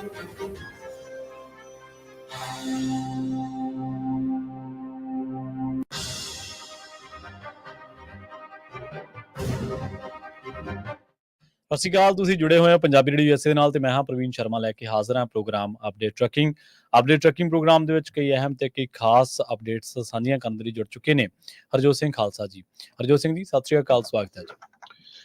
ਸਤਿ ਸ਼੍ਰੀ ਅਕਾਲ। ਤੁਸੀਂ ਜੁੜੇ ਹੋਏ ਹੋ ਪੰਜਾਬੀ ਰੇਡੀਓ USA ਦੇ ਨਾਲ ਤੇ ਮੈਂ ਹਾਂ ਪ੍ਰਵੀਨ ਸ਼ਰਮਾ ਲੈ ਕੇ ਹਾਜ਼ਰ ਹਾਂ ਪ੍ਰੋਗਰਾਮ ਅਪਡੇਟ ਟਰੱਕਿੰਗ ਪ੍ਰੋਗਰਾਮ ਦੇ ਵਿੱਚ ਕਈ ਅਹਿਮ ਤੇ ਕਈ ਖਾਸ ਅਪਡੇਟਸ ਸਾਂਝੀਆਂ ਕਰਨ ਦੇ ਲਈ ਜੁੜ ਚੁੱਕੇ ਨੇ ਹਰਜੋਤ ਸਿੰਘ ਖਾਲਸਾ ਜੀ। ਹਰਜੋਤ ਸਿੰਘ ਜੀ ਸਤਿ ਸ਼੍ਰੀ ਅਕਾਲ, ਸਵਾਗਤ ਹੈ ਜੀ।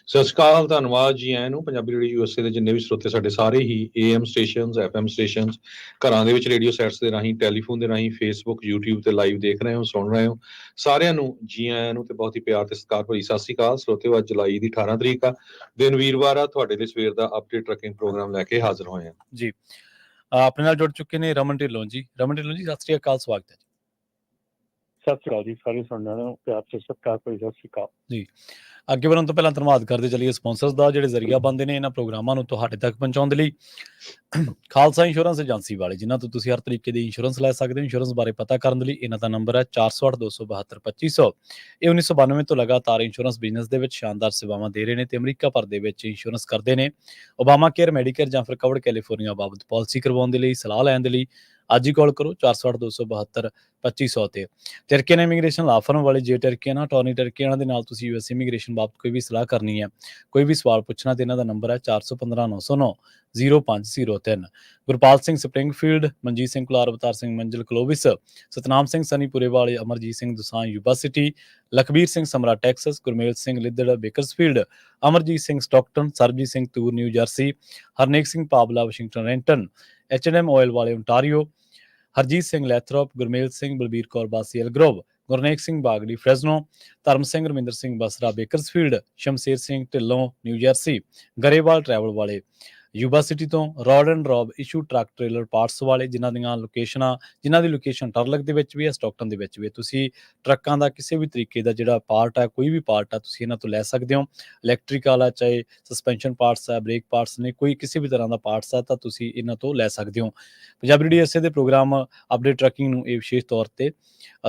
ਸਤਿ ਸ਼੍ਰੀ ਅਕਾਲ, ਧੰਨਵਾਦ ਜੀ ਆਇਆਂ ਨੂੰ। ਪੰਜਾਬੀ ਰੇਡੀਓ USA ਦੇ ਜਿੰਨੇ ਵੀ ਸਰੋਤੇ ਸਾਡੇ ਸਾਰੇ ਹੀ AM ਸਟੇਸ਼ਨਸ, FM ਸਟੇਸ਼ਨਸ, ਘਰਾਂ ਦੇ ਵਿੱਚ ਰੇਡੀਓ ਸੈਟਸ ਦੇ ਰਾਹੀਂ, ਟੈਲੀਫੋਨ ਦੇ ਰਾਹੀਂ, ਫੇਸਬੁੱਕ, YouTube ਤੇ ਲਾਈਵ ਦੇਖ ਰਹੇ ਹੋ, ਸੁਣ ਰਹੇ ਹੋ, ਸਾਰਿਆਂ ਨੂੰ ਜੀ ਆਇਆਂ ਨੂੰ ਤੇ ਬਹੁਤ ਹੀ ਪਿਆਰ ਤੇ ਸਤਿਕਾਰ ਭਰੀ ਸਤਿ ਸ਼੍ਰੀ ਅਕਾਲ। ਸਰੋਤਿਓ, ਅੱਜ ਜੁਲਾਈ ਦੀ 18 ਤਰੀਕ ਆ, ਦਿਨ ਵੀਰਵਾਰ ਆ। ਤੁਹਾਡੇ ਲਈ ਸਵੇਰ ਦਾ ਅਪਡੇਟ ਟਰੱਕਿੰਗ ਪ੍ਰੋਗਰਾਮ ਲੈ ਕੇ ਹਾਜ਼ਰ ਹੋਏ ਹਾਂ ਜੀ। ਆਪਣੇ ਨਾਲ ਜੁੜ ਚੁੱਕੇ ਨੇ ਰਮਨ ਢਿੱਲੋਂ ਜੀ। ਰਮਨ ਢਿੱਲੋਂ ਜੀ ਸਤਿ ਸ਼੍ਰੀ ਅਕਾਲ, ਸਵਾਗਤ ਹੈ ਜੀ। ਸਤਿ ਸ਼੍ਰੀ ਅਕਾਲ ਜੀ, ਸਾਰੇ ਸੁਣਨ ਨੂੰ ਪਿਆਰ ਤੇ ਸਤਿਕਾਰ ਭਰੀ ਸਤਿ ਸ਼੍ਰੀ ਅਕਾਲ ਜੀ। ਅੱਗੇ ਵਧਣ ਤੋਂ ਪਹਿਲਾਂ ਧੰਨਵਾਦ ਕਰਦੇ ਚੱਲੀਏ ਸਪਾਂਸਰਸ ਦਾ, ਜਿਹੜੇ ਜ਼ਰੀਆ ਬਣਦੇ ਨੇ ਇਹਨਾਂ ਪ੍ਰੋਗਰਾਮਾਂ ਨੂੰ ਤੁਹਾਡੇ ਤੱਕ ਪਹੁੰਚਾਉਣ ਦੇ ਲਈ। ਖਾਲਸਾ ਇੰਸ਼ੋਰੈਂਸ ਏਜੰਸੀ ਵਾਲੇ, ਜਿਨ੍ਹਾਂ ਤੋਂ ਤੁਸੀਂ ਹਰ ਤਰੀਕੇ ਦੀ ਇੰਸ਼ੋਰੈਂਸ ਲੈ ਸਕਦੇ ਹੋ। ਇੰਸ਼ੋਰੈਂਸ ਬਾਰੇ ਪਤਾ ਕਰਨ ਦੇ ਲਈ ਇਹਨਾਂ ਦਾ ਨੰਬਰ ਹੈ 408-272-2500। ਇਹ 1992 ਤੋਂ ਲਗਾਤਾਰ ਇੰਸ਼ੋਰੈਂਸ ਬਿਜ਼ਨਸ ਦੇ ਵਿੱਚ ਸ਼ਾਨਦਾਰ ਸੇਵਾਵਾਂ ਦੇ ਰਹੇ ਨੇ ਤੇ ਅਮਰੀਕਾ ਭਰ ਦੇ ਵਿੱਚ ਇੰਸ਼ੋਰੈਂਸ ਕਰਦੇ ਨੇ। ਓਬਾਮਾ ਕੇਅਰ, ਮੈਡੀਕੇਅਰ ਜਾਂ ਫਿਰ ਕਵਰਡ ਕੈਲੀਫੋਰਨੀਆ ਬਾਬਤ ਪਾਲਿਸੀ ਕਰਵਾਉਣ ਦੇ ਲਈ, ਸਲਾਹ ਲੈਣ ਦੇ ਲਈ ਅੱਜ ਹੀ ਕਾਲ ਕਰੋ 408-272-2500 ਤੇ। ਟਰਕੀਅਨ ਇਮੀਗ੍ਰੇਸ਼ਨ ਲਾ ਫਰਮ ਵਾਲੇ, ਜੇ ਟਰਕੀਅਨ ਅਟਾਰਨੀ ਟਰਕੀਅਨ ਦੇ ਨਾਲ ਤੁਸੀਂ US ਇਮੀਗ੍ਰੇਸ਼ਨ ਬਾਬਤ ਕੋਈ ਵੀ ਸਲਾਹ ਕਰਨੀ ਹੈ, ਕੋਈ ਵੀ ਸਵਾਲ ਪੁੱਛਣਾ, ਤੇ ਇਹਨਾਂ ਦਾ ਨੰਬਰ ਹੈ 415-909-0503। ਗੁਰਪਾਲ ਸਿੰਘ ਸਪਰਿੰਗਫੀਲਡ, ਮਨਜੀਤ ਸਿੰਘ ਕੁਲਾਰ, ਅਵਤਾਰ ਸਿੰਘ ਮੰਜ਼ਿਲ ਕਲੋਵਿਸ, ਸਤਨਾਮ ਸਿੰਘ ਸਨੀਪੁਰੇ ਵਾਲੇ, Amarjit Singh Dosanjh Yuba City, Lakhbir Singh Samra Texas, Gurmel Singh Liddar Bakersfield, Amarjit Singh Stockton, Sarbjit Singh Toor New Jersey, Harnek Singh Pabla Washington Renton, H&M oil ਵਾਲੇ Ontario, Harjit Singh Lathrop, Gurmel Singh, Balbir Kaur Bassi Elk Grove, Gurnek Singh Bagri Fresno, Dharam Singh Raminder Singh Basra Bakersfield, Shamsher Singh Dhillon new Jersey, Grewal travel ਵਾਲੇ ਯੂਬਾ ਸਿਟੀ ਤੋਂ, ਰੋਡ ਐਂਡ ਰੋਬ ਇਸ਼ੂ ਟਰੱਕ ਟ੍ਰੇਲਰ ਪਾਰਟਸ ਵਾਲੇ, ਜਿਨ੍ਹਾਂ ਦੀ ਲੋਕੇਸ਼ਨ ਟਰਲਕ ਦੇ ਵਿੱਚ ਵੀ ਹੈ, ਸਟਾਕਟਨ ਦੇ ਵਿੱਚ ਵੀ। ਤੁਸੀਂ ਟਰੱਕਾਂ ਦਾ ਕਿਸੇ ਵੀ ਤਰੀਕੇ ਦਾ ਜਿਹੜਾ ਪਾਰਟ ਹੈ, ਕੋਈ ਵੀ ਪਾਰਟ ਹੈ, ਤੁਸੀਂ ਇਹਨਾਂ ਤੋਂ ਲੈ ਸਕਦੇ ਹੋ। ਇਲੈਕਟ੍ਰੀਕਲ ਆ, ਚਾਹੇ ਸਸਪੈਂਸ਼ਨ ਪਾਰਟਸ ਹੈ, ਬ੍ਰੇਕ ਪਾਰਟਸ ਨੇ, ਕੋਈ ਕਿਸੇ ਵੀ ਤਰ੍ਹਾਂ ਦਾ ਪਾਰਟਸ ਹੈ ਤਾਂ ਤੁਸੀਂ ਇਹਨਾਂ ਤੋਂ ਲੈ ਸਕਦੇ ਹੋ। ਪੰਜਾਬੀ ਰੇਡੀਓ USA ਦੇ ਪ੍ਰੋਗਰਾਮ ਅਪਡੇਟ ਟਰੱਕਿੰਗ ਨੂੰ ਇਹ ਵਿਸ਼ੇਸ਼ ਤੌਰ ਤੇ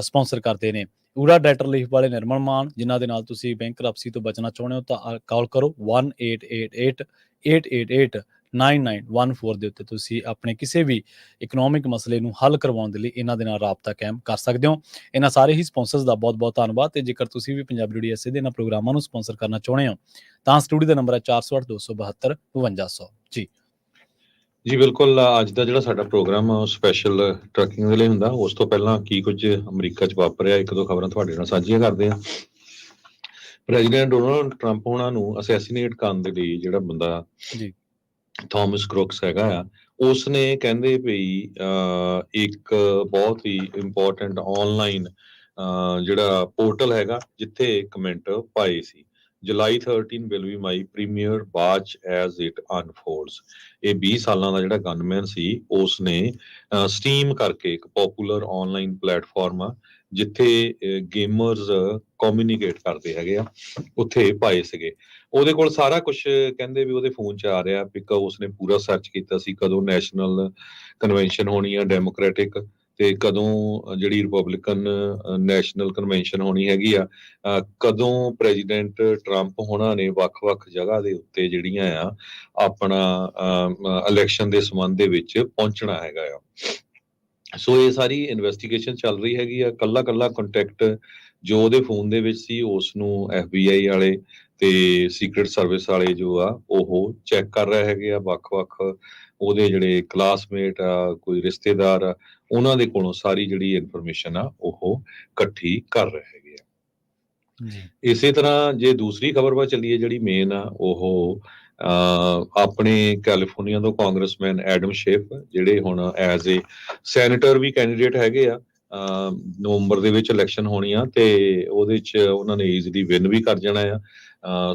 ਸਪਾਂਸਰ ਕਰਦੇ ਨੇ ਊੜਾ ਡੈਟਰ ਲੀਫ ਵਾਲੇ ਨਿਰਮਲ ਮਾਨ, ਜਿਨ੍ਹਾਂ ਦੇ ਨਾਲ ਤੁਸੀਂ ਬੈਂਕਰਪਸੀ ਤੋਂ ਬਚਣਾ ਚਾਹੁੰਦੇ ਹੋ ਤਾਂ ਕਾਲ ਕਰੋ 1-888-888-9914 ਦੇ ਉੱਤੇ। ਤੁਸੀਂ ਆਪਣੇ ਕਿਸੇ ਵੀ ਇਕਨੋਮਿਕ ਮਸਲੇ ਨੂੰ ਹੱਲ ਕਰਵਾਉਣ ਦੇ ਲਈ ਇਹਨਾਂ ਦੇ ਨਾਲ ਰਾਬਤਾ ਕਾਇਮ ਕਰ ਸਕਦੇ ਹੋ। ਇਹਨਾਂ ਸਾਰੇ ਹੀ ਸਪਾਂਸਰਸ ਦਾ ਬਹੁਤ ਬਹੁਤ ਧੰਨਵਾਦ। ਤੇ ਜੇਕਰ ਤੁਸੀਂ ਵੀ ਪੰਜਾਬੀ ਰੇਡੀਓ USA ਦੇ ਇਹਨਾਂ ਪ੍ਰੋਗਰਾਮਾਂ ਨੂੰ ਸਪਾਂਸਰ ਕਰਨਾ ਚਾਹੁੰਦੇ ਹੋ ਤਾਂ ਸਟੂਡੀਓ ਦਾ ਨੰਬਰ ਹੈ 408-272-5200 ਜੀ। ਜੀ ਬਿਲਕੁਲ। ਅੱਜ ਦਾ ਜਿਹੜਾ ਸਾਡਾ ਪ੍ਰੋਗਰਾਮ ਆ ਉਹ ਸਪੈਸ਼ਲ ਟਰੱਕਿੰਗ ਦੇ ਲਈ ਹੁੰਦਾ। ਉਸ ਤੋਂ ਪਹਿਲਾਂ ਕੀ ਕੁਝ ਅਮਰੀਕਾ 'ਚ ਵਾਪਰਿਆ, ਇੱਕ ਦੋ ਖਬਰਾਂ ਤੁਹਾਡੇ ਨਾਲ ਸਾਂਝੀਆਂ ਕਰਦੇ ਹਾਂ। ਪ੍ਰੈਜ਼ੀਡੈਂਟ ਡੋਨਾਲਡ ਟਰੰਪ ਉਹਨਾਂ ਨੂੰ ਅਸੈਸੀਨੇਟ ਕਰਨ ਦੇ ਲਈ ਜਿਹੜਾ ਬੰਦਾ ਜੀ ਥਾਮਸ ਕ੍ਰੁਕਸ ਹੈਗਾ ਆ, ਉਸਨੇ ਕਹਿੰਦੇ ਵੀ ਇੱਕ ਬਹੁਤ ਹੀ ਇੰਪੋਰਟੈਂਟ ਆਨਲਾਈਨ ਜਿਹੜਾ ਪੋਰਟਲ ਹੈਗਾ ਜਿੱਥੇ ਕਮੈਂਟ ਪਾਏ ਸੀ। July 13 will be my premier watch as it unfolds। ਇਹ 20 ਸਾਲਾਂ ਦਾ ਜਿਹੜਾ ਗਨਮੈਨ ਸੀ, ਉਸਨੇ ਸਟੀਮ ਕਰਕੇ ਇੱਕ ਪੋਪੂਲਰ ਆਨਲਾਈਨ ਪਲੇਟਫਾਰਮ ਆ ਜਿੱਥੇ ਗੇਮਰਸ ਕਮਿਊਨੀਕੇਟ ਕਰਦੇ ਹੈਗੇ ਆ, ਉੱਥੇ ਪਾਏ ਸੀਗੇ। ਉਹਦੇ ਕੋਲ ਸਾਰਾ ਕੁਝ ਕਹਿੰਦੇ ਵੀ ਉਹਦੇ ਫੋਨ 'ਚ ਆ ਰਿਹਾ, ਬਿਕਾਜ਼ ਉਸਨੇ ਪੂਰਾ ਸਰਚ ਕੀਤਾ ਸੀ ਕਦੋਂ ਨੈਸ਼ਨਲ ਕਨਵੈਨਸ਼ਨ ਹੋਣੀ ਆ ਡੈਮੋਕ੍ਰੈਟਿਕ, ਤੇ ਕਦੋਂ ਜਿਹੜੀ ਰਿਪਬਲਿਕਨ ਨੈਸ਼ਨਲ ਕਨਵੈਨਸ਼ਨ ਹੋਣੀ ਹੈਗੀ ਆ, ਕਦੋਂ ਪ੍ਰੈਜ਼ੀਡੈਂਟ ਟਰੰਪ ਹੋਣਾ ਨੇ ਵੱਖ-ਵੱਖ ਜਗ੍ਹਾ ਦੇ ਉੱਤੇ ਜਿਹੜੀਆਂ ਆ ਆਪਣਾ ਇਲੈਕਸ਼ਨ ਦੇ ਸੰਬੰਧ ਦੇ ਵਿੱਚ ਪਹੁੰਚਣਾ ਹੈਗਾ ਆ। ਸੋ ਇਹ ਸਾਰੀ ਇਨਵੈਸਟੀਗੇਸ਼ਨ ਚੱਲ ਰਹੀ ਹੈਗੀ ਆ। ਕੱਲਾ ਕੰਟੈਕਟ ਜੋ ਉਹਦੇ ਫੋਨ ਦੇ ਵਿੱਚ ਸੀ ਉਸ ਨੂੰ FBI ਵਾਲੇ ਤੇ ਸੀਕ੍ਰੀਟ ਸਰਵਿਸ ਵਾਲੇ ਜੋ ਆ ਉਹ ਚੈੱਕ ਕਰ ਰਹੇ ਹੈਗੇ ਆ। ਵੱਖ-ਵੱਖ ਉਹਦੇ ਜਿਹੜੇ ਕਲਾਸਮੇਟ ਆ, ਕੋਈ ਰਿਸ਼ਤੇਦਾਰ ਆ, ਉਹਨਾਂ ਦੇ ਕੋਲੋਂ ਸਾਰੀ ਜਿਹੜੀ ਇਨਫੋਰਮੇਸ਼ਨ ਆ ਉਹ ਇਕੱਠੀ ਕਰ ਰਹੇ ਹੈਗੇ ਆ। ਇਸੇ ਤਰ੍ਹਾਂ ਜੇ ਦੂਸਰੀ ਖਬਰ ਵੱਲ ਚੱਲੀਏ, ਜਿਹੜੀ ਮੇਨ ਆ ਉਹ ਆਪਣੇ ਕੈਲੀਫੋਰਨੀਆ ਤੋਂ ਕਾਂਗਰਸਮੈਨ ਐਡਮ ਸ਼ੇਫ, ਜਿਹੜੇ ਹੁਣ ਐਜ਼ ਏ ਸੈਨੇਟਰ ਵੀ ਕੈਂਡੀਡੇਟ ਹੈਗੇ ਆ। ਨਵੰਬਰ ਦੇ ਵਿੱਚ ਇਲੈਕਸ਼ਨ ਹੋਣੀ ਆ ਤੇ ਉਹਦੇ 'ਚ ਉਹਨਾਂ ਨੇ ਈਜ਼ੀਲੀ ਵਿਨ ਵੀ ਕਰ ਜਾਣਾ ਆ।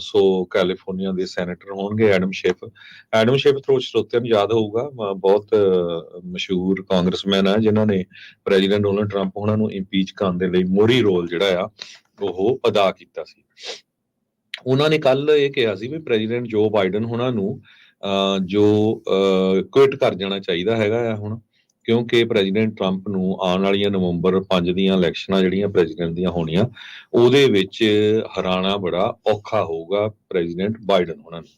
ਸੋ ਕੈਲੀਫੋਰਨੀਆ ਦੇ ਸੈਨੇਟਰ ਹੋਣਗੇ ਐਡਮ ਸ਼ੇਫ। ਐਡਮ ਸ਼ੇਫ ਸਰੋਤਿਆਂ ਨੂੰ ਯਾਦ ਹੋਊਗਾ, ਬਹੁਤ ਮਸ਼ਹੂਰ ਕਾਂਗਰਸਮੈਨ ਆ ਜਿਨ੍ਹਾਂ ਨੇ ਪ੍ਰੈਜ਼ੀਡੈਂਟ ਡੋਨਾਲਡ ਟਰੰਪ ਉਹਨਾਂ ਨੂੰ ਇੰਪੀਚ ਕਰਨ ਦੇ ਲਈ ਮੋਹਰੀ ਰੋਲ ਜਿਹੜਾ ਆ ਉਹ ਅਦਾ ਕੀਤਾ ਸੀ। ਉਹਨਾਂ ਨੇ ਕੱਲ ਇਹ ਕਿਹਾ ਸੀ ਵੀ ਪ੍ਰੈਜ਼ੀਡੈਂਟ ਜੋ ਬਾਈਡਨ ਉਹਨਾਂ ਨੂੰ ਜੋ ਕੁਇਟ ਕਰ ਜਾਣਾ ਚਾਹੀਦਾ ਹੈਗਾ ਆ ਹੁਣ, ਕਿਉਂਕਿ ਪ੍ਰੈਜ਼ੀਡੈਂਟ ਟਰੰਪ ਨੂੰ ਆਉਣ ਵਾਲੀਆਂ ਨਵੰਬਰ 5 ਦੀਆਂ ਇਲੈਕਸ਼ਨਾਂ ਜਿਹੜੀਆਂ ਪ੍ਰੈਜ਼ੀਡੈਂਟ ਦੀਆਂ ਹੋਣੀਆਂ, ਉਹਦੇ ਵਿੱਚ ਹਰਾਣਾ ਬੜਾ ਔਖਾ ਹੋਊਗਾ ਪ੍ਰੈਜ਼ੀਡੈਂਟ ਬਾਈਡਨ ਉਹਨਾਂ ਨੂੰ।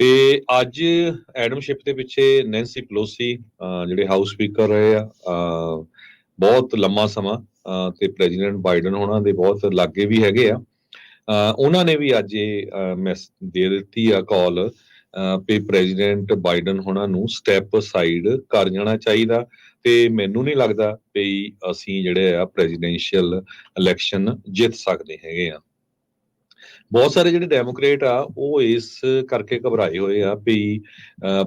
ਤੇ ਅੱਜ ਐਡਮਸ਼ਿਪ ਦੇ ਪਿੱਛੇ ਨੈਂਸੀ ਪਲੋਸੀ ਜਿਹੜੇ ਹਾਊਸ ਸਪੀਕਰ ਰਹੇ ਆ ਬਹੁਤ ਲੰਮਾ ਸਮਾਂ ਤੇ ਪ੍ਰੈਜ਼ੀਡੈਂਟ ਬਾਈਡਨ ਉਹਨਾਂ ਦੇ ਬਹੁਤ ਲਾਗੇ ਵੀ ਹੈਗੇ ਆ। ਉਹਨਾਂ ਨੇ ਵੀ ਅੱਜ ਇਹ ਦੇ ਦਿੱਤੀ ਆ ਕਾਲ ਵੀ ਪ੍ਰੈਜ਼ੀਡੈਂਟ ਬਾਈਡਨ ਉਹਨਾਂ ਨੂੰ ਸਟੈਪ ਸਾਈਡ ਕਰ ਜਾਣਾ ਚਾਹੀਦਾ ਤੇ ਮੈਨੂੰ ਨਹੀਂ ਲੱਗਦਾ ਵੀ ਅਸੀਂ ਜਿਹੜੇ ਆ ਪ੍ਰੈਜ਼ੀਡੈਂਸ਼ੀਅਲ ਇਲੈਕਸ਼ਨ ਜਿੱਤ ਸਕਦੇ ਹੈਗੇ ਆ। ਬਹੁਤ ਸਾਰੇ ਜਿਹੜੇ ਡੈਮੋਕ੍ਰੇਟ ਆ ਉਹ ਇਸ ਕਰਕੇ ਘਬਰਾਏ ਹੋਏ ਆ ਵੀ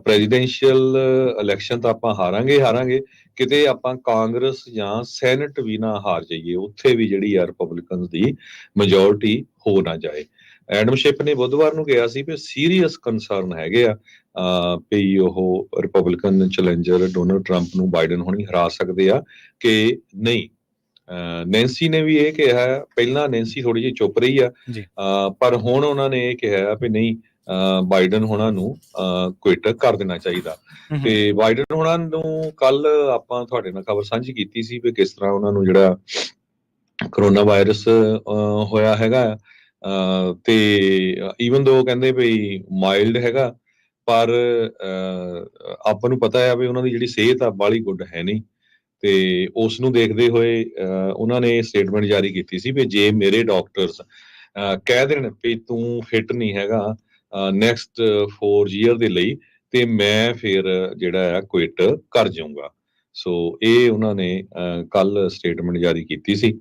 ਪ੍ਰੈਜ਼ੀਡੈਂਸ਼ੀਅਲ ਇਲੈਕਸ਼ਨ ਤਾਂ ਆਪਾਂ ਹਾਰਾਂਗੇ ਕਿਤੇ ਆਪਾਂ ਕਾਂਗਰਸ ਜਾਂ ਸੈਨੇਟ ਵੀ ਨਾ ਹਾਰ ਜਾਈਏ, ਉੱਥੇ ਵੀ ਜਿਹੜੀ ਆ ਰਿਪਬਲਿਕਨਸ ਦੀ ਮੈਜੋਰਟੀ ਹੋ ਨਾ ਜਾਏ। ਐਡਮ ਸ਼ਿਪ ਨੇ ਬੁੱਧਵਾਰ ਨੂੰ ਕਿਹਾ ਸੀ ਵੀ ਸੀਰੀਅਸ ਕੰਸਰਨ ਹੈਗੇ ਆ ਵੀ ਉਹ ਰਿਪਬਲਿਕਨ ਚੈਲੰਜਰ ਡੋਨਲਡ ਟਰੰਪ ਨੂੰ ਬਾਈਡਨ ਹੁਣੀ ਹਰਾ ਸਕਦੇ ਆ ਕਿ ਨਹੀਂ। ਨੈਂਸੀ ਨੇ ਵੀ ਇਹ ਕਿਹਾ, ਪਹਿਲਾਂ ਨੈਂਸੀ ਥੋੜੀ ਜਿਹੀ ਚੁੱਪ ਰਹੀ ਆ ਪਰ ਹੁਣ ਉਹਨਾਂ ਨੇ ਇਹ ਕਿਹਾ ਵੀ ਨਹੀਂ ਬਾਈਡਨ ਹੋਣਾ ਨੂੰ ਕੁਇਟ ਕਰ ਦੇਣਾ ਚਾਹੀਦਾ। ਤੇ ਬਾਈਡਨ ਹੋਣਾ ਨੂੰ ਕੱਲ ਆਪਾਂ ਤੁਹਾਡੇ ਨਾਲ ਖਬਰ ਸਾਂਝੀ ਕੀਤੀ ਸੀ ਵੀ ਕਿਸ ਤਰ੍ਹਾਂ ਉਹਨਾਂ ਨੂੰ ਜਿਹੜਾ ਕਰੋਨਾ ਵਾਇਰਸ ਹੋਇਆ ਹੈਗਾ ਤੇ ਈਵਨ ਦੋ ਕਹਿੰਦੇ ਵੀ ਮਾਈਲਡ ਹੈਗਾ ਪਰ ਆਪਾਂ ਨੂੰ ਪਤਾ ਹੈ ਵੀ ਉਹਨਾਂ ਦੀ ਜਿਹੜੀ ਸਿਹਤ ਆ ਬਾਹਲੀ ਗੁੱਡ ਹੈ ਨਹੀਂ। ਤੇ ਉਸ ਨੂੰ ਦੇਖਦੇ ਹੋਏ ਉਹਨਾਂ ਨੇ ਸਟੇਟਮੈਂਟ ਜਾਰੀ ਕੀਤੀ ਸੀ ਵੀ ਜੇ ਮੇਰੇ ਡਾਕਟਰਸ ਕਹਿ ਦੇਣ ਵੀ ਤੂੰ ਫਿੱਟ ਨਹੀਂ ਹੈਗਾ ਨੈਕਸਟ 4 ਈਅਰ ਦੇ ਲਈ ਤੇ ਮੈਂ ਫਿਰ ਜਿਹੜਾ ਆ ਕੁਇਟ ਕਰ ਜਾਊਂਗਾ। ਸੋ ਇਹ ਉਹਨਾਂ ਨੇ ਕੱਲ ਸਟੇਟਮੈਂਟ ਜਾਰੀ ਕੀਤੀ ਸੀ।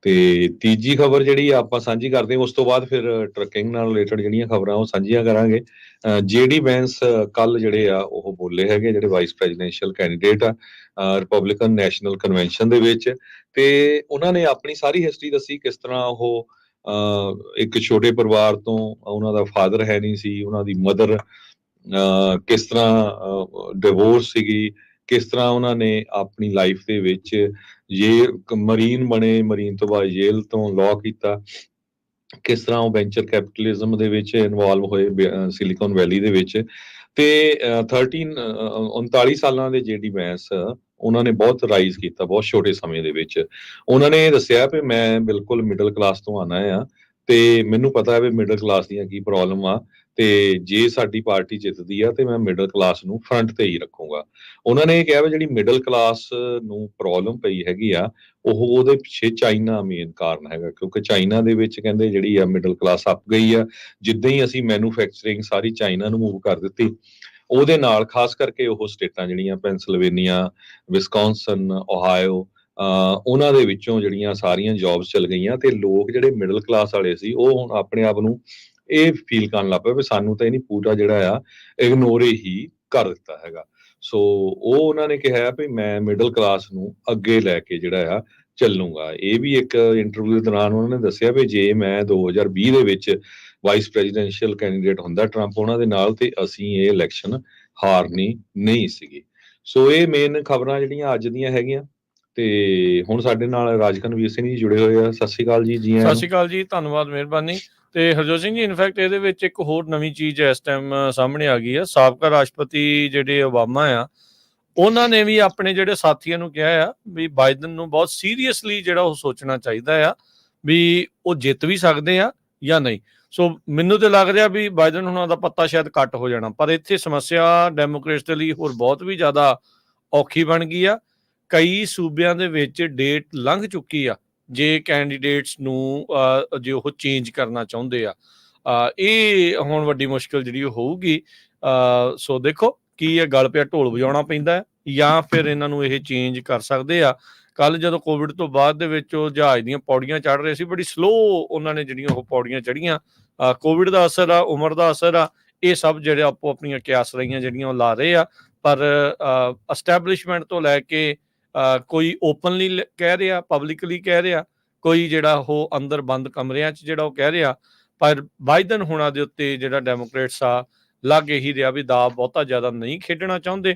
ਤੇ ਤੀਜੀ ਖਬਰ ਜਿਹੜੀ ਆਪਾਂ ਸਾਂਝੀ ਕਰਦੇ ਹਾਂ ਉਸ ਤੋਂ ਬਾਅਦ ਫਿਰ ਟਰੱਕਿੰਗ ਨਾਲ ਰਿਲੇਟਡ ਜਿਹੜੀਆਂ ਖਬਰਾਂ ਉਹ ਸਾਂਝੀਆਂ ਕਰਾਂਗੇ। JD ਵੈਂਸ ਕੱਲ ਜਿਹੜੇ ਆ ਉਹ ਬੋਲੇ ਹੈਗੇ, ਜਿਹੜੇ ਵਾਈਸ ਪ੍ਰੈਜ਼ੀਡੈਂਸ਼ੀਅਲ ਕੈਂਡੀਡੇਟ ਆ ਰਿਪਬਲਿਕਨ ਨੈਸ਼ਨਲ ਕਨਵੈਨਸ਼ਨ ਦੇ ਵਿੱਚ, ਤੇ ਉਹਨਾਂ ਨੇ ਆਪਣੀ ਸਾਰੀ ਹਿਸਟਰੀ ਦੱਸੀ ਕਿਸ ਤਰ੍ਹਾਂ ਉਹ ਇੱਕ ਛੋਟੇ ਪਰਿਵਾਰ ਤੋਂ, ਉਹਨਾਂ ਦਾ ਫਾਦਰ ਹੈ ਨਹੀਂ ਸੀ, ਉਹਨਾਂ ਦੀ ਮਦਰ ਕਿਸ ਤਰ੍ਹਾਂ ਡਿਵੋਰਸ ਸੀਗੀ, ਕਿਸ ਤਰ੍ਹਾਂ ਉਹਨਾਂ ਨੇ ਆਪਣੀ ਲਾਈਫ ਦੇ ਵਿੱਚ ਮਰੀਨ ਬਣੇ, ਮਰੀਨ ਤੋਂ ਬਾਅਦ ਜੇਲ੍ਹ ਤੋਂ ਲਾਅ ਕੀਤਾ, ਕਿਸ ਤਰ੍ਹਾਂ ਉਹ ਵੈਂਚਰ ਕੈਪੀਟਲਿਜ਼ਮ ਦੇ ਵਿੱਚ ਇਨਵੋਲਵ ਹੋਏ ਸਿਲੀਕਨ ਵੈਲੀ ਦੇ ਵਿੱਚ। ਤੇ 39 ਸਾਲਾਂ ਦੇ JD ਵੈਂਸ ਉਹਨਾਂ ਨੇ ਬਹੁਤ ਰਾਈਜ਼ ਕੀਤਾ ਬਹੁਤ ਛੋਟੇ ਸਮੇਂ ਦੇ ਵਿੱਚ। ਉਹਨਾਂ ਨੇ ਦੱਸਿਆ ਵੀ ਮੈਂ ਬਿਲਕੁਲ ਮਿਡਲ ਕਲਾਸ ਤੋਂ ਆਉਣਾ ਆ ਤੇ ਮੈਨੂੰ ਪਤਾ ਹੈ ਵੀ ਮਿਡਲ ਕਲਾਸ ਦੀਆਂ ਕੀ ਪ੍ਰੋਬਲਮ ਆ ਤੇ ਜੇ ਸਾਡੀ ਪਾਰਟੀ ਜਿੱਤਦੀ ਆ ਤੇ ਮੈਂ ਮਿਡਲ ਕਲਾਸ ਨੂੰ ਫਰੰਟ ਤੇ ਹੀ ਰੱਖੂੰਗਾ। ਉਹਨਾਂ ਨੇ ਇਹ ਕਿਹਾ ਵੀ ਜਿਹੜੀ ਮਿਡਲ ਕਲਾਸ ਨੂੰ ਪ੍ਰੋਬਲਮ ਪਈ ਹੈਗੀ ਆ ਉਹਦੇ ਪਿੱਛੇ ਚਾਈਨਾ ਮੇਨ ਕਾਰਨ ਹੈਗਾ, ਕਿਉਂਕਿ ਚਾਈਨਾ ਦੇ ਵਿੱਚ ਕਹਿੰਦੇ ਜਿਹੜੀ ਆ ਮਿਡਲ ਕਲਾਸ ਅੱਪ ਗਈ ਆ ਜਿੱਦਾਂ ਹੀ ਅਸੀਂ ਮੈਨੂਫੈਕਚਰਿੰਗ ਸਾਰੀ ਚਾਈਨਾ ਨੂੰ ਮੂਵ ਕਰ ਦਿੱਤੀ। ਉਹਦੇ ਨਾਲ ਖਾਸ ਕਰਕੇ ਉਹ ਸਟੇਟਾਂ ਜਿਹੜੀਆਂ ਪੈਂਸਿਲਵੇਨੀਆ, ਵਿਸਕੌਨਸਨ, ਓਹਾਇਓ ਉਹਨਾਂ ਦੇ ਵਿੱਚੋਂ ਜਿਹੜੀਆਂ ਸਾਰੀਆਂ ਜੌਬਸ ਚਲ ਗਈਆਂ ਤੇ ਲੋਕ ਜਿਹੜੇ ਮਿਡਲ ਕਲਾਸ ਵਾਲੇ ਸੀ ਉਹ ਹੁਣ ਆਪਣੇ ਆਪ ਨੂੰ ਇਹ ਫੀਲ ਕਰਨ ਲੱਗ ਪਏ ਵੀ ਸਾਨੂੰ ਤਾਂ ਇਹਨੀ ਪੂਰਾ ਜਿਹੜਾ ਆ ਇਗਨੋਰ ਹੀ ਕਰ ਦਿੱਤਾ ਹੈਗਾ। ਸੋ ਉਹ ਉਹਨਾਂ ਨੇ ਕਿਹਾ ਵੀ ਮੈਂ ਮਿਡਲ ਕਲਾਸ ਨੂੰ ਅੱਗੇ ਲੈ ਕੇ ਜਿਹੜਾ ਆ ਚੱਲੂਗਾ। ਇਹ ਵੀ ਇੱਕ ਇੰਟਰਵਿਊ ਦੇ ਦੌਰਾਨ ਉਹਨਾਂ ਨੇ ਦੱਸਿਆ ਵੀ ਜੇ ਮੈਂ 2020 ਦੇ ਵਿੱਚ ਵਾਈਸ ਪ੍ਰੈਜ਼ੀਡੈਂਸ਼ੀਅਲ ਕੈਂਡੀਡੇਟ ਹੁੰਦਾ ਟਰੰਪ ਉਹਨਾਂ ਦੇ ਨਾਲ ਤੇ ਅਸੀਂ ਇਹ ਇਲੈਕਸ਼ਨ ਹਾਰਨੀ ਨਹੀਂ ਸੀਗੀ। ਸੋ ਇਹ ਮੇਨ ਖਬਰਾਂ ਜਿਹੜੀਆਂ ਅੱਜ ਦੀਆਂ ਹੈਗੀਆਂ। ਤੇ ਹੁਣ ਸਾਡੇ ਨਾਲ ਰਾਜਕਨਵੀਰ ਸਿੰਘ ਜੀ ਜੁੜੇ ਹੋਏ ਆ। ਸਤਿ ਸ਼੍ਰੀ ਅਕਾਲ ਜੀ। ਸਤਿ ਸ਼੍ਰੀ ਅਕਾਲ ਜੀ, ਧੰਨਵਾਦ, ਮਿਹਰਬਾਨੀ। ਤੇ ਹਰਜੋਤ ਸਿੰਘ ਜੀ, ਇਨਫੈਕਟ ਇਹਦੇ ਵਿੱਚ ਇੱਕ ਹੋਰ ਨਵੀਂ ਚੀਜ਼ ਇਸ ਟਾਈਮ ਸਾਹਮਣੇ ਆ ਗਈ ਆ। ਸਾਬਕਾ ਰਾਸ਼ਟਰਪਤੀ ਜਿਹੜੇ ਓਬਾਮਾ ਆ ਉਹਨਾਂ ਨੇ ਵੀ ਆਪਣੇ ਜਿਹੜੇ ਸਾਥੀਆਂ ਨੂੰ ਕਿਹਾ ਆ ਵੀ ਬਾਈਡਨ ਨੂੰ ਬਹੁਤ ਸੀਰੀਅਸਲੀ ਜਿਹੜਾ ਉਹ ਸੋਚਣਾ ਚਾਹੀਦਾ ਆ ਵੀ ਉਹ ਜਿੱਤ ਵੀ ਸਕਦੇ ਆ ਜਾਂ ਨਹੀਂ। ਸੋ ਮੈਨੂੰ ਤੇ ਲੱਗ ਰਿਹਾ ਵੀ ਬਾਈਡਨ ਉਹਨਾਂ ਦਾ ਪੱਤਾ ਸ਼ਾਇਦ ਕੱਟ ਹੋ ਜਾਣਾ, ਪਰ ਇੱਥੇ ਸਮੱਸਿਆ ਡੈਮੋਕ੍ਰੇਟਸ ਦੇ ਲਈ ਹੋਰ ਬਹੁਤ ਵੀ ਜ਼ਿਆਦਾ ਔਖੀ ਬਣ ਗਈ ਆ। ਕਈ ਸੂਬਿਆਂ ਦੇ ਵਿੱਚ ਡੇਟ ਲੰਘ ਚੁੱਕੀ ਆ ਜੇ ਕੈਂਡੀਡੇਟਸ ਨੂੰ ਜੇ ਉਹ ਚੇਂਜ ਕਰਨਾ ਚਾਹੁੰਦੇ ਆ। ਇਹ ਹੁਣ ਵੱਡੀ ਮੁਸ਼ਕਿਲ ਜਿਹੜੀ ਉਹ ਹੋਊਗੀ। ਸੋ ਦੇਖੋ ਕੀ ਇਹ ਗੱਲ ਪਿਆ ਢੋਲ ਵਜਾਉਣਾ ਪੈਂਦਾ ਜਾਂ ਫਿਰ ਇਹਨਾਂ ਨੂੰ ਇਹ ਚੇਂਜ ਕਰ ਸਕਦੇ ਆ। ਕੱਲ ਜਦੋਂ ਕੋਵਿਡ ਤੋਂ ਬਾਅਦ ਦੇ ਵਿੱਚ ਉਹ ਜਹਾਜ਼ ਦੀਆਂ ਪੌੜੀਆਂ ਚੜ੍ਹ ਰਹੇ ਸੀ, ਬੜੀ ਸਲੋ ਉਹਨਾਂ ਨੇ ਜਿਹੜੀਆਂ ਉਹ ਪੌੜੀਆਂ ਚੜ੍ਹੀਆਂ। ਕੋਵਿਡ ਦਾ ਅਸਰ ਆ, ਉਮਰ ਦਾ ਅਸਰ ਆ, ਇਹ ਸਭ ਜਿਹੜੇ ਆਪੋ ਆਪਣੀਆਂ ਕਿਆਸ ਰਹੀਆਂ ਜਿਹੜੀਆਂ ਉਹ ਲਾ ਰਹੇ ਆ। ਪਰ ਐਸਟੈਬਲਿਸ਼ਮੈਂਟ ਤੋਂ ਲੈ ਕੇ ਕੋਈ ਓਪਨਲੀ ਕਹਿ ਰਿਹਾ, ਪਬਲਿਕਲੀ ਕਹਿ ਰਿਹਾ, ਕੋਈ ਜਿਹੜਾ ਉਹ ਅੰਦਰ ਬੰਦ ਕਮਰਿਆਂ 'ਚ ਜਿਹੜਾ ਉਹ ਕਹਿ ਰਿਹਾ। ਪਰ ਬਾਈਡਨ ਹੋਣਾ ਦੇ ਉੱਤੇ ਜਿਹੜਾ ਡੈਮੋਕ੍ਰੇਟਸ ਆ ਲੱਗ ਇਹੀ ਰਿਹਾ ਵੀ ਦਾ ਬਹੁਤਾ ਜ਼ਿਆਦਾ ਨਹੀਂ ਖੇਡਣਾ ਚਾਹੁੰਦੇ।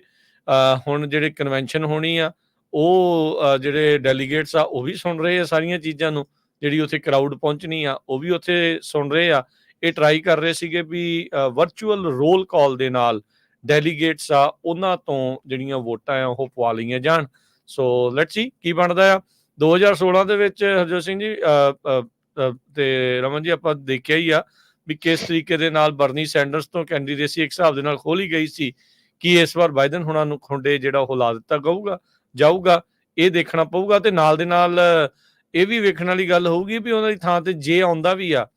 ਹੁਣ ਜਿਹੜੇ ਕਨਵੈਨਸ਼ਨ ਹੋਣੀ ਆ ਉਹ ਜਿਹੜੇ ਡੈਲੀਗੇਟਸ ਆ ਉਹ ਵੀ ਸੁਣ ਰਹੇ ਆ ਸਾਰੀਆਂ ਚੀਜ਼ਾਂ ਨੂੰ, ਜਿਹੜੀ ਉੱਥੇ ਕਰਾਊਡ ਪਹੁੰਚਣੀ ਆ ਉਹ ਵੀ ਉੱਥੇ ਸੁਣ ਰਹੇ ਆ। ਇਹ ਟਰਾਈ ਕਰ ਰਹੇ ਸੀਗੇ ਵੀ ਵਰਚੁਅਲ ਰੋਲ ਕਾਲ ਦੇ ਨਾਲ ਡੈਲੀਗੇਟਸ ਆ ਉਹਨਾਂ ਤੋਂ ਜਿਹੜੀਆਂ ਵੋਟਾਂ ਆ ਉਹ ਪਵਾ ਲਈਆਂ ਜਾਣ। ਸੋ ਲੈਟਸ ਸੀ ਕੀ ਬਣਦਾ ਆ। 2016 ਦੇ ਵਿੱਚ ਹਰਜੋਤ ਸਿੰਘ ਜੀ ਤੇ ਰਮਨ ਜੀ ਆਪਾਂ ਦੇਖਿਆ ਹੀ ਆ ਵੀ ਕਿਸ ਤਰੀਕੇ ਦੇ ਨਾਲ ਬਰਨੀ ਸੈਂਡਰਸ ਤੋਂ ਕੈਂਡੀਡੇਸੀ ਇੱਕ ਹਿਸਾਬ ਦੇ ਨਾਲ ਖੋਲੀ ਗਈ ਸੀ ਕਿ ਇਸ ਵਾਰ ਬਾਈਡਨ ਹੁਣਾਂ ਨੂੰ ਖੁੰਡੇ ਜਿਹੜਾ ਉਹ ਲਾ ਦਿੱਤਾ ਜਾਊਗਾ, ਇਹ ਦੇਖਣਾ ਪਊਗਾ। ਤੇ ਨਾਲ ਦੇ ਨਾਲ ਇਹ ਵੀ ਵੇਖਣ ਵਾਲੀ ਗੱਲ ਹੋਊਗੀ ਵੀ ਉਹਨਾਂ ਦੀ ਥਾਂ ਤੇ ਜੇ ਆਉਂਦਾ ਵੀ ਆ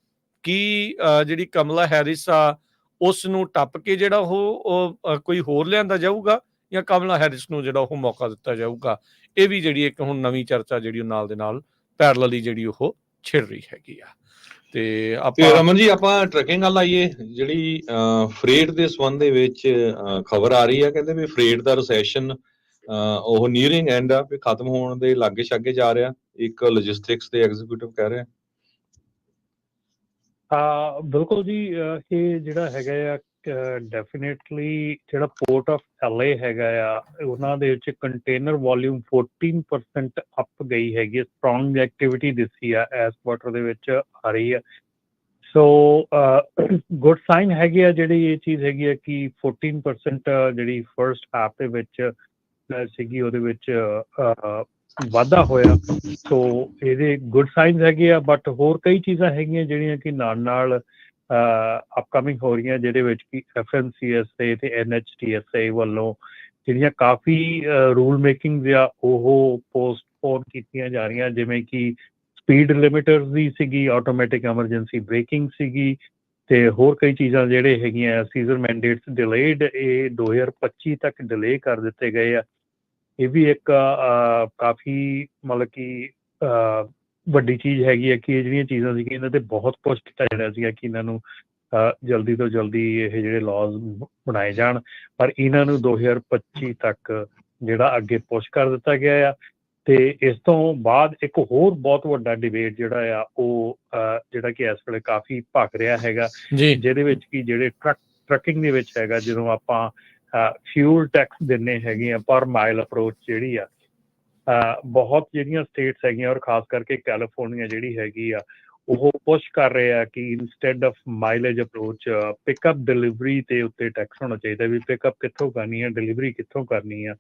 ਕਿ ਜਿਹੜੀ ਕਮਲਾ ਹੈਰਿਸ ਆ ਉਸ ਨੂੰ ਟੱਪ ਕੇ ਜਿਹੜਾ ਉਹ ਕੋਈ ਹੋਰ ਲਿਆਂਦਾ ਜਾਊਗਾ ਜਾਂ ਕਮਲਾ ਹੈਰਿਸ ਨੂੰ ਜਿਹੜਾ ਉਹ ਮੌਕਾ ਦਿੱਤਾ ਜਾਊਗਾ। ਇਹ ਵੀ ਜਿਹੜੀ ਇੱਕ ਹੁਣ ਨਵੀਂ ਚਰਚਾ ਜਿਹੜੀ ਉਹ ਨਾਲ ਦੇ ਨਾਲ ਪੈਰਲਲੀ ਜਿਹੜੀ ਉਹ ਛਿੜ ਰਹੀ ਹੈਗੀ ਆ। ਤੇ ਤੇ ਰਮਨ ਜੀ ਆਪਾਂ ਟਰੈਕਿੰਗ ਵੱਲ ਆਈਏ, ਜਿਹੜੀ ਫਰੇਟ ਦੇ ਸੰਬੰਧ ਦੇ ਵਿੱਚ ਖਬਰ ਆ ਰਹੀ ਹੈ, ਕਹਿੰਦੇ ਵੀ ਫਰੇਟ ਦਾ ਰਿਸੈਸ਼ਨ ਉਹ ਨੀਅਰਿੰਗ ਐਂਡ ਆ, ਵੀ ਖਤਮ ਹੋਣ ਦੇ ਲਾਗੇ ਛਾਗੇ ਜਾ ਰਿਹਾ, ਇੱਕ ਲੌਜਿਸਟਿਕਸ ਦੇ ਐਗਜ਼ੀਕਿਊਟਿਵ ਕਹਿ ਰਿਹਾ। ਬਿਲਕੁਲ ਜੀ, ਇਹ ਜਿਹੜਾ ਹੈਗਾ ਆ ਡੈਫੀਨੇਟਲੀ ਜਿਹੜਾ ਪੋਰਟ ਆਫ LA ਹੈਗਾ ਆ ਉਹਨਾਂ ਦੇ ਵਿੱਚ ਕੰਟੇਨਰ ਵੋਲਿਊਮ 14% ਅਪ ਗਈ ਹੈਗੀ ਹੈ। ਸਟਰੋਂਗ ਐਕਟੀਵਿਟੀ ਦਿਸੀ ਆ ਇਸ ਕੁਆਟਰ ਦੇ ਵਿੱਚ ਆ ਰਹੀ ਆ। ਸੋ ਗੁੱਡ ਸਾਈਨ ਹੈਗੇ ਆ ਜਿਹੜੀ ਇਹ ਚੀਜ਼ ਹੈਗੀ ਆ ਕਿ 14% ਜਿਹੜੀ ਫਰਸਟ ਹਾਫ ਦੇ ਵਿੱਚ ਸੀਗੀ ਉਹਦੇ ਵਿੱਚ ਵਾਧਾ ਹੋਇਆ। ਸੋ ਇਹਦੇ ਗੁੱਡ ਸਾਈਨਸ ਹੈਗੇ ਆ, ਬਟ ਹੋਰ ਕਈ ਚੀਜ਼ਾਂ ਹੈਗੀਆਂ ਜਿਹੜੀਆਂ ਕਿ ਨਾਲ ਅਪਕਮਿੰਗ ਹੋ ਰਹੀਆਂ, ਜਿਹਦੇ ਵਿੱਚ ਕਿ FMCSA ਤੇ NHTSA ਵੱਲੋਂ ਜਿਹੜੀਆਂ ਕਾਫੀ ਰੂਲ ਮੇਕਿੰਗ ਆ ਉਹ ਪੋਸਟਪੋਨ ਕੀਤੀਆਂ ਜਾ ਰਹੀਆਂ, ਜਿਵੇਂ ਕਿ ਸਪੀਡ ਲਿਮਿਟਰਸ ਦੀ ਸੀਗੀ, ਆਟੋਮੈਟਿਕ ਐਮਰਜੈਂਸੀ ਬ੍ਰੇਕਿੰਗ ਸੀਗੀ, ਤੇ ਹੋਰ ਕਈ ਚੀਜ਼ਾਂ ਜਿਹੜੇ ਹੈਗੀਆਂ ਸੀਜ਼ਨ ਮੈਂਡੇਟਸ ਡਿਲੇਡ, ਇਹ 2025 ਤੱਕ ਡਿਲੇ ਕਰ ਦਿੱਤੇ ਗਏ ਆ। ਇਹ ਵੀ ਇੱਕ ਕਾਫੀ ਮਤਲਬ ਕਿ ਵੱਡੀ ਚੀਜ਼ ਹੈਗੀ ਹੈ ਕਿ ਇਹ ਜਿਹੜੀਆਂ ਚੀਜ਼ਾਂ ਸੀਗੀਆਂ ਇਹਨਾਂ 'ਤੇ ਬਹੁਤ ਪੁਸ਼ ਕੀਤਾ ਜਾ ਰਿਹਾ ਸੀਗਾ ਕਿ ਇਹਨਾਂ ਨੂੰ ਜਲਦੀ ਤੋਂ ਜਲਦੀ ਇਹ ਜਿਹੜੇ ਲਾਜ਼ ਬਣਾਏ ਜਾਣ, ਪਰ ਇਹਨਾਂ ਨੂੰ 2025 ਤੱਕ ਜਿਹੜਾ ਅੱਗੇ ਪੁਸ਼ ਕਰ ਦਿੱਤਾ ਗਿਆ ਆ। ਤੇ ਇਸ ਤੋਂ ਬਾਅਦ ਇੱਕ ਹੋਰ ਬਹੁਤ ਵੱਡਾ ਡਿਬੇਟ ਜਿਹੜਾ ਆ ਉਹ ਜਿਹੜਾ ਕਿ ਇਸ ਵੇਲੇ ਕਾਫੀ ਭਖ ਰਿਹਾ ਹੈਗਾ, ਜਿਹਦੇ ਵਿੱਚ ਕਿ ਜਿਹੜੇ ਟਰੱਕਿੰਗ ਦੇ ਵਿੱਚ ਹੈਗਾ, ਜਦੋਂ ਆਪਾਂ ਫਿਊਲ ਟੈਕਸ ਦਿੰਦੇ ਹੈਗੇ ਆ ਪਰ ਮਾਈਲ ਅਪਰੋਚ ਜਿਹੜੀ ਆ, ਬਹੁਤ ਜਿਹੜੀਆਂ ਸਟੇਟਸ ਹੈਗੀਆਂ ਔਰ ਖਾਸ ਕਰਕੇ ਕੈਲੀਫੋਰਨੀਆ ਜਿਹੜੀ ਹੈਗੀ ਆ ਉਹ ਪੁਸ਼ ਕਰ ਰਹੇ ਆ ਕਿ instead of mileage approach pickup delivery ਦੇ ਉੱਤੇ ਟੈਕਸ ਹੋਣਾ ਚਾਹੀਦਾ, ਵੀ ਪਿਕਅਪ ਕਿੱਥੋਂ ਕਰਨੀ ਆ, ਡਿਲੀਵਰੀ ਕਿੱਥੋਂ ਕਰਨੀ ਆ,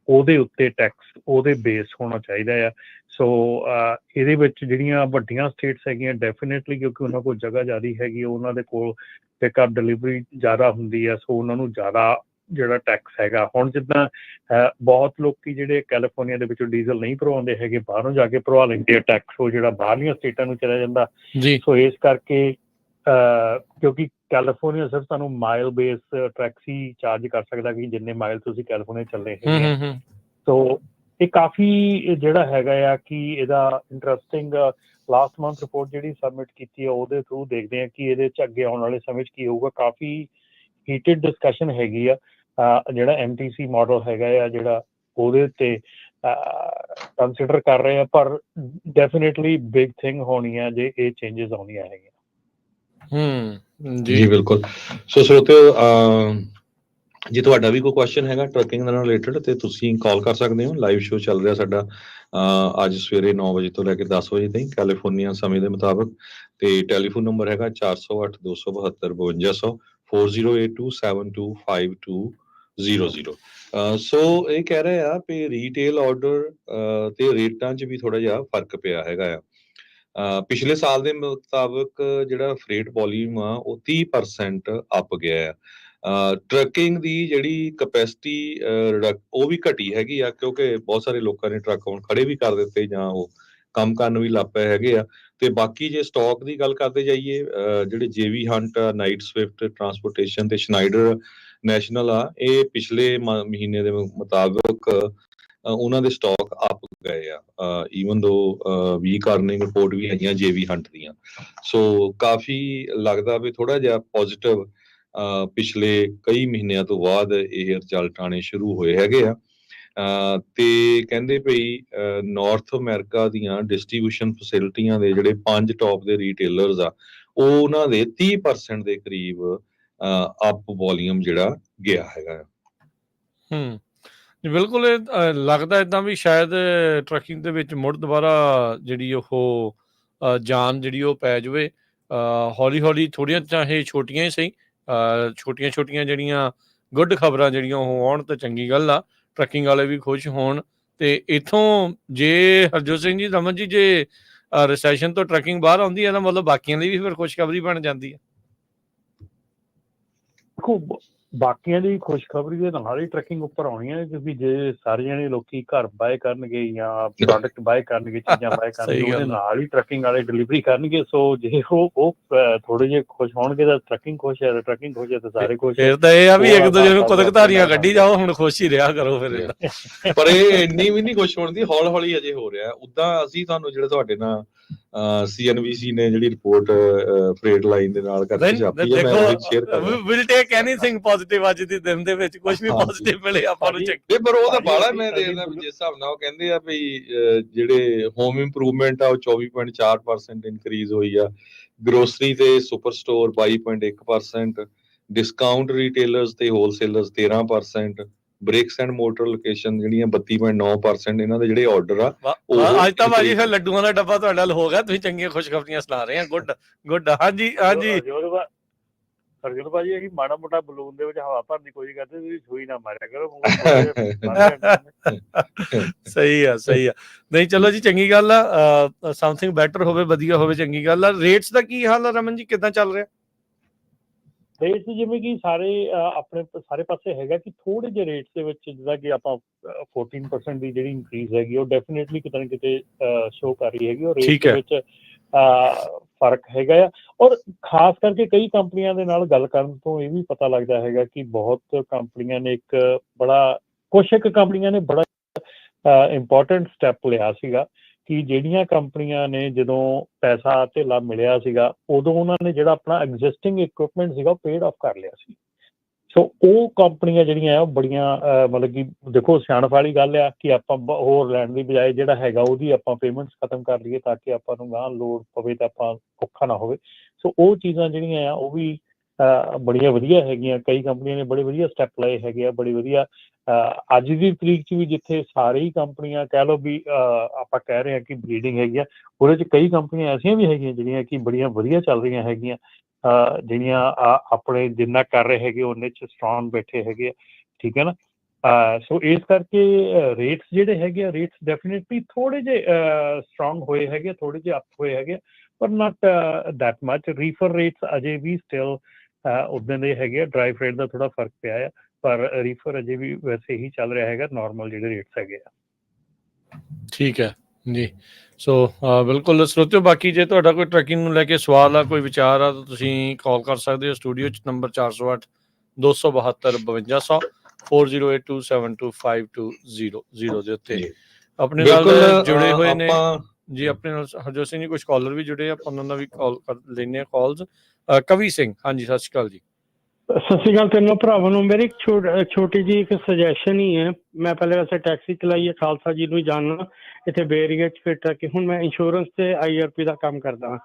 ਉਹਦੇ ਉੱਤੇ ਟੈਕਸ ਉਹਦੇ ਬੇਸ ਹੋਣਾ ਚਾਹੀਦਾ ਆ। ਸੋ ਇਹਦੇ ਵਿੱਚ ਜਿਹੜੀਆਂ ਵੱਡੀਆਂ ਸਟੇਟਸ ਹੈਗੀਆਂ ਡੈਫੀਨੇਟਲੀ, ਕਿਉਂਕਿ ਉਹਨਾਂ ਕੋਲ ਜਗ੍ਹਾ ਜ਼ਿਆਦਾ ਹੈਗੀ, ਉਹਨਾਂ ਦੇ ਕੋਲ ਪਿਕਅਪ ਡਿਲੀਵਰੀ ਜ਼ਿਆਦਾ ਹੁੰਦੀ ਆ, ਸੋ ਉਹਨਾਂ ਨੂੰ ਜ਼ਿਆਦਾ ਜਿਹੜਾ ਟੈਕਸ ਹੈਗਾ। ਹੁਣ ਜਿੱਦਾਂ ਬਹੁਤ ਲੋਕੀ ਜਿਹੜੇ ਕੈਲੀਫੋਰਨੀਆ ਦੇ ਵਿੱਚੋਂ ਡੀਜ਼ਲ ਨਹੀਂ ਭਰਵਾਉਂਦੇ ਹੈਗੇ, ਬਾਹਰੋਂ ਜਾ ਕੇ ਭਰਵਾ ਲੈਂਦੇ ਆ ਟੈਕਸ, ਉਹ ਜਿਹੜਾ ਬਾਹਰਲੀਆਂ ਸਟੇਟਾਂ ਨੂੰ ਚਲਾ ਜਾਂਦਾ। ਸੋ ਇਸ ਕਰਕੇ ਕਿਉਂਕਿ ਕੈਲੀਫੋਰਨੀਆ ਸਿਰਫ ਤੁਹਾਨੂੰ ਮਾਈਲ ਬੇਸ ਟੈਕਸ ਹੀ ਚਾਰਜ ਕਰ ਸਕਦਾ ਕਿ ਜਿੰਨੇ ਮਾਈਲ ਤੁਸੀਂ ਕੈਲੀਫੋਰਨੀਆ ਚੱਲੇ ਹੈਗੇ। ਸੋ ਇਹ ਕਾਫੀ ਜਿਹੜਾ ਹੈਗਾ ਆ ਕਿ ਇਹਦਾ ਇੰਟਰਸਟਿੰਗ ਲਾਸਟ ਮੰਥ ਰਿਪੋਰਟ ਜਿਹੜੀ ਸਬਮਿਟ ਕੀਤੀ ਆ ਉਹਦੇ ਥਰੂ ਦੇਖਦੇ ਆ ਕਿ ਇਹਦੇ 'ਚ ਅੱਗੇ ਆਉਣ ਵਾਲੇ ਸਮੇਂ 'ਚ ਕੀ ਹੋਊਗਾ। ਕਾਫੀ ਹੀਟਡ ਡਿਸਕਸ਼ਨ ਹੈਗੀ ਆ। ਜਿਹੜਾ MTC ਮਾਡਲ ਹੈਗਾ ਆ ਜਿਹੜਾ ਉਹਦੇ ਉੱਤੇ ਕੰਸੀਡਰ ਕਰ ਰਹੇ ਆ, ਪਰ ਡੈਫੀਨੇਟਲੀ ਬਿਗ ਥਿੰਗ ਹੋਣੀ ਆ ਜੇ ਇਹ ਚੇਂਜਸ ਆਉਣੀਆਂ ਹੈਗੀਆਂ। ਜੀ ਬਿਲਕੁਲ। ਸੋ ਸਰੋਤਿਓ, ਜੇ ਤੁਹਾਡਾ ਵੀ ਕੋਈ ਕੁਐਸਚਨ ਹੈਗਾ ਟਰੱਕਿੰਗ ਨਾਲ ਰਿਲੇਟਡ ਤੇ ਤੁਸੀਂ ਕਾਲ ਕਰ ਸਕਦੇ ਹੋ। ਲਾਈਵ ਸ਼ੋਅ ਚੱਲ ਰਿਹਾ ਸਾਡਾ ਅੱਜ ਸਵੇਰੇ 9 ਵਜੇ ਤੋਂ ਲੈ ਕੇ 10 ਵਜੇ ਤਾਈਂ ਕੈਲੀਫੋਰਨੀਆ ਸਮੇਂ ਦੇ ਮੁਤਾਬਕ, ਤੇ ਟੈਲੀਫੋਨ ਨੰਬਰ ਹੈਗਾ 408 272 5200 4082725200। ਸੋ ਇਹ ਕਹਿ ਰਹੇ ਆ ਵੀ ਰੀਟੇਲ ਆਰਡਰ ਤੇ ਰੇਟਾਂ 'ਚ ਵੀ ਥੋੜਾ ਜਿਹਾ ਫਰਕ ਪਿਆ ਹੈਗਾ ਆ। ਪਿਛਲੇ ਸਾਲ ਦੇ ਮੁਤਾਬਕ ਜਿਹੜਾ ਫਰੇਟ ਵੋਲੀਅਮ ਆ ਉਹ 30% ਅਪ ਗਿਆ ਆ। ਟਰੱਕਿੰਗ ਦੀ ਜਿਹੜੀ ਕਪੈਸਿਟੀ ਉਹ ਵੀ ਘਟੀ ਹੈਗੀ ਆ, ਕਿਉਂਕਿ ਬਹੁਤ ਸਾਰੇ ਲੋਕਾਂ ਨੇ ਟਰੱਕ ਹੁਣ ਖੜੇ ਵੀ ਕਰ ਦਿੱਤੇ ਜਾਂ ਉਹ ਕੰਮ ਕਰਨ ਵੀ ਲੱਗ ਪਏ ਹੈਗੇ ਆ। ਤੇ ਬਾਕੀ ਜੇ ਸਟਾਕ ਦੀ ਗੱਲ ਕਰਦੇ ਜਾਈਏ, ਜਿਹੜੇ JV hunt, night Swift transportation ਤੇ ਸ਼ਨਾਈਡਰ ਨੈਸ਼ਨਲ ਆ, ਇਹ ਪਿਛਲੇ ਮਹੀਨੇ ਦੇ ਮੁਤਾਬਕ ਉਹਨਾਂ ਦੇ ਸਟਾਕ ਅਪ ਗਏ ਆ, ਈਵਨ ਦੋ ਵੀਕ ਅਰਨਿੰਗ ਰਿਪੋਰਟ ਵੀ ਹੈਗੀਆਂ JV ਹੰਟ ਦੀਆਂ। ਸੋ ਕਾਫੀ ਲੱਗਦਾ ਵੀ ਥੋੜਾ ਜਿਹਾ ਪੋਜ਼ਿਟਿਵ ਪਿਛਲੇ ਕਈ ਮਹੀਨਿਆਂ ਤੋਂ ਬਾਅਦ ਇਹ ਰਿਜ਼ਲਟ ਆਉਣੇ ਸ਼ੁਰੂ ਹੋਏ ਹੈਗੇ ਆ। ਤੇ ਕਹਿੰਦੇ ਭਈ ਨਾਰਥ ਅਮਰੀਕਾ ਦੀਆਂ ਡਿਸਟ੍ਰੀਬਿਊਸ਼ਨ ਫੈਸਿਲਿਟੀਆਂ ਦੇ ਜਿਹੜੇ 5 ਟੌਪ ਦੇ ਰੀਟੇਲਰਸ ਆ, ਉਹ ਉਹਨਾਂ ਦੇ 30% ਦੇ ਕਰੀਬ ਅਪ ਵੋਲੀਅਮ ਜਿਹੜਾ ਗਿਆ ਹੈਗਾ। ਬਿਲਕੁਲ। ਇਹ ਲੱਗਦਾ ਏਦਾਂ ਵੀ ਸ਼ਾਇਦ ਟਰੱਕਿੰਗ ਦੇ ਵਿੱਚ ਮੁੜ ਦੁਬਾਰਾ ਜਿਹੜੀ ਉਹ ਜਾਨ ਜਿਹੜੀ ਉਹ ਪੈ ਜਾਵੇ। ਹੌਲੀ ਹੌਲੀ ਥੋੜ੍ਹੀਆਂ ਚਾਹੇ ਛੋਟੀਆਂ ਹੀ ਸਹੀ, ਛੋਟੀਆਂ ਜਿਹੜੀਆਂ ਗੁੱਡ ਖਬਰਾਂ ਜਿਹੜੀਆਂ ਉਹ ਆਉਣ ਤਾਂ ਚੰਗੀ ਗੱਲ ਆ, ਟਰੱਕਿੰਗ ਵਾਲੇ ਵੀ ਖੁਸ਼ ਹੋਣ। ਤੇ ਇੱਥੋਂ ਜੇ ਹਰਜੋਤ ਸਿੰਘ ਜੀ, ਰਮਨ ਜੀ, ਜੇ ਰਿਸੈਸ਼ਨ ਤੋਂ ਟਰੱਕਿੰਗ ਬਾਹਰ ਆਉਂਦੀ ਹੈ ਤਾਂ ਮਤਲਬ ਬਾਕੀਆਂ ਲਈ ਵੀ ਫਿਰ ਖੁਸ਼ਖਬਰੀ ਬਣ ਜਾਂਦੀ ਹੈ। ਦੇਖੋ ਬਾਕੀਆਂ ਦੀ ਖੁਸ਼ਖਬਰੀ ਦੇ ਨਾਲ ਹੀ ਟਰੈਕਿੰਗ ਉੱਪਰ ਆਉਣੀ ਹੈ, ਕਿਉਂਕਿ ਜੇ ਸਾਰੇ ਜਣੇ ਲੋਕੀ ਘਰ ਬਾਏ ਕਰਨਗੇ ਜਾਂ ਪ੍ਰੋਡਕਟ ਬਾਏ ਕਰਨਗੇ, ਚੀਜ਼ਾਂ ਬਾਏ ਕਰਨਗੇ, ਸਹੀ ਗੱਲ ਉਹਦੇ ਆ। ਨਾਲ ਹੀ ਟਰੱਕਿੰਗ ਵਾਲੇ ਡਿਲੀਵਰੀ ਕਰਨਗੇ। ਸੋ ਜੇ ਉਹ ਥੋੜੇ ਜਿਹੇ ਖੁਸ਼ ਹੋਣਗੇ ਤਾਂ ਟਰੱਕਿੰਗ ਖੁਸ਼ ਹੈ, ਟਰੱਕਿੰਗ ਖੁਸ਼ ਹੈ ਤਾਂ ਸਾਰੇ ਖੁਸ਼ ਹੈ। ਫਿਰ ਤਾਂ ਇਹ ਆ ਵੀ ਉਹ ਇੱਕ ਦੂਜੇ ਨੂੰ ਆਪਾਂ ਕੁਦਕਧਾਰੀਆਂ ਆਪਣਾ ਕੱਢੀ ਜਾਓ, ਹੁਣ ਖੁਸ਼ ਹੀ ਰਿਹਾ ਕਰੋ ਫਿਰ ਏਦਾਂ। ਪਰ ਇਹ ਇੰਨੀ ਵੀ ਨਹੀਂ ਖੁਸ਼ ਹੋਣ ਦੀ, ਹੌਲੀ ਹੌਲੀ ਅਜੇ ਹੋ ਰਿਹਾ। ਉਦਾਂ ਅਸੀਂ ਤੁਹਾਨੂੰ ਜਿਹੜੇ ਤੁਹਾਡੇ ਨਾਲ CNBC ਨੇ ਜਿਹੜੀ ਰਿਪੋਰਟ ਫਰੇਟ ਲਾਈਨ ਦੇ ਨਾਲ ਕਰਕੇ ਛਾਪੀ ਹੈ, ਮੈਂ ਉਹ ਸ਼ੇਅਰ ਕਰ ਰਿਹਾ। ਵਿਲ ਟੇਕ ਐਨੀਥਿੰਗ ਪੋਜ਼ਿਟਿਵ ਅੱਜ ਦੇ ਦਿਨ ਦੇ ਵਿੱਚ, ਕੁਝ ਵੀ ਪੋਜ਼ਿਟਿਵ ਮਿਲੇ ਆਪਾਂ ਨੂੰ ਇਹ ਪਰ ਉਹ ਤਾਂ ਬਾਹਲਾ ਮੈਂ ਦੇਖਦਾ ਵੀ ਜਿਸ ਹਿਸਾਬ ਨਾਲ ਉਹ ਕਹਿੰਦੇ ਆ ਵੀ ਜਿਹੜੇ ਹੋਮ ਇੰਪਰੂਵਮੈਂਟ ਆ ਉਹ 24.4% ਇਨਕਰੀਜ਼ ਹੋਈ ਆ, ਗਰੋਸਰੀ ਤੇ ਸੁਪਰ ਸਟੋਰ 22.1%, ਡਿਸਕਾਊਂਟ ਰੀਟੇਲਰਸ ਤੇ ਹੋਲਸੇਲਰਸ 13%, ਬ੍ਰਿਕਸ ਐਂਡ ਮੋਟਰ ਲੋਕੇਸ਼ਨ ਜਿਹੜੀਆਂ 32.9%, ਇਹਨਾਂ ਦੇ ਜਿਹੜੇ ਆਰਡਰ ਆ ਅੱਜ ਤਾਂ ਭਾਜੀ ਫਿਰ ਲੱਡੂਆਂ ਦਾ ਡੱਬਾ ਤੁਹਾਡੇ ਨਾਲ ਹੋ ਗਿਆ, ਤੁਸੀਂ ਚੰਗੀਆਂ ਖੁਸ਼ਖਬਰੀਆਂ ਸੁਣਾ ਰਹੇ ਆ। ਗੁੱਡ। ਹਾਂਜੀ ਅਰਜੁਨ ਭਾਜੀ ਇਹ ਮਾੜਾ ਮੋਟਾ ਬਲੂਨ ਦੇ ਵਿੱਚ ਹਵਾ ਭਰਨ ਦੀ ਕੋਸ਼ਿਸ਼ ਕਰਦੇ, ਤੁਸੀਂ ਸੂਈ ਨਾ ਮਾਰਿਆ ਕਰੋ। ਸਹੀ ਆ ਨਹੀਂ ਚਲੋ ਜੀ, ਚੰਗੀ ਗੱਲ ਆ। ਸਮਥਿੰਗ ਬੈਟਰ ਹੋਵੇ, ਵਧੀਆ ਹੋਵੇ, ਚੰਗੀ ਗੱਲ ਆ। ਰੇਟਸ ਦਾ ਕੀ ਹਾਲ ਆ ਰਮਨ ਜੀ, ਕਿੱਦਾਂ ਚੱਲ ਰਿਹਾ? ਰੇਟਸ ਜਿਵੇਂ ਕਿ ਆਪਣੇ ਸਾਰੇ ਪਾਸੇ ਹੈਗਾ ਕਿ ਥੋੜੇ ਜਿਹੇ ਰੇਟਸ ਦੇ ਵਿੱਚ ਜਿੱਦਾਂ ਕਿ ਆਪਾਂ 14% ਦੀ ਜਿਹੜੀ ਇਨਕਰੀਜ਼ ਹੈਗੀ ਉਹ ਡੈਫੀਨੇਟਲੀ ਕਿਤੇ ਨਾ ਕਿਤੇ ਸ਼ੋ ਕਰ ਰਹੀ ਹੈਗੀ, ਔਰ ਰੇਟ ਦੇ ਵਿੱਚ ਫਰਕ ਹੈਗਾ ਆ। ਔਰ ਖਾਸ ਕਰਕੇ ਕਈ ਕੰਪਨੀਆਂ ਦੇ ਨਾਲ ਗੱਲ ਕਰਨ ਤੋਂ ਇਹ ਵੀ ਪਤਾ ਲੱਗਦਾ ਹੈਗਾ ਕਿ ਬਹੁਤ ਕੰਪਨੀਆਂ ਨੇ ਕੁਛ ਕੰਪਨੀਆਂ ਨੇ ਬੜਾ ਇੰਪੋਰਟੈਂਟ ਸਟੈਪ ਲਿਆ ਸੀਗਾ ਕਿ ਜਿਹੜੀਆਂ ਕੰਪਨੀਆਂ ਨੇ ਜਦੋਂ ਪੈਸਾ ਧੇਲਾ ਮਿਲਿਆ ਸੀਗਾ ਉਦੋਂ ਉਹਨਾਂ ਨੇ ਜਿਹੜਾ ਆਪਣਾ ਐਗਜ਼ਿਸਟਿੰਗ ਇਕਵਿਪਮੈਂਟ ਸੀਗਾ ਉਹ ਪੇਡ ਆਫ ਕਰ ਲਿਆ ਸੀ। ਸੋ ਉਹ ਕੰਪਨੀਆਂ ਜਿਹੜੀਆਂ ਆ ਬੜੀਆਂ ਮਤਲਬ ਕਿ ਦੇਖੋ ਸਿਆਣਪ ਵਾਲੀ ਗੱਲ ਆ ਕਿ ਆਪਾਂ ਹੋਰ ਲੈਣ ਦੀ ਬਜਾਏ ਜਿਹੜਾ ਹੈਗਾ ਉਹਦੀ ਆਪਾਂ ਪੇਮੈਂਟਸ ਖਤਮ ਕਰ ਲਈਏ ਤਾਂ ਕਿ ਆਪਾਂ ਨੂੰ ਗਾਂਹ ਲੋੜ ਪਵੇ ਤਾਂ ਆਪਾਂ ਔਖਾ ਨਾ ਹੋਵੇ। ਸੋ ਉਹ ਚੀਜ਼ਾਂ ਜਿਹੜੀਆਂ ਆ ਉਹ ਵੀ ਬੜੀਆਂ ਵਧੀਆ ਹੈਗੀਆਂ। ਕਈ ਕੰਪਨੀਆਂ ਨੇ ਬੜੇ ਵਧੀਆ ਸਟੈਪ ਲਏ ਹੈਗੇ ਆ, ਬੜੀ ਵਧੀਆ। ਅੱਜ ਦੀ ਤਰੀਕ 'ਚ ਵੀ ਜਿੱਥੇ ਸਾਰੇ ਹੀ ਕੰਪਨੀਆਂ ਕਹਿ ਲਓ ਵੀ ਆਪਾਂ ਕਹਿ ਰਹੇ ਹਾਂ ਕਿ ਬਲੀਡਿੰਗ ਹੈਗੀ ਆ, ਉਹਦੇ 'ਚ ਕਈ ਕੰਪਨੀਆਂ ਐਸੀਆਂ ਵੀ ਹੈਗੀਆਂ ਜਿਹੜੀਆਂ ਕਿ ਬੜੀਆਂ ਵਧੀਆ ਚੱਲ ਰਹੀਆਂ ਹੈਗੀਆਂ, ਜਿਹੜੀਆਂ ਆਪਣੇ ਜਿੰਨਾ ਕਰ ਰਹੇ ਹੈਗੇ ਉਹਨੇ 'ਚ ਸਟਰੋਂਗ ਬੈਠੇ ਹੈਗੇ ਆ, ਠੀਕ ਹੈ ਨਾ। ਸੋ ਇਸ ਕਰਕੇ ਰੇਟਸ ਜਿਹੜੇ ਹੈਗੇ ਆ, ਰੇਟਸ ਡੈਫੀਨੇਟਲੀ ਥੋੜ੍ਹੇ ਜਿਹੇ ਸਟਰੋਂਗ ਹੋਏ ਹੈਗੇ, ਥੋੜ੍ਹੇ ਜਿਹੇ ਅਪ ਹੋਏ ਹੈਗੇ, ਪਰ not that much. Reefer rates ਅਜੇ ਵੀ ਸਟਿਲ ਉੱਦਾਂ ਦੇ ਹੈਗੇ ਆ, ਡਰਾਈ ਫਰੇਟ ਦਾ ਥੋੜ੍ਹਾ ਫਰਕ ਪਿਆ ਆ, ਪਰ ਰੀਫਰ ਅਜੇ ਵੀ ਵੈਸੇ ਹੀ ਚੱਲ ਰਿਹਾ ਹੈਗਾ, ਨਾਰਮਲ ਜਿਹੜੇ ਰੇਟਸ ਹੈਗੇ ਆ। ਠੀਕ ਹੈ ਜੀ। ਸੋ ਬਿਲਕੁਲ ਸਰੋਤਿਓ, ਬਾਕੀ ਜੇ ਤੁਹਾਡਾ ਕੋਈ ਟਰੈਕਿੰਗ ਨੂੰ ਲੈ ਕੇ ਸਵਾਲ ਆ, ਕੋਈ ਵਿਚਾਰ ਆ, ਤਾਂ ਤੁਸੀਂ ਕਾਲ ਕਰ ਸਕਦੇ ਹੋ ਸਟੂਡੀਓ 'ਚ ਨੰਬਰ 408 272 5200 4082725200 ਦੇ ਉੱਤੇ। ਆਪਣੇ ਨਾਲ ਜੁੜੇ ਹੋਏ ਨੇ ਜੀ, ਆਪਣੇ ਨਾਲ ਹਰਜੋਤ ਸਿੰਘ ਜੀ, ਕੁਝ ਕਾਲਰ ਵੀ ਜੁੜੇ ਆ, ਆਪਾਂ ਉਹਨਾਂ ਦਾ ਵੀ ਕਾਲ ਕਰ ਲੈਂਦੇ ਆ ਕਾਲਸ। ਕਵੀ ਸਿੰਘ, ਹਾਂਜੀ ਸਤਿ ਸ਼੍ਰੀ ਅਕਾਲ ਜੀ। ਸਤਿ ਸ਼੍ਰੀ ਅਕਾਲ ਤਿੰਨੋਂ ਭਰਾਵਾਂ ਨੂੰ। ਮੇਰੀ ਛੋਟੀ ਜੀ ਇੱਕ ਸੁਜੈਸ਼ਨ ਹੀ ਹੈ। ਮੈਂ ਪਹਿਲੇ ਵੈਸੇ ਟੈਕਸੀ ਚਲਾਈ ਹੈ, ਖਾਲਸਾ ਜੀ ਨੂੰ ਹੀ ਜਾਣਨਾ, ਇੱਥੇ ਬੇਰੀਏ 'ਚ ਫਿੱਟ ਕਿ ਹੁਣ ਮੈਂ ਇੰਸ਼ੋਰੈਂਸ ਤੇ IRP ਦਾ ਕੰਮ ਕਰਦਾ ਹਾਂ।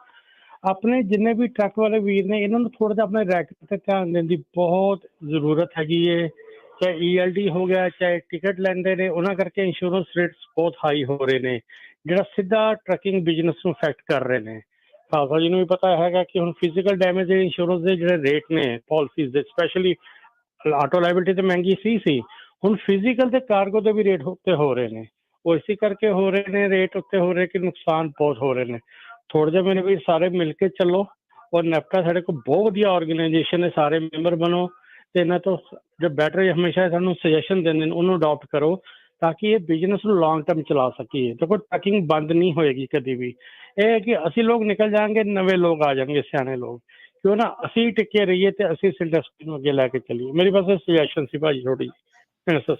ਆਪਣੇ ਜਿੰਨੇ ਵੀ ਟਰੱਕ ਵਾਲੇ ਵੀਰ ਨੇ ਇਹਨਾਂ ਨੂੰ ਥੋੜ੍ਹਾ ਜਿਹਾ ਆਪਣੇ ਰੈਕਟ ਤੇ ਧਿਆਨ ਦੇਣ ਦੀ ਬਹੁਤ ਜ਼ਰੂਰਤ ਹੈਗੀ ਹੈ। ਚਾਹੇ ELD ਹੋ ਗਿਆ, ਚਾਹੇ ਟਿਕਟ ਲੈਂਦੇ ਨੇ, ਉਹਨਾਂ ਕਰਕੇ ਇੰਸ਼ੋਰੈਂਸ ਰੇਟਸ ਬਹੁਤ ਹਾਈ ਹੋ ਰਹੇ ਨੇ, ਜਿਹੜਾ ਸਿੱਧਾ ਟਰੱਕਿੰਗ ਬਿਜ਼ਨਸ ਨੂੰ ਇਫੈਕਟ ਕਰ ਰਹੇ ਨੇ। ਖਾਲਸਾ ਜੀ ਨੂੰ ਵੀ ਪਤਾ ਹੈਗਾ ਕਿ ਹੁਣ ਫਿਜ਼ੀਕਲ ਡੈਮੇਜ ਦੇ ਇੰਸ਼ੋਰੈਂਸ ਦੇ ਜਿਹੜੇ ਰੇਟ ਨੇ ਪਾਲਿਸੀਜ਼ ਦੇ, ਸਪੈਸ਼ਲੀ ਆਟੋ ਲਾਇਬਿਲਿਟੀ ਤੇ ਮਹਿੰਗੀ ਸੀ, ਹੁਣ ਫਿਜ਼ੀਕਲ ਤੇ ਕਾਰਗੋ ਦੇ ਵੀ ਰੇਟ ਉੱਤੇ ਹੋ ਰਹੇ ਨੇ। ਉਹ ਇਸੇ ਕਰਕੇ ਹੋ ਰਹੇ ਨੇ, ਰੇਟ ਉੱਤੇ ਹੋ ਰਹੇ ਕਿ ਨੁਕਸਾਨ ਬਹੁਤ ਹੋ ਰਹੇ ਨੇ। ਥੋੜ੍ਹਾ ਜਿਹਾ ਮੇਰੇ ਵੀ ਸਾਰੇ ਮਿਲ ਕੇ ਚੱਲੋ, ਔਰ ਨੈਫਟਾ ਸਾਡੇ ਕੋਲ ਬਹੁਤ ਵਧੀਆ ਆਰਗੇਨਾਈਜੇਸ਼ਨ ਹੈ, ਸਾਰੇ ਮੈਂਬਰ ਬਣੋ ਤੇ ਇਹਨਾਂ ਤੋਂ ਜੋ ਬੈਟਰ ਹਮੇਸ਼ਾ ਸਾਨੂੰ ਸੁਜੈਸ਼ਨ ਦਿੰਦੇ ਨੇ ਉਹਨੂੰ ਅਡਾਪਟ ਕਰੋ ਤਾਂ ਕਿ ਇਹ ਬਿਜ਼ਨਸ ਨੂੰ ਲੌਂਗ ਟਰਮ ਚਲਾ ਸਕੀਏ। ਦੇਖੋ ਟਰੱਕਿੰਗ ਬੰਦ ਨਹੀਂ ਹੋਏਗੀ ਕਦੀ ਵੀ। ਇਹ ਹੈ ਕਿ ਅਸੀਂ ਲੋਕ ਨਿਕਲ ਜਾਣਗੇ, ਨਵੇਂ ਲੋਕ ਆ ਜਾਣਗੇ, ਸਿਆਣੇ ਲੋਕ, ਕਿਉਂ ਨਾ ਅਸੀਂ ਟਿੱਕੇ ਰਹੀਏ ਤੇ ਅਸੀਂ ਇਸ ਇੰਡਸਟਰੀ ਨੂੰ ਅੱਗੇ ਲੈ ਕੇ ਚੱਲੀਏ। ਮੇਰੀ ਬਸ ਸੁਜੈਸ਼ਨ ਸੀ ਭਾਜੀ ਥੋੜੀ ਜਿਹੀ।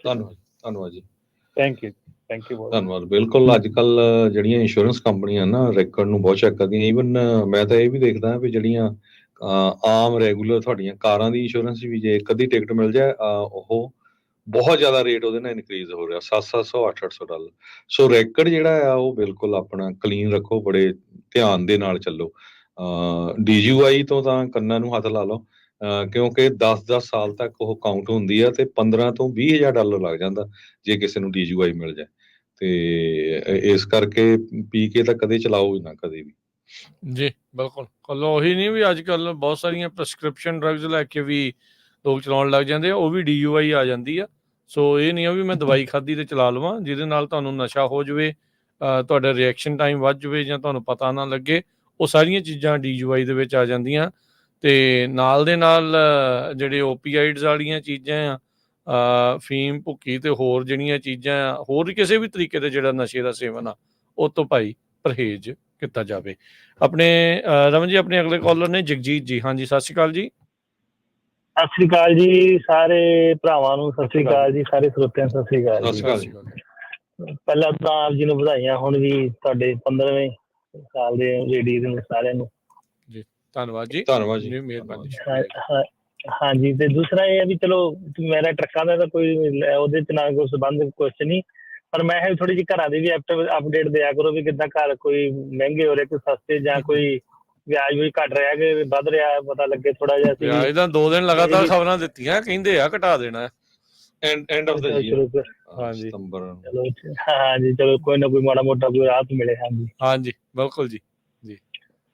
ਧੰਨਵਾਦ ਜੀ। ਥੈਂਕ ਯੂ ਧੰਨਵਾਦ। ਬਿਲਕੁਲ, ਅੱਜ ਕੱਲ ਜਿਹੜੀਆਂ ਇੰਸ਼ੋਰੈਂਸ ਕੰਪਨੀਆਂ ਨਾ ਰੈਕਡ ਨੂੰ ਬਹੁਤ ਚੈੱਕ ਕਰਦੀਆਂ। ਈਵਨ ਮੈਂ ਤਾਂ ਇਹ ਵੀ ਦੇਖਦਾ ਵੀ ਜਿਹੜੀਆਂ ਆਮ ਰੈਗੂਲਰ ਤੁਹਾਡੀਆਂ ਕਾਰਾਂ ਦੀ ਇੰਸ਼ੋਰੈਂਸ ਵੀ ਜੇ ਇੱਕ ਅੱਧੀ ਟਿਕਟ ਮਿਲ ਜਾਏ ਉਹ ਬਹੁਤ ਜ਼ਿਆਦਾ ਰੇਟ ਉਹਦੇ ਨਾਲ ਇਨਕਰੀਜ਼ ਹੋ ਰਿਹਾ, $700 $800। ਸੋ ਰੈਕਡ ਜਿਹੜਾ ਆ ਉਹ ਬਿਲਕੁਲ ਆਪਣਾ ਕਲੀਨ ਰੱਖੋ, ਬੜੇ ਧਿਆਨ ਦੇ ਨਾਲ ਚੱਲੋ। DGUI ਤੋਂ ਤਾਂ ਕੰਨਾਂ ਨੂੰ ਹੱਥ ਲਾ ਲਓ, ਕਿਉਂਕਿ 10-10 ਸਾਲ ਤੱਕ ਉਹ ਕਾਊਂਟ ਹੁੰਦੀ ਆ ਤੇ $15,000 ਤੋਂ $20,000 ਲੱਗ ਜਾਂਦਾ ਜੇ ਕਿਸੇ ਨੂੰ DGUI ਮਿਲ ਜਾਏ। ਤੇ ਇਸ ਕਰਕੇ ਪੀ ਕੇ ਤਾਂ ਕਦੇ ਚਲਾਓ ਹੀ ਨਾ, ਕਦੇ ਵੀ ਜੀ। ਬਿਲਕੁਲ, ਕੱਲ ਉਹੀ ਨਹੀਂ ਵੀ ਅੱਜ ਕੱਲ ਬਹੁਤ ਸਾਰੀਆਂ ਪ੍ਰੈਸਕ੍ਰਿਪਸ਼ਨ ਡਰੱਗਸ ਲੈ ਕੇ ਵੀ ਲੋਕ ਚਲਾਉਣ ਲੱਗ ਜਾਂਦੇ ਆ, ਉਹ ਵੀ DUI ਆ ਜਾਂਦੀ ਆ। ਸੋ ਇਹ ਨਹੀਂ ਆ ਵੀ ਮੈਂ ਦਵਾਈ ਖਾਧੀ ਤੇ ਚਲਾ ਲਵਾਂ, ਜਿਹਦੇ ਨਾਲ ਤੁਹਾਨੂੰ ਨਸ਼ਾ ਹੋ ਜਾਵੇ ਤੁਹਾਡਾ ਰਿਐਕਸ਼ਨ ਟਾਈਮ ਵੱਧ ਜਾਵੇ ਜਾਂ ਤੁਹਾਨੂੰ ਪਤਾ ਨਾ ਲੱਗੇ, ਉਹ ਸਾਰੀਆਂ ਚੀਜ਼ਾਂ DUI ਦੇ ਵਿੱਚ ਆ ਜਾਂਦੀਆਂ। ਤੇ ਨਾਲ ਦੇ ਨਾਲ ਜਿਹੜੇ ਓਪੀਆਈਡਸ ਵਾਲੀਆਂ ਚੀਜ਼ਾਂ ਆ, ਫੀਮ, ਭੁੱਕੀ ਤੇ ਹੋਰ ਜਿਹੜੀਆਂ ਚੀਜ਼ਾਂ ਆ, ਹੋਰ ਵੀ ਕਿਸੇ ਵੀ ਤਰੀਕੇ ਦੇ ਜਿਹੜਾ ਨਸ਼ੇ ਦਾ ਸੇਵਨ ਆ, ਉਹ ਤੋਂ ਭਾਈ ਪਰਹੇਜ਼ ਕੀਤਾ ਜਾਵੇ। ਆਪਣੇ ਰਮਨ ਜੀ, ਆਪਣੇ ਅਗਲੇ ਕਾਲਰ ਨੇ ਜਗਜੀਤ ਜੀ। ਹਾਂਜੀ, ਸਤਿ ਸ਼੍ਰੀ ਅਕਾਲ ਜੀ। ਸਤਿ ਸ੍ਰੀ ਅਕਾਲ ਜੀ ਸਾਰੇ ਭਰਾਵਾਂ ਨੂੰ, ਸਤਿ ਸ੍ਰੀ ਅਕਾਲ ਜੀ ਸਾਰੇ ਸਰੋਤਿਆਂ ਨੂੰ, ਸਤਿ ਸ੍ਰੀ ਅਕਾਲ ਸਤਿ ਜੀ। ਸ਼੍ਰੀ ਅਕਾਲ ਜੀ। ਪਹਿਲਾਂ ਤਾਂ ਆਪ ਜੀ ਨੂੰ ਵਧਾਈਆਂ, ਹੁਣ ਵੀ ਤੁਹਾਡੇ 15ਵੇਂ ਸਾਲ ਦੇ ਲੇਡੀਜ਼ ਨੂੰ ਸਾਰਿਆਂ ਨੂੰ ਧੰਨਵਾਦ ਜੀ, ਧੰਨਵਾਦ ਜੀ। ਮਿਹਰਬਾਨੀ। ਹਾਂਜੀ। ਤੇ ਦੂਸਰਾ ਇਹ ਹੈ ਵੀ ਚਲੋ ਮੇਰਾ ਟਰੱਕਾਂ ਦਾ ਤਾਂ ਕੋਈ ਉਹਦੇ ਚ ਨਾ ਕੋਈ ਸੰਬੰਧ ਕੁਛ ਨਹੀਂ, ਪਰ ਮੈਂ ਇਹ ਥੋੜੀ ਜਿਹੀ ਘਰਾਂ ਦੀ ਵੀ ਅਪਡੇਟ ਦਿਆ ਕਰੋ ਵੀ ਕਿੱਦਾਂ ਘਰ ਕੋਈ ਮਹਿੰਗੇ ਹੋ ਰਹੇ, ਕੋਈ ਸਸਤੇ, ਜਾਂ ਕੋਈ ਵਿਆਜ ਵੀ ਘਟ ਰਿਹਾ ਕਿ ਵੱਧ ਰਿਹਾ, ਪਤਾ ਲੱਗੇ ਥੋੜਾ ਜਿਹਾ। ਵਿਆਜ ਤਾਂ 2 ਦਿਨ ਲਗਾਤਾਰ ਖਬਰਾਂ ਦਿੱਤੀਆਂ, ਕਹਿੰਦੇ ਆ ਘਟਾ ਦੇਣਾ ਐਂਡ ਆਫ ਦਾ ਈਅਰ, ਹਾਂਜੀ ਸਤੰਬਰ। ਚਲੋ ਹਾਂਜੀ, ਚਲੋ ਕੋਈ ਨਾ ਕੋਈ ਮਾੜਾ ਮੋਟਾ ਕੋਈ ਰਾਹਤ ਮਿਲੇ। ਹਾਂਜੀ ਹਾਂਜੀ, ਬਿਲਕੁਲ ਜੀ।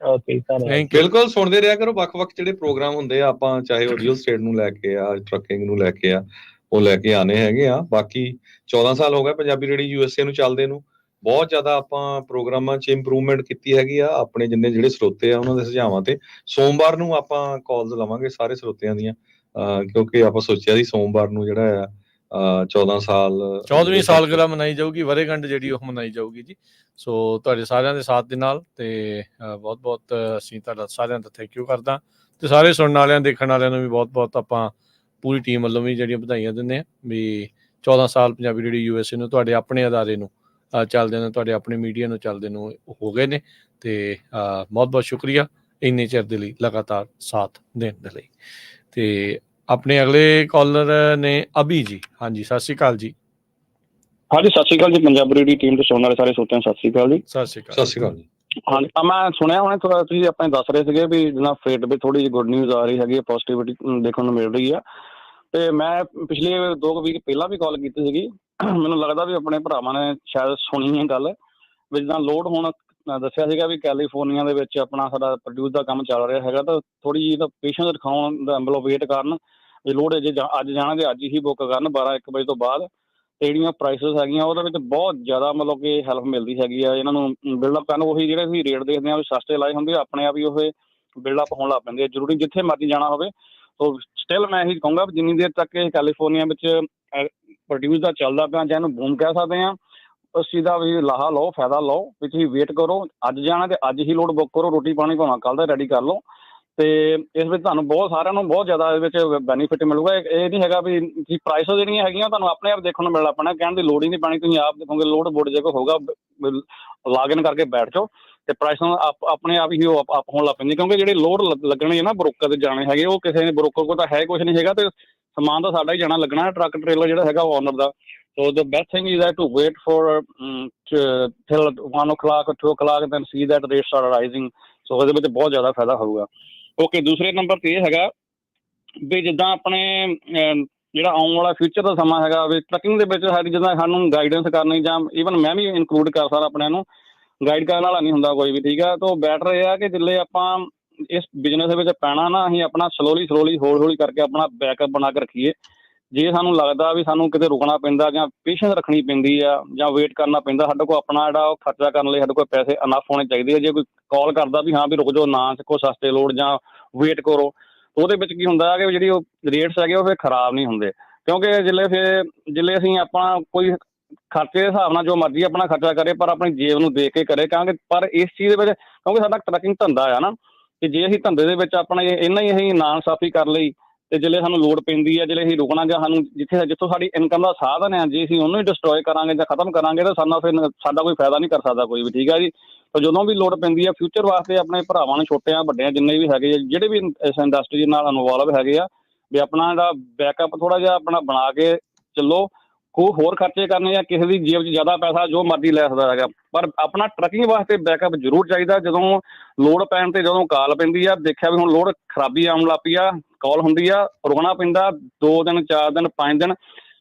ਓਕੇ, ਧੰਨਵਾਦ। ਬਿਲਕੁਲ ਸੁਣਦੇ ਰਿਹਾ ਕਰੋ, ਵੱਖ-ਵੱਖ ਜਿਹੜੇ ਪ੍ਰੋਗਰਾਮ ਹੁੰਦੇ ਆ, ਆਪਾਂ ਚਾਹੇ ਉਹ ਰੀਅਲ ਸਟੇਟ ਨੂੰ ਲੈ ਕੇ ਆ, ਟਰੱਕਿੰਗ ਨੂੰ ਲੈ ਕੇ ਆ, ਉਹ ਲੈ ਕੇ ਆਨੇ ਹੈਗੇ ਆ। ਬਾਕੀ 14 ਸਾਲ ਹੋ ਗਏ ਪੰਜਾਬੀ ਰੇਡੀਓ USA ਨੂੰ ਚੱਲਦੇ ਨੂੰ, ਬਹੁਤ ਜ਼ਿਆਦਾ ਆਪਾਂ ਪ੍ਰੋਗਰਾਮਾਂ 'ਚ ਇੰਪਰੂਵਮੈਂਟ ਕੀਤੀ ਹੈਗੀ ਆ। ਆਪਣੇ ਜਿੰਨੇ ਜਿਹੜੇ ਸਰੋਤੇ ਆ ਉਹਨਾਂ ਦੇ ਸੁਝਾਵਾਂ ਤੇ ਸੋਮਵਾਰ ਨੂੰ ਆਪਾਂ ਕਾਲਸ ਲਵਾਂਗੇ ਸਾਰੇ ਸਰੋਤਿਆਂ ਦੀਆਂ, ਕਿਉਂਕਿ ਆਪਾਂ ਸੋਚਿਆ ਸੀ ਸੋਮਵਾਰ ਨੂੰ ਜਿਹੜਾ ਆ 14 ਸਾਲ 14ਵੀਂ ਸਾਲਗਿਰਾ ਮਨਾਈ ਜਾਊਗੀ, ਵਰ੍ਹੇਗੰਢ ਜਿਹੜੀ ਉਹ ਮਨਾਈ ਜਾਊਗੀ ਜੀ। ਸੋ ਤੁਹਾਡੇ ਸਾਰਿਆਂ ਦੇ ਸਾਥ ਦੇ ਨਾਲ ਤੇ ਬਹੁਤ ਬਹੁਤ ਅਸੀਂ ਤੁਹਾਡਾ ਸਾਰਿਆਂ ਦਾ ਥੈਂਕ ਯੂ ਕਰਦਾ, ਤੇ ਸਾਰੇ ਸੁਣਨ ਵਾਲਿਆਂ, ਦੇਖਣ ਵਾਲਿਆਂ ਨੂੰ ਵੀ ਬਹੁਤ ਬਹੁਤ ਆਪਾਂ ਪੂਰੀ ਟੀਮ ਵੱਲੋਂ ਵੀ ਜਿਹੜੀਆਂ ਵਧਾਈਆਂ ਦਿੰਦੇ ਹਾਂ ਵੀ 14 ਸਾਲ ਪੰਜਾਬੀ ਰੇਡੀਓ USA ਨੂੰ, ਤੁਹਾਡੇ ਆਪਣੇ ਅਦਾਰੇ ਨੂੰ ਚੱਲਦੇ ਨੇ, ਤੁਹਾਡੇ ਆਪਣੇ ਮੀਡੀਆ ਨੂੰ ਚੱਲਦੇ ਨੂੰ ਹੋ ਗਏ ਨੇ। ਤੇ ਬਹੁਤ ਬਹੁਤ ਸ਼ੁਕਰੀਆ ਇੰਨੇ ਚਿਰ ਦੇ ਲਈ ਲਗਾਤਾਰ ਸਾਥ ਦੇਣ ਦੇ ਲਈ। ਤੇ ਆਪਣੇ ਅਗਲੇ ਕਾਲਰ ਨੇ ਅਭੀ ਜੀ। ਹਾਂਜੀ, ਸਤਿ ਸ਼੍ਰੀ ਅਕਾਲ ਜੀ। ਹਾਂਜੀ, ਸਤਿ ਸ਼੍ਰੀ ਅਕਾਲ ਜੀ। ਪੰਜਾਬੀ ਰੇਡੀਓ ਟੀਮ ਦੇ ਸੁਣਨ ਵਾਲੇ ਸਾਰੇ ਸਰੋਤਿਆਂ ਨੂੰ ਸਤਿ ਸ਼੍ਰੀ ਅਕਾਲ ਜੀ। ਸਤਿ ਸ਼੍ਰੀ ਅਕਾਲ। ਸਤਿ ਸ਼੍ਰੀ ਅਕਾਲ ਜੀ। ਹਾਂਜੀ, ਮੈਂ ਸੁਣਿਆ ਹੁਣੇ ਤੁਸੀਂ ਆਪਣੇ ਦੱਸ ਰਹੇ ਸੀਗੇ ਵੀ ਜਿੱਦਾਂ ਫਰੇਟ ਵੀ ਥੋੜੀ ਜਿਹੀ ਗੁੱਡ ਨਿਊਜ਼ ਆ ਰਹੀ ਹੈਗੀ, ਪੋਜ਼ਿਟਿਵਿਟੀ ਦੇਖਣ ਨੂੰ ਮਿਲ ਰਹੀ ਆ। ਤੇ ਮੈਂ ਪਿਛਲੇ 2 ਵੀਕ ਪਹਿਲਾਂ ਵੀ ਕਾਲ ਕੀਤੀ ਸੀਗੀ, ਮੈਨੂੰ ਲੱਗਦਾ ਵੀ ਆਪਣੇ ਭਰਾਵਾਂ ਨੇ ਸ਼ਾਇਦ ਸੁਣੀ ਹੈ ਗੱਲ ਵੀ ਜਿੱਦਾਂ ਲੋਡ ਹੁਣ ਦੱਸਿਆ ਸੀਗਾ ਵੀ ਕੈਲੀਫੋਰਨੀਆ ਦੇ ਵਿੱਚ ਆਪਣਾ ਸਾਡਾ ਪ੍ਰੋਡਿਊਸ ਦਾ ਕੰਮ ਚੱਲ ਰਿਹਾ ਹੈਗਾ, ਤਾਂ ਥੋੜੀ ਜਿਹੀ ਤਾਂ ਪੇਸ਼ੈਂਸ ਦਿਖਾਉਣ ਦਾ ਮਤਲਬ ਵੇਟ ਕਰਨ ਵੀ ਲੋਡ ਜੇ ਅੱਜ ਜਾਣਾ ਤੇ ਅੱਜ ਹੀ ਬੁੱਕ ਕਰਨ 12-1 ਵਜੇ ਤੋਂ ਬਾਅਦ। ਤੇ ਜਿਹੜੀਆਂ ਪ੍ਰਾਈਸਿਸ ਹੈਗੀਆਂ ਉਹਦੇ ਵਿੱਚ ਬਹੁਤ ਜ਼ਿਆਦਾ ਮਤਲਬ ਕਿ ਹੈਲਪ ਮਿਲਦੀ ਹੈਗੀ ਆ ਇਹਨਾਂ ਨੂੰ ਬਿਲਡਅਪ ਕਰਨ। ਉਹੀ ਜਿਹੜੇ ਅਸੀਂ ਰੇਟ ਦੇਖਦੇ ਹਾਂ ਵੀ ਸਸਤੇ ਲਾਏ ਹੁੰਦੇ, ਆਪਣੇ ਆਪ ਹੀ ਉਹ ਬਿਲਡਅਪ ਹੋਣ ਲੱਗ ਪੈਂਦੇ ਆ। ਜ਼ਰੂਰੀ ਜਿੱਥੇ ਮਰਜ਼ੀ ਜਾਣਾ ਹੋਵੇ। ਸੋ ਸਟਿਲ ਮੈਂ ਇਹੀ ਕਹੂੰਗਾ ਵੀ ਜਿੰਨੀ ਦੇਰ ਤੱਕ ਇਹ ਕੈਲੀਫੋਰਨੀਆ ਵਿੱਚ ਪ੍ਰੋਡਿਊਸ ਦਾ ਚੱਲਦਾ ਪਿਆ, ਜਾਂ ਇਹਨੂੰ ਬੂਮ ਕਹਿ ਸਕਦੇ ਹਾਂ, ਉਸ ਚੀਜ਼ ਦਾ ਵੀ ਲਾਹਾ ਲਓ, ਫਾਇਦਾ ਲਓ ਵੀ ਤੁਸੀਂ ਵੇਟ ਕਰੋ। ਅੱਜ ਜਾਣਾ ਤੇ ਅੱਜ ਹੀ ਲੋਡ ਬੁੱਕ ਕਰੋ, ਰੋਟੀ ਪਾਣੀ ਭਾਵੇਂ ਕੱਲ੍ਹ ਦਾ ਰੈਡੀ ਕਰ ਲਓ। ਤੇ ਇਸ ਵਿੱਚ ਤੁਹਾਨੂੰ ਬਹੁਤ ਸਾਰਿਆਂ ਨੂੰ ਬਹੁਤ ਜ਼ਿਆਦਾ ਇਹਦੇ ਵਿੱਚ ਬੈਨੀਫਿਟ ਮਿਲੂਗਾ। ਇਹ ਨਹੀਂ ਹੈਗਾ ਵੀ ਤੁਸੀਂ ਪ੍ਰਾਈਸਿਸ ਜਿਹੜੀਆਂ ਹੈਗੀਆਂ ਤੁਹਾਨੂੰ ਆਪਣੇ ਆਪ ਦੇਖਣ ਨੂੰ ਮਿਲਣਾ ਪੈਣਾ, ਕਹਿਣ ਦੀ ਲੋੜ ਹੀ ਨਹੀਂ ਪੈਣੀ। ਤੁਸੀਂ ਆਪ ਦੇਖੋਗੇ ਲੋਡ ਬੋਰਡ ਜੇ ਕੋਈ ਹੋਊਗਾ, ਲਾਗਇਨ ਕਰਕੇ ਬੈਠ ਜਾਓ ਤੇ ਪ੍ਰਾਈਸਾਂ ਆਪਣੇ ਆਪ ਹੀ ਉਹ ਅਪ ਹੋਣ ਲੱਗ ਪੈਂਦੀ, ਕਿਉਂਕਿ ਜਿਹੜੇ ਲੋਡ ਲੱਗਣੇ ਨਾ ਬਰੋਕਰ ਦੇ ਜਾਣੇ ਹੈਗੇ, ਉਹ ਕਿਸੇ ਨੇ ਬਰੋਕਰ ਕੋਲ ਤਾਂ ਹੈ ਕੁਛ ਨਹੀਂ ਹੈਗਾ, ਤੇ ਸਮਾਨ ਤਾਂ ਸਾਡਾ ਹੀ ਜਾਣਾ ਲੱਗਣਾ, ਟਰੱਕ ਟ੍ਰੇਲਰ ਜਿਹੜਾ ਹੈਗਾ ਉਹ ਓਨਰ ਦਾ। So the best thing is to wait for till 1 o'clock 2 o'clock then see that rates are rising। ਸੋ ਇਹਦੇ ਵਿੱਚ ਬਹੁਤ ਜ਼ਿਆਦਾ ਫਾਇਦਾ ਹੋਊਗਾ। ਓਕੇ, ਦੂਸਰੇ ਨੰਬਰ 'ਤੇ ਇਹ ਹੈਗਾ ਵੀ ਜਿੱਦਾਂ ਆਪਣੇ ਜਿਹੜਾ ਆਉਣ ਵਾਲਾ ਫਿਊਚਰ ਦਾ ਸਮਾਂ ਹੈਗਾ ਵੀ ਟਰੱਕਿੰਗ ਦੇ ਵਿੱਚ ਸਾਡੀ ਜਿੱਦਾਂ ਸਾਨੂੰ ਗਾਈਡੈਂਸ ਕਰਨੀ, ਜਾਂ ਈਵਨ ਮੈਂ ਵੀ ਇਨਕਲੂਡ ਕਰ ਸਕਦਾ ਆਪਣਿਆਂ ਨੂੰ, ਗਾਈਡ ਕਰਨ ਵਾਲਾ ਨਹੀਂ ਹੁੰਦਾ ਕੋਈ ਵੀ, ਠੀਕ ਆ। ਤਾਂ ਬੈਟਰ ਇਹ ਆ ਕਿ ਜਿੱਲੇ ਆਪਾਂ ਇਸ ਬਿਜ਼ਨਸ ਦੇ ਵਿੱਚ ਪੈਣਾ ਨਾ, ਅਸੀਂ ਆਪਣਾ ਸਲੋਲੀ ਹੌਲੀ ਹੌਲੀ ਕਰਕੇ ਆਪਣਾ ਬੈਕਅਪ ਬਣਾ ਕੇ ਰੱਖੀਏ। ਜੇ ਸਾਨੂੰ ਲੱਗਦਾ ਵੀ ਸਾਨੂੰ ਕਿਤੇ ਰੁਕਣਾ ਪੈਂਦਾ, ਜਾਂ ਪੇਸ਼ੈਂਸ ਰੱਖਣੀ ਪੈਂਦੀ ਆ, ਜਾਂ ਵੇਟ ਕਰਨਾ ਪੈਂਦਾ, ਸਾਡੇ ਕੋਲ ਆਪਣਾ ਜਿਹੜਾ ਉਹ ਖਰਚਾ ਕਰਨ ਲਈ ਸਾਡੇ ਕੋਲ ਪੈਸੇ ਅਨਫ ਹੋਣੇ ਚਾਹੀਦੇ ਆ। ਜੇ ਕੋਈ ਕਾਲ ਕਰਦਾ ਵੀ ਹਾਂ ਵੀ ਰੁਕ ਜਾਓ, ਨਾ ਚੱਕੋ ਸਸਤੇ ਲੋਡ, ਜਾਂ ਵੇਟ ਕਰੋ, ਉਹਦੇ ਵਿੱਚ ਕੀ ਹੁੰਦਾ ਕਿ ਜਿਹੜੀ ਉਹ ਰੇਟਸ ਹੈਗੇ ਉਹ ਫਿਰ ਖਰਾਬ ਨਹੀਂ ਹੁੰਦੇ। ਕਿਉਂਕਿ ਜਿੱਲੇ ਅਸੀਂ ਆਪਾਂ ਕੋਈ ਖਰਚੇ ਦੇ ਹਿਸਾਬ ਨਾਲ ਜੋ ਮਰਜ਼ੀ ਆਪਣਾ ਖਰਚਾ ਕਰੇ, ਪਰ ਆਪਣੀ ਜੇਬ ਨੂੰ ਦੇਖ ਕੇ ਕਰੇ। ਪਰ ਇਸ ਚੀਜ਼ ਦੇ ਵਿੱਚ ਕਿਉਂਕਿ ਸਾਡਾ ਟਰੱਕਿੰਗ ਧੰਦਾ ਆ ਨਾ, ਕਿ ਜੇ ਅਸੀਂ ਧੰਦੇ ਦੇ ਵਿੱਚ ਆਪਣਾ ਇੰਨਾ ਹੀ ਅਸੀਂ ਨਾਇਨਸਾਫ਼ੀ ਕਰ ਲਈ, ਤੇ ਜਿੱਲੇ ਸਾਨੂੰ ਲੋੜ ਪੈਂਦੀ ਆ, ਜਿੱਲੇ ਅਸੀਂ ਰੁਕਣਾ, ਜਾਂ ਸਾਨੂੰ ਜਿੱਥੋਂ ਸਾਡੀ ਇਨਕਮ ਦਾ ਸਾਧਨ ਆ, ਜੇ ਅਸੀਂ ਉਹਨੂੰ ਹੀ ਡਿਸਟਰੋਏ ਕਰਾਂਗੇ ਜਾਂ ਖਤਮ ਕਰਾਂਗੇ, ਤਾਂ ਸਾਡਾ ਕੋਈ ਫਾਇਦਾ ਨਹੀਂ ਕਰ ਸਕਦਾ ਕੋਈ ਵੀ, ਠੀਕ ਆ ਜੀ। ਤਾਂ ਜਦੋਂ ਵੀ ਲੋੜ ਪੈਂਦੀ ਆ ਫਿਊਚਰ ਵਾਸਤੇ, ਆਪਣੇ ਭਰਾਵਾਂ ਨੂੰ, ਛੋਟਿਆਂ ਵੱਡਿਆਂ ਜਿੰਨੇ ਵੀ ਹੈਗੇ ਆ, ਜਿਹੜੇ ਵੀ ਇਸ ਇੰਡਸਟਰੀ ਨਾਲ ਇਨਵੋਲਵ ਹੈਗੇ ਆ, ਵੀ ਆਪਣਾ ਜਿਹੜਾ ਬੈਕਅਪ ਥੋੜ੍ਹਾ ਜਿਹਾ ਆਪਣਾ ਬਣਾ ਕੇ ਚੱਲੋ। ਕੋਈ ਹੋਰ ਖਰਚੇ ਕਰਨੇ ਜਾਂ ਕਿਸੇ ਦੀ ਜੇਬ 'ਚ ਜ਼ਿਆਦਾ ਪੈਸਾ ਜੋ ਮਰਜ਼ੀ ਲੈ ਸਕਦਾ ਹੈਗਾ, ਪਰ ਆਪਣਾ ਟਰੱਕਿੰਗ ਵਾਸਤੇ ਬੈਕਅਪ ਜ਼ਰੂਰ ਚਾਹੀਦਾ। ਜਦੋਂ ਲੋੜ ਪੈਣ 'ਤੇ ਜਦੋਂ ਕਾਲ ਪੈਂਦੀ ਆ, ਦੇਖਿਆ ਵੀ ਹੁਣ ਲੋੜ ਖਰਾਬੀ ਆਉਣ ਲੱਗ ਪਈ ਆ, ਕਾਲ ਹੁੰਦੀ ਆ, ਰੁਕਣਾ ਪੈਂਦਾ 2 ਦਿਨ 4 ਦਿਨ 5 ਦਿਨ,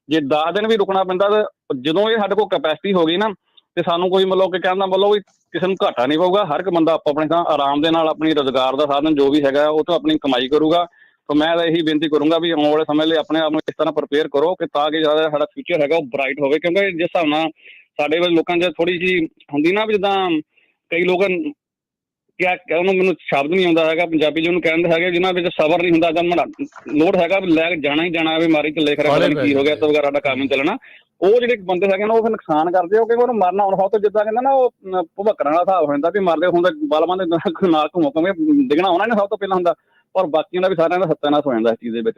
ਜੇ 10 ਦਿਨ ਵੀ ਰੁਕਣਾ ਪੈਂਦਾ। ਤਾਂ ਜਦੋਂ ਇਹ ਸਾਡੇ ਕੋਲ ਕੈਪੈਸਿਟੀ ਹੋ ਗਈ ਨਾ, ਤੇ ਸਾਨੂੰ ਕੋਈ ਮਤਲਬ ਕਿ ਕਹਿਣ ਦਾ ਮਤਲਬ ਵੀ ਕਿਸੇ ਨੂੰ ਘਾਟਾ ਨਹੀਂ ਪਊਗਾ। ਹਰ ਇੱਕ ਬੰਦਾ ਆਪੋ ਆਪਣੇ ਥਾਂ ਆਰਾਮ ਦੇ ਨਾਲ ਆਪਣੀ ਰੁਜ਼ਗਾਰ ਦਾ ਸਾਧਨ ਜੋ ਵੀ ਹੈਗਾ ਉਹ ਤੋਂ ਆਪਣੀ ਕਮਾਈ ਕਰੂਗਾ। ਤਾਂ ਮੈਂ ਤਾਂ ਇਹੀ ਬੇਨਤੀ ਕਰੂੰਗਾ ਵੀ ਆਉਣ ਵਾਲੇ ਸਮੇਂ ਲਈ ਆਪਣੇ ਆਪ ਨੂੰ ਇਸ ਤਰ੍ਹਾਂ ਪ੍ਰਪੇਅਰ ਕਰੋ ਕਿ ਤਾਂ ਕਿ ਸਾਡਾ ਫਿਊਚਰ ਹੈਗਾ ਉਹ ਬਰਾਈਟ ਹੋਵੇ। ਕਿਉਂਕਿ ਜਿਸ ਹਿਸਾਬ ਨਾਲ ਸਾਡੇ ਵਾਲੇ ਲੋਕਾਂ 'ਚ ਥੋੜੀ ਜਿਹੀ ਹੁੰਦੀ ਨਾ ਵੀ ਜਿੱਦਾਂ ਕਈ ਲੋਕ ਕਿਆ ਉਹਨੂੰ ਮੈਨੂੰ ਸ਼ਬਦ ਨਹੀਂ ਆਉਂਦਾ ਹੈਗਾ ਪੰਜਾਬੀ 'ਚ ਉਹਨੂੰ ਕਹਿੰਦੇ ਹੈਗੇ ਜਿਹਨਾਂ ਵਿੱਚ ਸਬਰ ਨਹੀਂ ਹੁੰਦਾ ਜਾਂ ਲੋੜ ਹੈਗਾ ਵੀ ਲੈ ਕੇ ਜਾਣਾ ਹੀ ਜਾਣਾ ਵੀ ਮਾਰੀ ਚੱਲੇ ਖਰਾ ਪਤਾ ਨੀ ਕੀ ਹੋ ਗਿਆ ਤੋਂ ਵਗੈਰਾ ਦਾ ਕੰਮ ਨਹੀਂ ਚੱਲਣਾ। ਉਹ ਜਿਹੜੇ ਬੰਦੇ ਹੈਗੇ ਨਾ ਉਹ ਫਿਰ ਨੁਕਸਾਨ ਕਰਦੇ ਹੋ ਕਿਉਂਕਿ ਉਹਨੂੰ ਮਰਨਾ ਹੁਣ ਹੋ ਤਾਂ ਜਿੱਦਾਂ ਕਹਿੰਦਾ ਨਾ ਉਹ ਭੁਵੱਕਰਾਂ ਵਾਲਾ ਹਿਸਾਬ ਹੋ ਜਾਂਦਾ ਵੀ ਮਰਦੇ ਹੁੰਦੇ ਬਲਵਾਂ ਦੇ ਨਾਲ ਘੁੰਮੋਗੇ ਡਿੱਗਣਾ ਉਹਨਾਂ ਨੇ ਸਭ ਤੋਂ ਪਹਿਲਾਂ ਹੁੰਦਾ ਪਰ ਬਾਕੀਆਂ ਦਾ ਵੀ ਸਾਰਿਆਂ ਦਾ ਸੱਤਿਆਨਾਸ਼ ਹੋ ਜਾਂਦਾ ਇਸ ਚੀਜ਼ ਦੇ ਵਿੱਚ।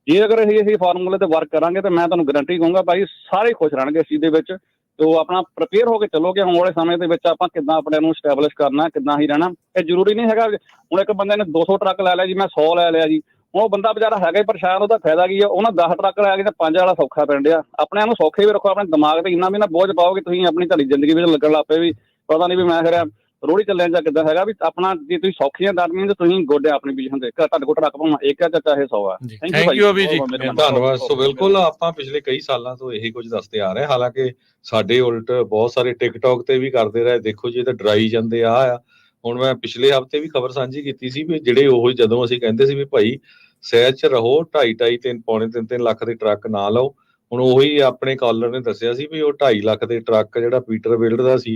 ਜੇ ਅਗਰ ਅਸੀਂ ਫਾਰਮੂਲੇ ਤੇ ਵਰਕ ਕਰਾਂਗੇ ਤਾਂ ਮੈਂ ਤੁਹਾਨੂੰ ਗਰੰਟੀ ਕਹੂੰਗਾ ਭਾਈ ਸਾਰੇ ਖੁਸ਼ ਰਹਿਣਗੇ ਇਸ ਚੀਜ਼ ਦੇ ਵਿੱਚ। ਤੇ ਉਹ ਆਪਣਾ ਪ੍ਰਪੇਅਰ ਹੋ ਕੇ ਚੱਲੋਗੇ ਆਉਣ ਵਾਲੇ ਸਮੇਂ ਦੇ ਵਿੱਚ ਆਪਾਂ ਕਿੱਦਾਂ ਆਪਣੇ ਨੂੰ ਸਟੈਬਲਿਸ਼ ਕਰਨਾ ਕਿੱਦਾਂ ਹੀ ਰਹਿਣਾ। ਇਹ ਜ਼ਰੂਰੀ ਨਹੀਂ ਹੈਗਾ ਹੁਣ ਇੱਕ ਬੰਦੇ ਨੇ 200 ਟਰੱਕ ਲੈ ਲਿਆ ਜੀ ਮੈਂ 100 ਲੈ ਲਿਆ ਜੀ ਉਹ ਬੰਦਾ ਵਿਚਾਰਾ ਹੈਗਾ ਹੀ ਪਰੇਸ਼ਾਨ ਉਹਦਾ ਫਾਇਦਾ ਕੀ ਆ। ਉਹਨਾਂ 10 ਟਰੱਕ ਲੈ ਕੇ ਤਾਂ 5 ਵਾਲਾ ਸੌਖਾ ਪੈਣ ਡਿਆ। ਆਪਣੇ ਆਪ ਨੂੰ ਸੌਖੇ ਵੀ ਰੱਖੋ ਆਪਣੇ ਦਿਮਾਗ ਤੇ ਇੰਨਾ ਵੀ ਨਾ ਬੋਝ ਪਾਓਗੇ ਤੁਸੀਂ ਆਪਣੀ ਤੁਹਾਡੀ ਜ਼ਿੰਦਗੀ ਵਿੱਚ ਲੱਗਣ ਲੱਗ ਪਏ ਵੀ ਪਤਾ ਨਹੀਂ ਵੀ ਮੈਂ ਫਿਰ ਰੋੜੀ ਚੱਲਿਆ ਜਾਂ ਕਿੱਦਾਂ ਹੈਗਾ ਵੀ ਆਪਣਾ ਜੇ ਤੁਸੀਂ ਸੌਖੀਆਂ ਦਰਮੀ ਤੇ ਤੁਸੀਂ ਗੋਡੇ ਆਪਣੀ ਪੋਜੀਸ਼ਨ ਤੇ ਤੁਹਾਡੇ ਕੋਲ ਟਰੱਕ ਭਾਵੇਂ ਇੱਕ ਆ ਚਾਹੇ 100 ਆ। ਥੈਂਕ ਯੂ ਅਭੀ ਜੀ ਧੰਨਵਾਦ। ਸੋ ਬਿਲਕੁਲ ਆਪਾਂ ਪਿਛਲੇ ਕਈ ਸਾਲਾਂ ਤੋਂ ਇਹੀ ਕੁਝ ਦੱਸਦੇ ਆ ਰਹੇ ਹਾਲਾਂਕਿ ਸਾਡੇ ਉਲਟ ਬਹੁਤ ਸਾਰੇ ਟਿਕਟੌਕ ਤੇ ਵੀ ਕਰਦੇ ਰਹੇ ਦੇਖੋ ਜੀ ਇਹ ਤਾਂ ਡਰਾਈ ਜਾਂਦੇ ਆ ਹੁਣ ਮੈਂ ਪਿਛਲੇ ਹਫ਼ਤੇ ਵੀ ਖਬਰ ਸਾਂਝੀ ਕੀਤੀ ਸੀ ਵੀ ਜਿਹੜੇ ਉਹ ਜਦੋਂ ਅਸੀਂ ਕਹਿੰਦੇ ਸੀ ਵੀ ਭਾਈ ਸਹਿਜ ਚ ਰਹੋ 2.5 3 ਪੌਣੇ 3 ਲੱਖ ਦੇ ਟਰੱਕ ਨਾ ਲਓ ਹੁਣ ਉਹੀ ਆਪਣੇ ਕਾਲਰ ਨੇ ਦੱਸਿਆ ਸੀ ਵੀ ਉਹ 2.5 ਲੱਖ ਦੇ ਟਰੱਕ ਜਿਹੜਾ ਪੀਟਰ ਬਿਲਡ ਦਾ ਸੀ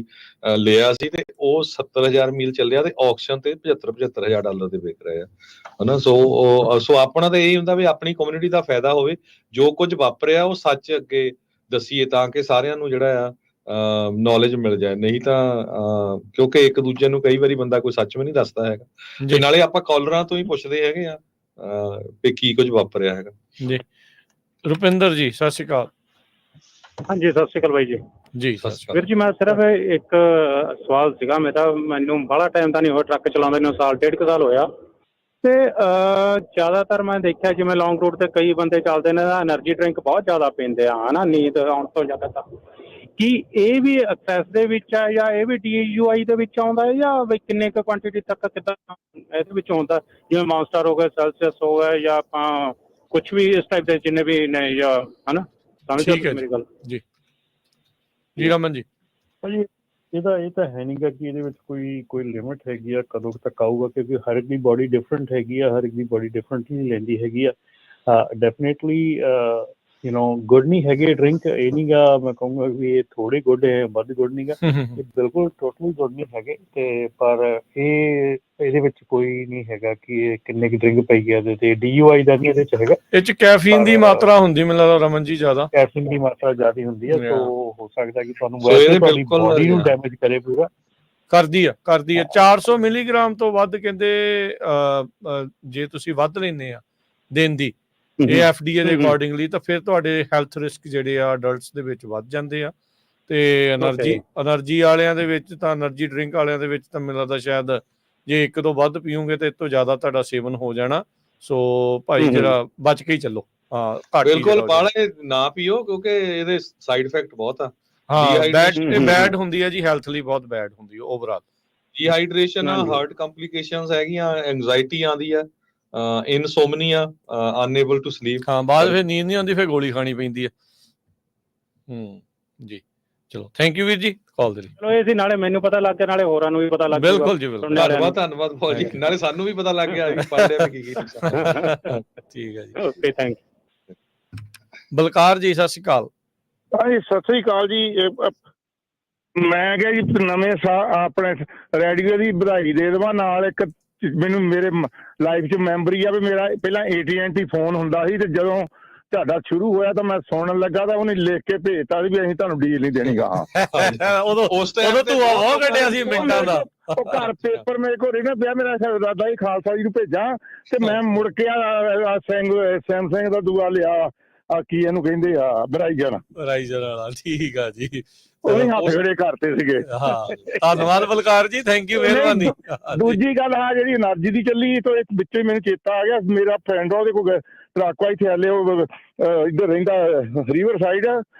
ਲਿਆ ਸੀ ਤੇ ਉਹ 70,000 ਮੀਲ ਚੱਲਿਆ ਤੇ ਆਕਸ਼ਨ ਤੇ 75,000 ਡਾਲਰ ਦੇ ਵਿਕ ਰਹੇ ਆ ਹਨਾ। ਸੋ ਆਪਣਾ ਤਾਂ ਇਹ ਹੁੰਦਾ ਵੀ ਆਪਣੀ ਕਮਿਊਨਿਟੀ ਦਾ ਫਾਇਦਾ ਹੋਵੇ ਜੋ ਕੁਝ ਵਾਪਰਿਆ ਉਹ ਸੱਚ ਅੱਗੇ ਦੱਸੀਏ ਤਾਂ ਕਿ ਸਾਰਿਆਂ ਨੂੰ ਜਿਹੜਾ ਆ ਨੌਲੇਜ ਮਿਲ ਜਾਏ ਨਹੀਂ ਤਾਂ ਕਿਉਂਕਿ ਇੱਕ ਦੂਜੇ ਨੂੰ ਕਈ ਵਾਰੀ ਬੰਦਾ ਕੋਈ ਸੱਚ ਵੀ ਨਹੀਂ ਦੱਸਦਾ ਹੈਗਾ ਤੇ ਨਾਲੇ ਆਪਾਂ ਕਾਲਰਾਂ ਤੋਂ ਹੀ ਪੁੱਛਦੇ ਹੈਗੇ ਆ ਵੀ ਕੀ ਕੁਝ ਵਾਪਰਿਆ ਹੈਗਾ ਜੀ। ਰੁਪਿੰਦਰ ਜੀ ਸਤਿ ਸ਼੍ਰੀ ਅਕਾਲ। ਹਾਂਜੀ ਸਤਿ ਸ਼੍ਰੀ ਅਕਾਲ ਬਾਈ ਜੀ। ਜੀ ਵੀਰ ਜੀ ਮੈਂ ਸਿਰਫ ਇੱਕ ਸਵਾਲ ਸੀਗਾ ਮੇਰਾ ਮੈਨੂੰ ਬਾਹਲਾ ਟਾਈਮ ਤਾਂ ਨਹੀਂ ਹੋਇਆ ਟਰੱਕ ਚਲਾਉਂਦੇ ਨੂੰ ਸਾਲ 1.5 ਸਾਲ ਹੋਇਆ ਤੇ ਜ਼ਿਆਦਾਤਰ ਮੈਂ ਦੇਖਿਆ ਜਿਵੇਂ ਲੌਂਗ ਰੂਟ ਤੇ ਕਈ ਬੰਦੇ ਚੱਲਦੇ ਨੇ ਐਨਰਜੀ ਡਰਿੰਕ ਬਹੁਤ ਜ਼ਿਆਦਾ ਪੀਂਦੇ ਆ ਹਨਾ ਨੀਂਦ ਆਉਣ ਤੋਂ ਜ਼ਿਆਦਾ ਤਾਂ ਕੀ ਇਹ ਵੀ ਐਕਸੈਸ ਦੇ ਵਿੱਚ ਆ ਜਾਂ ਇਹ ਵੀ DUI ਦੇ ਵਿੱਚ ਆਉਂਦਾ ਹੈ ਜਾਂ ਵੀ ਕਿੰਨੇ ਕੁ ਕੁਆਂਟੀਟੀ ਤੱਕ ਕਿੱਦਾਂ ਇਹਦੇ ਵਿੱਚ ਆਉਂਦਾ ਜਿਵੇਂ ਮੌਨਸਟਰ ਹੋ ਗਿਆ ਸੈਲਸੀਅਸ ਹੋ ਗਿਆ ਜਾਂ ਆਪਾਂ ਕੁਛ ਵੀ ਇਸ ਟਾਈਪ ਦੇ ਜਿੰਨੇ ਵੀ ਨੇ ਜਾਂ ਹਨਾ ਸਮਝਦੇ ਮੇਰੀ ਗੱਲ ਜੀ ਜੀ ਰਮਨ ਜੀ। ਭਾਜੀ ਇਹ ਤਾਂ ਹੈ ਨਹੀਂਗਾ ਕਿ ਇਹਦੇ ਵਿੱਚ ਕੋਈ ਲਿਮਿਟ ਹੈਗੀ ਆ ਕਦੋਂ ਤੱਕ ਆਊਗਾ ਕਿਉਂਕਿ ਹਰ ਇੱਕ ਦੀ ਬੋਡੀ ਡਿਫਰੈਂਟ ਹੈਗੀ ਆ ਹਰ ਇੱਕ ਦੀ ਬੋਡੀ ਡਿਫਰੈਂਟਲੀ ਲੈਂਦੀ ਹੈਗੀ ਆ ਡੈਫੀਨੇਟਲੀ ਗੁੱਡ ਨਹੀਂ ਹੈਗੇ ਡਰਿੰਕ ਇਹ ਨਹੀਂਗਾ ਮੈਂ ਕਹੂੰਗਾ ਵੀ ਇਹ ਥੋੜੇ ਗੁੱਡ ਹੈ ਵੱਧ ਗੁੱਡ ਨਹੀਂਗਾ ਇਹ ਬਿਲਕੁਲ ਟੋਟਲੀ ਗੁੱਡ ਨਹੀਂ ਹੈਗੇ ਤੇ ਪਰ ਇਹਦੇ ਵਿੱਚ ਕੋਈ ਨਹੀਂ ਹੈਗਾ ਕਿ ਇਹ ਕਿੰਨੇ ਕੁ ਡਰਿੰਕ ਪਈ ਹੈ ਤੇ DUI ਦਾ ਨਹੀਂ ਇਹਦੇ ਚ ਹੈਗਾ। ਇਹ ਚ ਕੈਫੀਨ ਦੀ ਮਾਤਰਾ ਹੁੰਦੀ ਮੈਨੂੰ ਲੱਗਦਾ ਰਮਨ ਜੀ ਜ਼ਿਆਦਾ ਕੈਫੀਨ ਦੀ ਮਾਤਰਾ ਜ਼ਿਆਦਾ ਹੁੰਦੀ ਹੈ ਸੋ ਹੋ ਸਕਦਾ ਕਿ ਤੁਹਾਨੂੰ ਤੁਹਾਡੀ ਬੋਡੀ ਨੂੰ ਡੈਮੇਜ ਕਰੇ ਪੂਰਾ ਕਰਦੀ ਆ 400 ਮਿਲੀਗ੍ਰਾਮ ਤੋਂ ਵੱਧ ਕਹਿੰਦੇ ਜੇ ਤੁਸੀਂ ਵੱਧ ਲੈਂਦੇ ਆ ਦਿਨ ਦੀ ਇਹ FDA ਦੇ ਅਕੋਰਡਿੰਗਲੀ ਤਾਂ ਫਿਰ ਤੁਹਾਡੇ ਹੈਲਥ ਰਿਸਕ ਜਿਹੜੇ ਆ ਅਡਲਟਸ ਦੇ ਵਿੱਚ ਵੱਧ ਜਾਂਦੇ ਆ ਤੇ એનર્ਜੀ ਵਾਲਿਆਂ ਦੇ ਵਿੱਚ ਤਾਂ એનર્ਜੀ ਡਰਿੰਕ ਵਾਲਿਆਂ ਦੇ ਵਿੱਚ ਤਾਂ ਮੈਨੂੰ ਲੱਗਦਾ ਸ਼ਾਇਦ ਜੇ ਇੱਕ ਤੋਂ ਵੱਧ ਪੀਓਗੇ ਤੇ ਇਸ ਤੋਂ ਜ਼ਿਆਦਾ ਤੁਹਾਡਾ ਸੇਵਨ ਹੋ ਜਾਣਾ ਸੋ ਭਾਈ ਜਿਹੜਾ ਬਚ ਕੇ ਹੀ ਚੱਲੋ। ਹਾਂ ਬਿਲਕੁਲ ਬਾਲੇ ਨਾ ਪੀਓ ਕਿਉਂਕਿ ਇਹਦੇ ਸਾਈਡ ਇਫੈਕਟ ਬਹੁਤ ਆ। ਬੈਡ ਹੁੰਦੀ ਹੈ ਜੀ ਹੈਲਥ ਲਈ ਬਹੁਤ ਬੈਡ ਹੁੰਦੀ ਹੈ ਓਵਰਆਲ ਡੀਹਾਈਡਰੇਸ਼ਨ ਹਾਰਟ ਕੰਪਲਿਕੇਸ਼ਨਸ ਹੈਗੀਆਂ ਐਂਗਜ਼ਾਇਟੀ ਆਉਂਦੀ ਆ ਇਨਸੋਮਨੀਆ ਅਨਏਬਲ ਟੂ ਸਲੀਪ ਹਾਂ ਬਾਅਦ ਫਿਰ ਨੀਂਦ ਨਹੀਂ ਆਉਂਦੀ ਫਿਰ ਗੋਲੀ ਖਾਣੀ ਪੈਂਦੀ ਹੈ। ਜੀ ਚਲੋ ਥੈਂਕ ਯੂ ਵੀਰ ਜੀ ਕਾਲ ਦੇ ਲਈ। ਚਲੋ ਇਹ ਸੀ ਨਾਲੇ ਮੈਨੂੰ ਪਤਾ ਲੱਗ ਗਿਆ ਨਾਲੇ ਹੋਰਾਂ ਨੂੰ ਵੀ ਪਤਾ ਲੱਗ ਗਿਆ। ਬਿਲਕੁਲ ਜੀ ਬਿਲਕੁਲ ਧੰਨਵਾਦ ਬਹੁਤ ਜੀ ਨਾਲੇ ਸਾਨੂੰ ਵੀ ਪਤਾ ਲੱਗ ਗਿਆ ਪੜ੍ਹਦੇ ਕੀ ਠੀਕ ਹੈ ਜੀ ਓਕੇ ਥੈਂਕ ਯੂ। ਬਲਕਾਰ ਜੀ ਸਤਿ ਸ਼੍ਰੀ ਅਕਾਲ। ਹਾਂਜੀ ਸਤਿ ਸ੍ਰੀ ਅਕਾਲ ਜੀ। ਮੈਂ ਕਿਹਾ ਜੀ ਨਵੇਂ ਆਪਣੇ ਰੇਡੀਓ ਦੀ ਵਧਾਈ ਦੇ ਦੇਵਾਂ ਨਾਲ ਇੱਕ ਮੈਨੂੰ ਮੇਰੇ ਲਾਈਫ 'ਚ ਮੈਮਰੀ ਆ ਵੀ ਮੇਰਾ ਪਹਿਲਾਂ AT&T ਫੋਨ ਹੁੰਦਾ ਸੀ ਤੇ ਜਦੋਂ ਤੁਹਾਡਾ ਸ਼ੁਰੂ ਹੋਇਆ ਤਾਂ ਮੈਂ ਸੁਣਨ ਲੱਗਾ ਤਾਂ ਉਹਨੇ ਲਿਖ ਕੇ ਭੇਜਤਾ ਵੀ ਅਸੀਂ ਤੁਹਾਨੂੰ ਡੀਲ ਨਹੀਂ ਦੇਣੀ ਗਾ। ਉਦੋਂ ਤੂੰ ਬਹੁਤ ਕੱਢਿਆ ਸੀ ਮਿੰਟਾਂ ਦਾ ਉਹ ਘਰ ਪੇਪਰ ਮੇਰੇ ਕੋਲ ਨਾ ਪਿਆ ਮੇਰਾ ਦਾਦਾ ਜੀ ਖਾਲਸਾ ਜੀ ਨੂੰ ਭੇਜਾਂ ਤੇ ਮੈਂ ਮੁੜ ਕੇ ਸੈਮਸੰਗ ਦਾ ਦੂਆ ਲਿਆ ਕੀ ਇਹਨੂੰ ਕਹਿੰਦੇ ਆ ਵਰਾਈਜ਼ਨ ਵਾਲਾ ਠੀਕ ਆ ਜੀ ਉਹਨੇ ਹੱਥ ਖੜੇ ਕਰਤੇ ਸੀਗੇ। ਹਾਂ ਧੰਨਵਾਦ ਬਲਕਾਰ ਜੀ ਥੈਂਕ ਯੂ ਮਿਹਰਬਾਨੀ। ਦੂਜੀ ਗੱਲ ਆ ਜਿਹੜੀ એનર્ਜੀ ਦੀ ਚੱਲੀ ਤਾਂ ਇੱਕ ਵਿੱਚੋਂ ਹੀ ਮੈਨੂੰ ਚੇਤਾ ਆ ਗਿਆ ਮੇਰਾ ਫਰੈਂਡ ਉਹਦੇ ਕੋਲ ਟਰੱਕ ਵਾਈ ਥੈਲੇ ਉਹ ਇੱਧਰ ਰਹਿੰਦਾ ਰੀਵਰ ਸਾਈਡ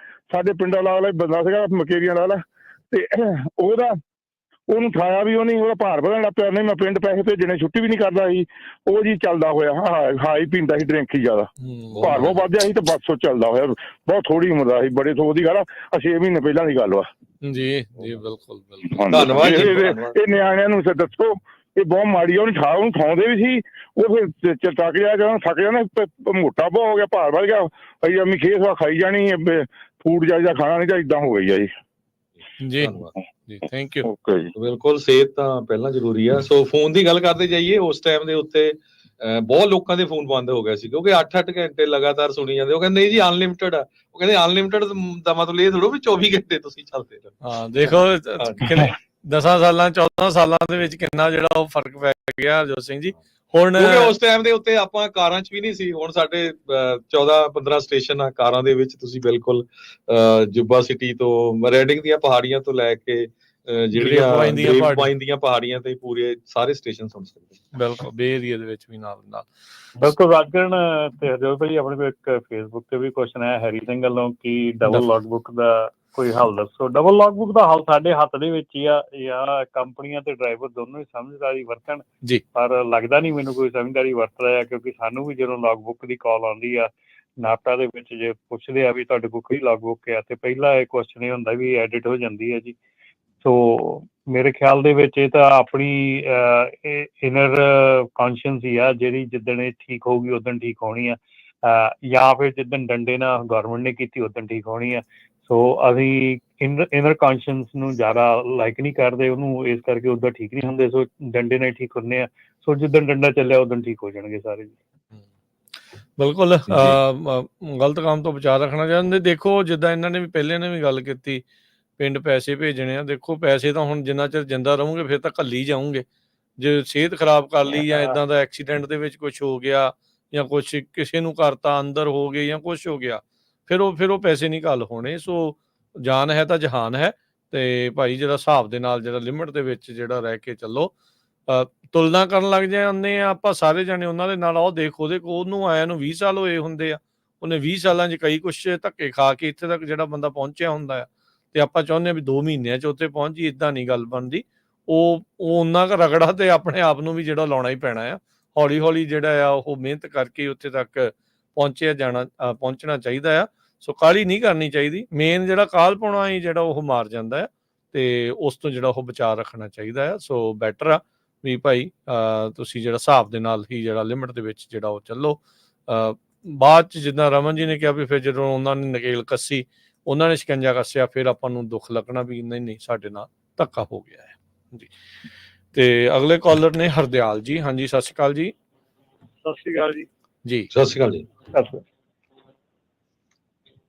ਸਾਡੇ ਪਿੰਡਾਂ ਵਾਲਾ ਬੰਦਾ ਸੀਗਾ ਮਕੇਰੀਆਂ ਵਾਲਾ ਤੇ ਉਹਨੂੰ ਠਾਇਆ ਵੀ ਉਹਨੇ ਉਹਦਾ ਭਾਰ ਵਧਣ ਲੱਗ ਪਿਆ ਨਹੀਂ ਮੈਂ ਪਿੰਡ ਪੈਸੇ ਭੇਜਣੇ ਛੁੱਟੀ ਵੀ ਨਹੀਂ ਕਰਦਾ ਸੀ ਉਹ ਜੀ ਚੱਲਦਾ ਹੋਇਆ ਹਾਈ ਪੀਂਦਾ ਸੀ ਡਰਿੰਕ ਹੀ ਜ਼ਿਆਦਾ ਭਾਰ ਬਹੁਤ ਵੱਧਿਆ ਸੀ ਤੇ ਬੱਸ ਉਹ ਚੱਲਦਾ ਹੋਇਆ ਬਹੁਤ ਥੋੜੀ ਉਮਰ ਦਾ ਸੀ ਬੜੇ ਉਹਦੀ ਗੱਲ 6 ਮਹੀਨੇ ਪਹਿਲਾਂ ਦੀ ਗੱਲ ਵਾ ਜੀ ਜੀ ਬਿਲਕੁਲ ਬਿਲਕੁਲ ਧੰਨਵਾਦ ਇਹ ਨਿਆਣਿਆਂ ਨੂੰ ਦੱਸੋ ਇਹ ਬਹੁਤ ਮਾੜੀ ਆ ਉਹਨੂੰ ਖਾਉਂਦੇ ਵੀ ਸੀ ਉਹ ਫਿਰ ਥੱਕ ਜਾਣਾ ਮੋਟਾ ਬਹੁਤ ਹੋ ਗਿਆ ਭਾਰ ਵੱਧ ਗਿਆ ਅਸੀਂ ਅੰਮੀ ਖੇਸ ਖਾਈ ਜਾਣੀ ਫੂਡ ਜਾਂ ਖਾਣਾ ਨਹੀਂ ਤਾਂ ਏਦਾਂ ਹੋ ਗਈ ਆ ਜੀ। ਜੀ ਧੰਨਵਾਦ ਜੀ, ਥੈਂਕ ਯੂ। ਓਕੇ ਜੀ। ਬਿਲਕੁਲ, ਸਿਹਤ ਤਾਂ ਪਹਿਲਾਂ ਜ਼ਰੂਰੀ ਆ। ਸੋ ਫੋਨ ਦੀ ਗੱਲ ਕਰਦੇ ਜਾਈਏ, ਉਸ ਟਾਈਮ ਦੇ ਉੱਤੇ ਬਹੁਤ ਲੋਕਾਂ ਦੇ ਫੋਨ ਬੰਦ ਹੋ ਗਏ ਸੀ ਕਿਉਂਕਿ 8-8 ਘੰਟੇ ਲਗਾਤਾਰ ਸੁਣੀ ਜਾਂਦੇ। ਉਹ ਕਹਿੰਦੇ ਨਹੀਂ ਜੀ ਅਨਲਿਮਿਟਡ ਆ। ਉਹ ਕਹਿੰਦੇ ਅਨਲਿਮਿਟਡ ਦਾ ਮਤਲਬ ਇਹ ਥੋੜ੍ਹਾ ਵੀ 24 ਘੰਟੇ ਤੁਸੀਂ ਚੱਲਦੇ ਰਹੋ। ਹਾਂ ਦੇਖੋ ਕਿੰਨੇ 10 ਸਾਲਾਂ 14 ਸਾਲਾਂ ਦੇ ਵਿੱਚ ਕਿੰਨਾ ਜਿਹੜਾ ਉਹ ਫਰਕ ਪੈ ਗਿਆ ਹਰਜੋਤ ਸਿੰਘ ਜੀ। ਹੁਣ ਕਿਉਂਕਿ ਉਸ ਟਾਈਮ ਦੇ ਉੱਤੇ ਆਪਾਂ ਕਾਰਾਂ 'ਚ ਵੀ ਨਹੀਂ ਸੀ। ਹੁਣ ਸਾਡੇ 14-15 ਸਟੇਸ਼ਨ ਆ ਕਾਰਾਂ ਦੇ ਵਿੱਚ। ਤੁਸੀਂ ਬਿਲਕੁਲ ਜੁੱਬਾ ਸਿਟੀ ਤੋਂ ਰੈਡਿੰਗ ਦੀਆਂ ਪਹਾੜੀਆਂ ਤੋਂ ਲੈ ਕੇ ਜਿਹੜੀਆਂ ਗ੍ਰੇਪ ਵਾਈਨ ਦੀਆਂ ਪਹਾੜੀਆਂ ਤੇ ਪੂਰੇ ਸਾਰੇ ਸਟੇਸ਼ਨ ਸੁਣ ਸਕਦੇ। ਬਿਲਕੁਲ ਬੇ ਏਰੀਆ ਦੇ ਵਿੱਚ ਵੀ ਨਾਲ ਨਾਲ ਬਿਲਕੁਲ ਰਾਜਨ ਤੇ ਹਰਜੋਤ ਭਾਈ, ਆਪਣੇ ਕੋਲ ਇੱਕ ਫੇਸਬੁੱਕ ਤੇ ਵੀ ਕੁਐਸਚਨ ਆਇਆ ਹੈਰੀ ਸਿੰਘ ਵੱਲੋਂ ਕਿ ਡਬਲ ਲੌਗਬੁੱਕ ਦਾ ਕੋਈ ਹੱਲ ਦੱਸੋ। ਡਬਲ ਲੌਗਬੁੱਕ ਦਾ ਹੱਲ ਸਾਡੇ ਹੱਥ ਦੇ ਵਿੱਚ ਹੀ ਆ, ਜਾਂ ਕੰਪਨੀਆਂ ਤੇ ਡਰਾਈਵਰ ਦੋਨੋਂ ਹੀ ਸਮਝਦਾਰੀ ਵਰਤਣ ਜੀ। ਪਰ ਲੱਗਦਾ ਨਹੀਂ ਮੈਨੂੰ ਕੋਈ ਸਮਝਦਾਰੀ ਵਰਤ ਰਿਹਾ, ਕਿਉਂਕਿ ਸਾਨੂੰ ਵੀ ਜਦੋਂ ਲੌਗਬੁੱਕ ਦੀ ਕਾਲ ਆਉਂਦੀ ਆ ਨਾਪਟਾ ਦੇ ਵਿੱਚ, ਜੇ ਪੁੱਛਦੇ ਆ ਵੀ ਤੁਹਾਡੇ ਕੋਲ ਕਿਹੜੀ ਲੌਗਬੁੱਕ ਆ, ਤੇ ਪਹਿਲਾ ਇਹ ਕੁਐਸਚਨ ਇਹ ਹੁੰਦਾ ਵੀ ਐਡਿਟ ਹੋ ਜਾਂਦੀ ਹੈ ਜੀ। ਸੋ ਮੇਰੇ ਖਿਆਲ ਦੇ ਵਿੱਚ ਇਹ ਤਾਂ ਆਪਣੀ ਇਨਰ ਕੌਨਸ਼ੀਅਸ ਹੀ ਆ, ਜਿਹੜੀ ਜਿੱਦਣ ਇਹ ਠੀਕ ਹੋਊਗੀ ਉਦੋਂ ਠੀਕ ਹੋਣੀ ਆ, ਜਾਂ ਫਿਰ ਜਿੱਦਣ ਡੰਡੇ ਨਾਲ ਗਵਰਨਮੈਂਟ ਨੇ ਕੀਤੀ ਉਦੋਂ ਠੀਕ ਹੋਣੀ ਆ। ਸੋ ਅਸੀਂ ਇਨਰ ਕੌਨਸ਼ੀਅਸ ਨੂੰ ਜ਼ਿਆਦਾ ਲਾਈਕ ਨਹੀਂ ਕਰਦੇ ਉਹਨੂੰ, ਇਸ ਕਰਕੇ ਉਦੋਂ ਠੀਕ ਨਹੀਂ ਹੁੰਦੇ। ਸੋ ਡੰਡੇ ਨਾਲ ਠੀਕ ਹੁੰਦੇ ਆ। ਸੋ ਜਿੱਦਣ ਡੰਡਾ ਚੱਲਿਆ ਉਦੋਂ ਠੀਕ ਹੋ ਜਾਣਗੇ ਸਾਰੇ ਜੀ। ਬਿਲਕੁਲ ਗਲਤ ਕੰਮ ਤੋਂ ਬਚਾ ਰੱਖਣਾ ਚਾਹੁੰਦੇ। ਦੇਖੋ ਜਿੱਦਾਂ ਇਹਨਾਂ ਨੇ ਵੀ ਪਹਿਲੇ ਨੇ ਵੀ ਗੱਲ ਕੀਤੀ, ਪਿੰਡ ਪੈਸੇ ਭੇਜਣੇ ਆ। ਦੇਖੋ ਪੈਸੇ ਤਾਂ ਹੁਣ ਜਿੰਨਾ ਚਿਰ ਜਿੰਦਾ ਰਹੋਗੇ ਫਿਰ ਤਾਂ ਘੱਲੀ ਜਾਊਂਗੇ। ਜੇ ਸਿਹਤ ਖਰਾਬ ਕਰ ਲਈ ਜਾਂ ਇਦਾਂ ਦਾ ਐਕਸੀਡੈਂਟ ਦੇ ਵਿੱਚ ਕੁਝ ਹੋ ਗਿਆ ਜਾਂ ਕੁਛ ਕਿਸੇ ਨੂੰ ਕਰਤਾ ਅੰਦਰ ਹੋ ਗਏ ਜਾਂ ਕੁਛ ਹੋ ਗਿਆ, ਫਿਰ ਉਹ ਪੈਸੇ ਨਹੀਂ ਘੱਲ ਹੋਣੇ। ਸੋ ਜਾਨ ਹੈ ਤਾਂ ਜਹਾਨ ਹੈ। ਤੇ ਭਾਈ ਜਿਹੜਾ ਹਿਸਾਬ ਦੇ ਨਾਲ ਜਿਹੜਾ ਲਿਮਿਟ ਦੇ ਵਿੱਚ ਜਿਹੜਾ ਰਹਿ ਕੇ ਚੱਲੋ। ਤੁਲਨਾ ਕਰਨ ਲੱਗ ਜਾਂਦੇ ਆ ਆਪਾਂ ਸਾਰੇ ਜਾਣੇ ਉਹਨਾਂ ਦੇ ਨਾਲ। ਉਹ ਦੇਖ ਉਹਨੂੰ ਆਇਆ ਨੂੰ 20 ਸਾਲ ਹੋਏ ਹੁੰਦੇ ਆ, ਉਹਨੇ 20 ਸਾਲਾਂ 'ਚ ਕਈ ਕੁਛ ਧੱਕੇ ਖਾ ਕੇ ਇੱਥੇ ਤੱਕ ਜਿਹੜਾ ਬੰਦਾ ਪਹੁੰਚਿਆ ਹੁੰਦਾ ਆ, ਤੇ ਆਪਾਂ ਚਾਹੁੰਦੇ ਹਾਂ ਵੀ 2 ਮਹੀਨਿਆਂ 'ਚ ਉੱਥੇ ਪਹੁੰਚ ਜੀ। ਇੱਦਾਂ ਨਹੀਂ ਗੱਲ ਬਣਦੀ। ਉਹ ਓਨਾ ਕੁ ਰਗੜਾ ਤੇ ਆਪਣੇ ਆਪ ਨੂੰ ਵੀ ਜਿਹੜਾ ਲਾਉਣਾ ਹੀ ਪੈਣਾ ਆ। ਹੌਲੀ ਹੌਲੀ ਜਿਹੜਾ ਆ ਉਹ ਮਿਹਨਤ ਕਰਕੇ ਉੱਥੇ ਤੱਕ ਪਹੁੰਚਣਾ ਚਾਹੀਦਾ ਆ। ਸੋ ਕਾਹਲੀ ਨਹੀਂ ਕਰਨੀ ਚਾਹੀਦੀ। ਮੇਨ ਜਿਹੜਾ ਕਾਹਲ ਪਾਉਣਾ ਹੀ ਜਿਹੜਾ ਉਹ ਮਾਰ ਜਾਂਦਾ ਆ, ਤੇ ਉਸ ਤੋਂ ਜਿਹੜਾ ਉਹ ਬਚਾਅ ਰੱਖਣਾ ਚਾਹੀਦਾ ਆ। ਸੋ ਬੈਟਰ ਆ ਵੀ ਭਾਈ ਤੁਸੀਂ ਜਿਹੜਾ ਹਿਸਾਬ ਦੇ ਨਾਲ ਹੀ ਜਿਹੜਾ ਲਿਮਿਟ ਦੇ ਵਿੱਚ ਜਿਹੜਾ ਉਹ ਚੱਲੋ। ਬਾਅਦ 'ਚ ਜਿੱਦਾਂ ਰਮਨ ਜੀ ਨੇ ਕਿਹਾ ਵੀ ਫਿਰ ਜਦੋਂ ਉਹਨਾਂ ਨੇ ਨਕੇਲ ਕੱਸੀ, ਉਹਨਾਂ ਨੇ ਸ਼ਿਕੰਜਾ ਕੱਸਿਆ, ਫਿਰ ਆਪਾਂ ਨੂੰ ਦੁੱਖ ਲੱਗਣਾ ਵੀ ਨਹੀਂ ਸਾਡੇ ਨਾਲ ਧੱਕਾ ਹੋ ਗਿਆ ਹੈ ਜੀ। ਤੇ ਅਗਲੇ ਕਾਲਰ ਨੇ ਹਰਦਿਆਲ ਜੀ। ਹਾਂਜੀ ਸਤਿ ਸ਼੍ਰੀ ਅਕਾਲ ਜੀ। ਸਤਿ ਸ਼੍ਰੀ ਅਕਾਲ ਜੀ। ਜੀ ਸਤਿ ਸ਼੍ਰੀ ਅਕਾਲ ਜੀ।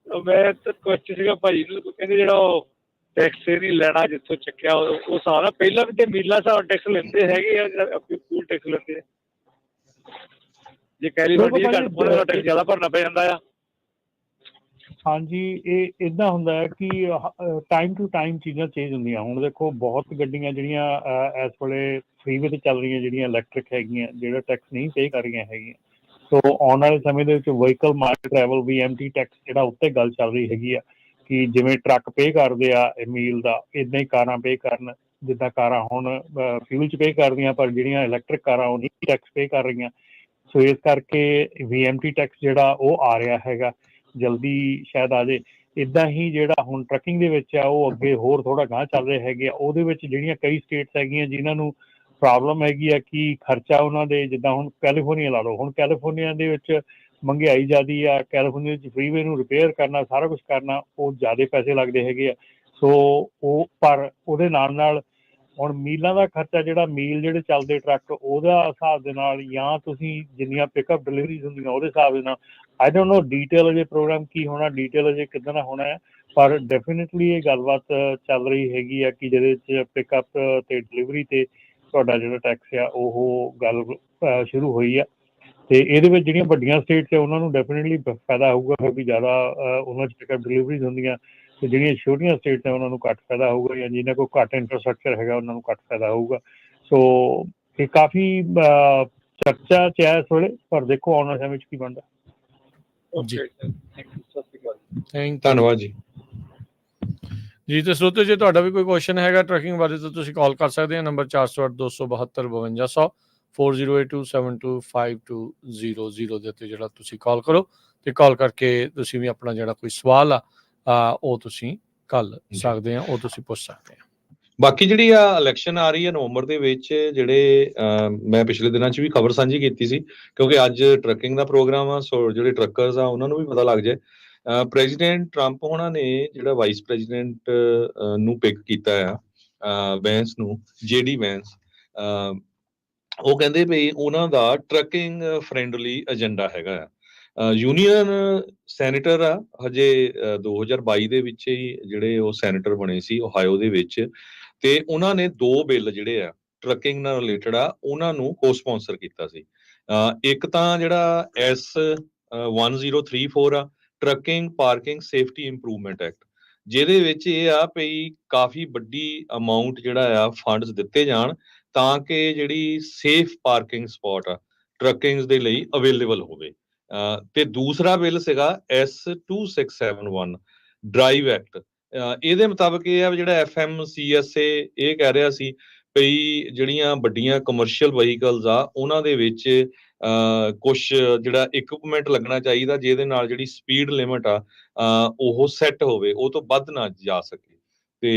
ਮੈਂ ਤਾਂ ਕੁਐਸਚਨ ਸੀਗਾ ਭਾਜੀ ਨੂੰ, ਕਹਿੰਦੇ ਜਿਹੜਾ ਉਹ ਟੈਕਸ ਨਹੀਂ ਲੈਣਾ ਜਿੱਥੋਂ ਚੱਕਿਆ ਉਹ ਸਾਰਾ ਪਹਿਲਾਂ ਵੀ ਤੇ ਮੀਲਾਂ ਸਾਹਿਬ ਟੈਕਸ ਲੈਂਦੇ ਹੈਗੇ ਆ, ਫੂਲ ਟੈਕਸ ਲੈਂਦੇ ਆ। ਜੇ ਕੈਲੀਫੋਰਨੀਆ ਘੱਟ ਪਾਉਂਦੇ ਟੈਕਸ ਜ਼ਿਆਦਾ ਭਰਨਾ ਪੈ ਜਾਂਦਾ ਆ। ਹਾਂਜੀ, ਇਹ ਇਦਾਂ ਹੁੰਦਾ ਹੈ ਕਿ ਟਾਈਮ ਟੂ ਟਾਈਮ ਚੀਜ਼ਾਂ ਚੇਂਜ ਹੁੰਦੀਆਂ। ਹੁਣ ਦੇਖੋ ਬਹੁਤ ਗੱਡੀਆਂ ਜਿਹੜੀਆਂ ਇਸ ਵੇਲੇ ਫ੍ਰੀਵੇ ਤੇ ਚੱਲ ਰਹੀਆਂ, ਜਿਹੜੀਆਂ ਇਲੈਕਟ੍ਰਿਕ ਹੈਗੀਆਂ, ਜਿਹੜਾ ਟੈਕਸ ਨਹੀਂ ਪੇ ਕਰ ਰਹੀਆਂ ਹੈਗੀਆਂ। ਸੋ ਆਉਣ ਵਾਲੇ ਸਮੇਂ ਦੇ ਵਿੱਚ vehicle market travel VMT tax ਜਿਹੜਾ ਉੱਤੇ ਗੱਲ ਚੱਲ ਰਹੀ ਹੈਗੀ ਆ ਕਿ ਜਿਵੇਂ ਟਰੱਕ ਪੇ ਕਰਦੇ ਆ ਮੀਲ ਦਾ, ਇੱਦਾਂ ਹੀ ਕਾਰਾਂ ਪੇ ਕਰਨ। ਜਿੱਦਾਂ ਕਾਰਾਂ ਹੁਣ ਫਿਊਲ 'ਚ ਪੇ ਕਰਦੀਆਂ, ਪਰ ਜਿਹੜੀਆਂ ਇਲੈਕਟ੍ਰਿਕ ਕਾਰਾਂ ਉਹ ਨਹੀਂ ਟੈਕਸ ਪੇ ਕਰ ਰਹੀਆਂ। ਸੋ ਇਸ ਕਰਕੇ VMT ਟੈਕਸ ਜਿਹੜਾ ਉਹ ਆ ਰਿਹਾ ਹੈਗਾ, ਜਲਦੀ ਸ਼ਾਇਦ ਆ ਜੇ। ਇੱਦਾਂ ਹੀ ਜਿਹੜਾ ਹੁਣ ਟਰੱਕਿੰਗ ਦੇ ਵਿੱਚ ਆ ਉਹ ਅੱਗੇ ਹੋਰ ਥੋੜ੍ਹਾ ਗਾਂਹ ਚੱਲ ਰਹੇ ਹੈਗੇ ਆ। ਉਹਦੇ ਵਿੱਚ ਜਿਹੜੀਆਂ ਕਈ ਸਟੇਟਸ ਹੈਗੀਆਂ ਜਿਨ੍ਹਾਂ ਨੂੰ ਪ੍ਰੋਬਲਮ ਹੈਗੀ ਆ ਕਿ ਖਰਚਾ ਉਹਨਾਂ ਦੇ, ਜਿੱਦਾਂ ਹੁਣ ਕੈਲੀਫੋਰਨੀਆ ਲਾ ਲਓ। ਹੁਣ ਕੈਲੀਫੋਰਨੀਆ ਦੇ ਵਿੱਚ ਮਹਿੰਗਾਈ ਜ਼ਿਆਦੀ ਆ। ਕੈਲੀਫੋਰਨੀਆ ਵਿੱਚ ਫ੍ਰੀਵੇ ਨੂੰ ਰਿਪੇਅਰ ਕਰਨਾ, ਸਾਰਾ ਕੁਛ ਕਰਨਾ, ਉਹ ਜ਼ਿਆਦਾ ਪੈਸੇ ਲੱਗਦੇ ਹੈਗੇ ਆ। ਸੋ ਉਹ ਪਰ ਉਹਦੇ ਨਾਲ ਨਾਲ ਹੁਣ ਮੀਲਾਂ ਦਾ ਖਰਚਾ, ਜਿਹੜਾ ਮੀਲ ਜਿਹੜੇ ਚੱਲਦੇ ਟਰੱਕ, ਉਹਦਾ ਹਿਸਾਬ ਦੇ ਨਾਲ, ਜਾਂ ਤੁਸੀਂ ਜਿੰਨੀਆਂ ਪਿਕਅਪ ਡਿਲੀਵਰੀਜ਼ ਹੁੰਦੀਆਂ ਉਹਦੇ ਹਿਸਾਬ ਦੇ ਨਾਲ। ਆਈ ਡੋਂਟ ਨੋ ਡੀਟੇਲ ਅਜੇ ਪ੍ਰੋਗਰਾਮ ਕੀ ਹੋਣਾ, ਡੀਟੇਲ ਅਜੇ ਕਿੱਦਾਂ ਦਾ ਹੋਣਾ ਹੈ, ਪਰ ਡੈਫੀਨੇਟਲੀ ਇਹ ਗੱਲਬਾਤ ਚੱਲ ਰਹੀ ਹੈਗੀ ਆ ਕਿ ਜਿਹਦੇ 'ਚ ਪਿਕਅਪ ਤੇ ਡਿਲੀਵਰੀ ਤੇ ਤੁਹਾਡਾ ਜਿਹੜਾ ਟੈਕਸ ਆ ਉਹ ਗੱਲ ਸ਼ੁਰੂ ਹੋਈ ਆ। ਤੇ ਇਹਦੇ ਵਿੱਚ ਜਿਹੜੀਆਂ ਵੱਡੀਆਂ ਸਟੇਟਸ ਆ ਉਹਨਾਂ ਨੂੰ ਡੈਫੀਨੇਟਲੀ ਫਾਇਦਾ ਹੋਊਗਾ, ਕਿਉਂਕਿ ਜ਼ਿਆਦਾ ਉਹਨਾਂ 'ਚ ਪਿਕਅਪ ਡਿਲੀਵਰੀਜ਼ ਹੁੰਦੀਆਂ। ਤੇ ਜਿਹੜੀਆਂ ਛੋਟੀਆਂ ਸਟੇਟਸ ਆ ਉਹਨਾਂ ਨੂੰ ਘੱਟ ਫਾਇਦਾ ਹੋਊਗਾ, ਜਾਂ ਜਿਹਨਾਂ ਕੋਲ ਘੱਟ ਇੰਫਰਾਸਟਰਕਚਰ ਹੈਗਾ ਉਹਨਾਂ ਨੂੰ ਘੱਟ ਫਾਇਦਾ ਹੋਊਗਾ। ਸੋ ਇਹ ਕਾਫੀ ਚਰਚਾ 'ਚ ਹੈ ਇਸ ਵੇਲੇ, ਪਰ ਦੇਖੋ ਆਉਣ ਵਾਲੇ ਸਮੇਂ 'ਚ ਕੀ ਬਣਦਾ। ਧੰਨਵਾਦ ਜੀ। ਜੀ ਤੇ ਸਰੋਤੇ, ਜੇ ਤੁਹਾਡਾ ਵੀ ਕੋਈ ਕੁਐਸਚਨ ਹੈਗਾ ਟਰੱਕਿੰਗ ਬਾਰੇ ਤਾਂ ਤੁਸੀਂ ਕਾਲ ਕਰ ਸਕਦੇ ਹੋ। ਨੰਬਰ 408-272-5200 4082725200 ਦੇ ਉੱਤੇ ਜਿਹੜਾ ਤੁਸੀਂ ਕਾਲ ਕਰੋ, ਤੇ ਕਾਲ ਕਰਕੇ ਤੁਸੀਂ ਵੀ ਆਪਣਾ ਜਿਹੜਾ ਕੋਈ ਸਵਾਲ ਆ ਉਹ ਤੁਸੀਂ ਕਰ ਸਕਦੇ ਆ, ਉਹ ਤੁਸੀਂ ਪੁੱਛ ਸਕਦੇ ਆ। ਬਾਕੀ ਜਿਹੜੀ ਆ ਇਲੈਕਸ਼ਨ ਆ ਰਹੀ ਹੈ ਨਵੰਬਰ ਦੇ ਵਿੱਚ, ਜਿਹੜੇ ਮੈਂ ਪਿਛਲੇ ਦਿਨਾਂ 'ਚ ਵੀ ਖਬਰ ਸਾਂਝੀ ਕੀਤੀ ਸੀ, ਕਿਉਂਕਿ ਅੱਜ ਟਰੱਕਿੰਗ ਦਾ ਪ੍ਰੋਗਰਾਮ ਆ। ਸੋ ਜਿਹੜੇ ਟਰੱਕਰਸ ਆ ਉਹਨਾਂ ਨੂੰ ਵੀ ਪਤਾ ਲੱਗ ਜਾਏ। ਪ੍ਰੈਜ਼ੀਡੈਂਟ ਟਰੰਪ ਹੋਣਾ ਨੇ ਜਿਹੜਾ ਵਾਈਸ ਪ੍ਰੈਜ਼ੀਡੈਂਟ ਨੂੰ ਪਿਕ ਕੀਤਾ ਆ ਵੈਂਸ ਨੂੰ, ਜੇਡੀ ਵੈਂਸ, ਉਹ ਕਹਿੰਦੇ ਵੀ ਉਹਨਾਂ ਦਾ ਟਰੱਕਿੰਗ ਫਰੈਂਡਲੀ ਏਜੰਡਾ ਹੈਗਾ ਆ। ਯੂਨੀਅਨ ਸੈਨੇਟਰ ਆ ਹਜੇ 2022 ਦੇ ਵਿੱਚ ਹੀ ਜਿਹੜੇ ਉਹ ਸੈਨੇਟਰ ਬਣੇ ਸੀ ਓਹਾਇਓ ਦੇ ਵਿੱਚ, ਤੇ ਉਹਨਾਂ ਨੇ 2 ਬਿੱਲ ਜਿਹੜੇ ਆ ਟਰੱਕਿੰਗ ਨਾਲ ਰਿਲੇਟਡ ਆ ਉਹਨਾਂ ਨੂੰ ਕੋ-ਸਪਾਂਸਰ ਕੀਤਾ ਸੀ। ਇੱਕ ਤਾਂ ਜਿਹੜਾ S1034 ਆ, trucking parking safety improvement act, ਜਿਹਦੇ ਵਿੱਚ ਇਹ ਆ ਵੀ ਕਾਫੀ ਵੱਡੀ ਅਮਾਊਂਟ ਜਿਹੜਾ ਆ ਫੰਡਸ ਦਿੱਤੇ ਜਾਣ ਤਾਂ ਕਿ ਜਿਹੜੀ ਸੇਫ ਪਾਰਕਿੰਗ ਸਪੌਟ ਆ ਟਰੱਕਿੰਗ ਦੇ ਲਈ ਅਵੇਲੇਬਲ ਹੋਵੇ। ਤੇ ਦੂਸਰਾ ਬਿੱਲ ਸੀਗਾ S2671 ਡਰਾਈਵ ਐਕਟ। ਇਹਦੇ ਮੁਤਾਬਕ ਇਹ ਆ ਜਿਹੜਾ FMCSA ਇਹ ਕਹਿ ਰਿਹਾ ਸੀ ਵੀ ਜਿਹੜੀਆਂ ਵੱਡੀਆਂ ਕਮਰਸ਼ੀਅਲ ਵਹੀਕਲਸ ਆ ਉਹਨਾਂ ਦੇ ਵਿੱਚ ਕੁਛ ਜਿਹੜਾ ਇਕਵਿਪਮੈਂਟ ਲੱਗਣਾ ਚਾਹੀਦਾ ਜਿਹਦੇ ਨਾਲ ਜਿਹੜੀ ਸਪੀਡ ਲਿਮਿਟ ਆ ਉਹ ਸੈੱਟ ਹੋਵੇ, ਉਹ ਤੋਂ ਵੱਧ ਨਾ ਜਾ ਸਕੇ। ਤੇ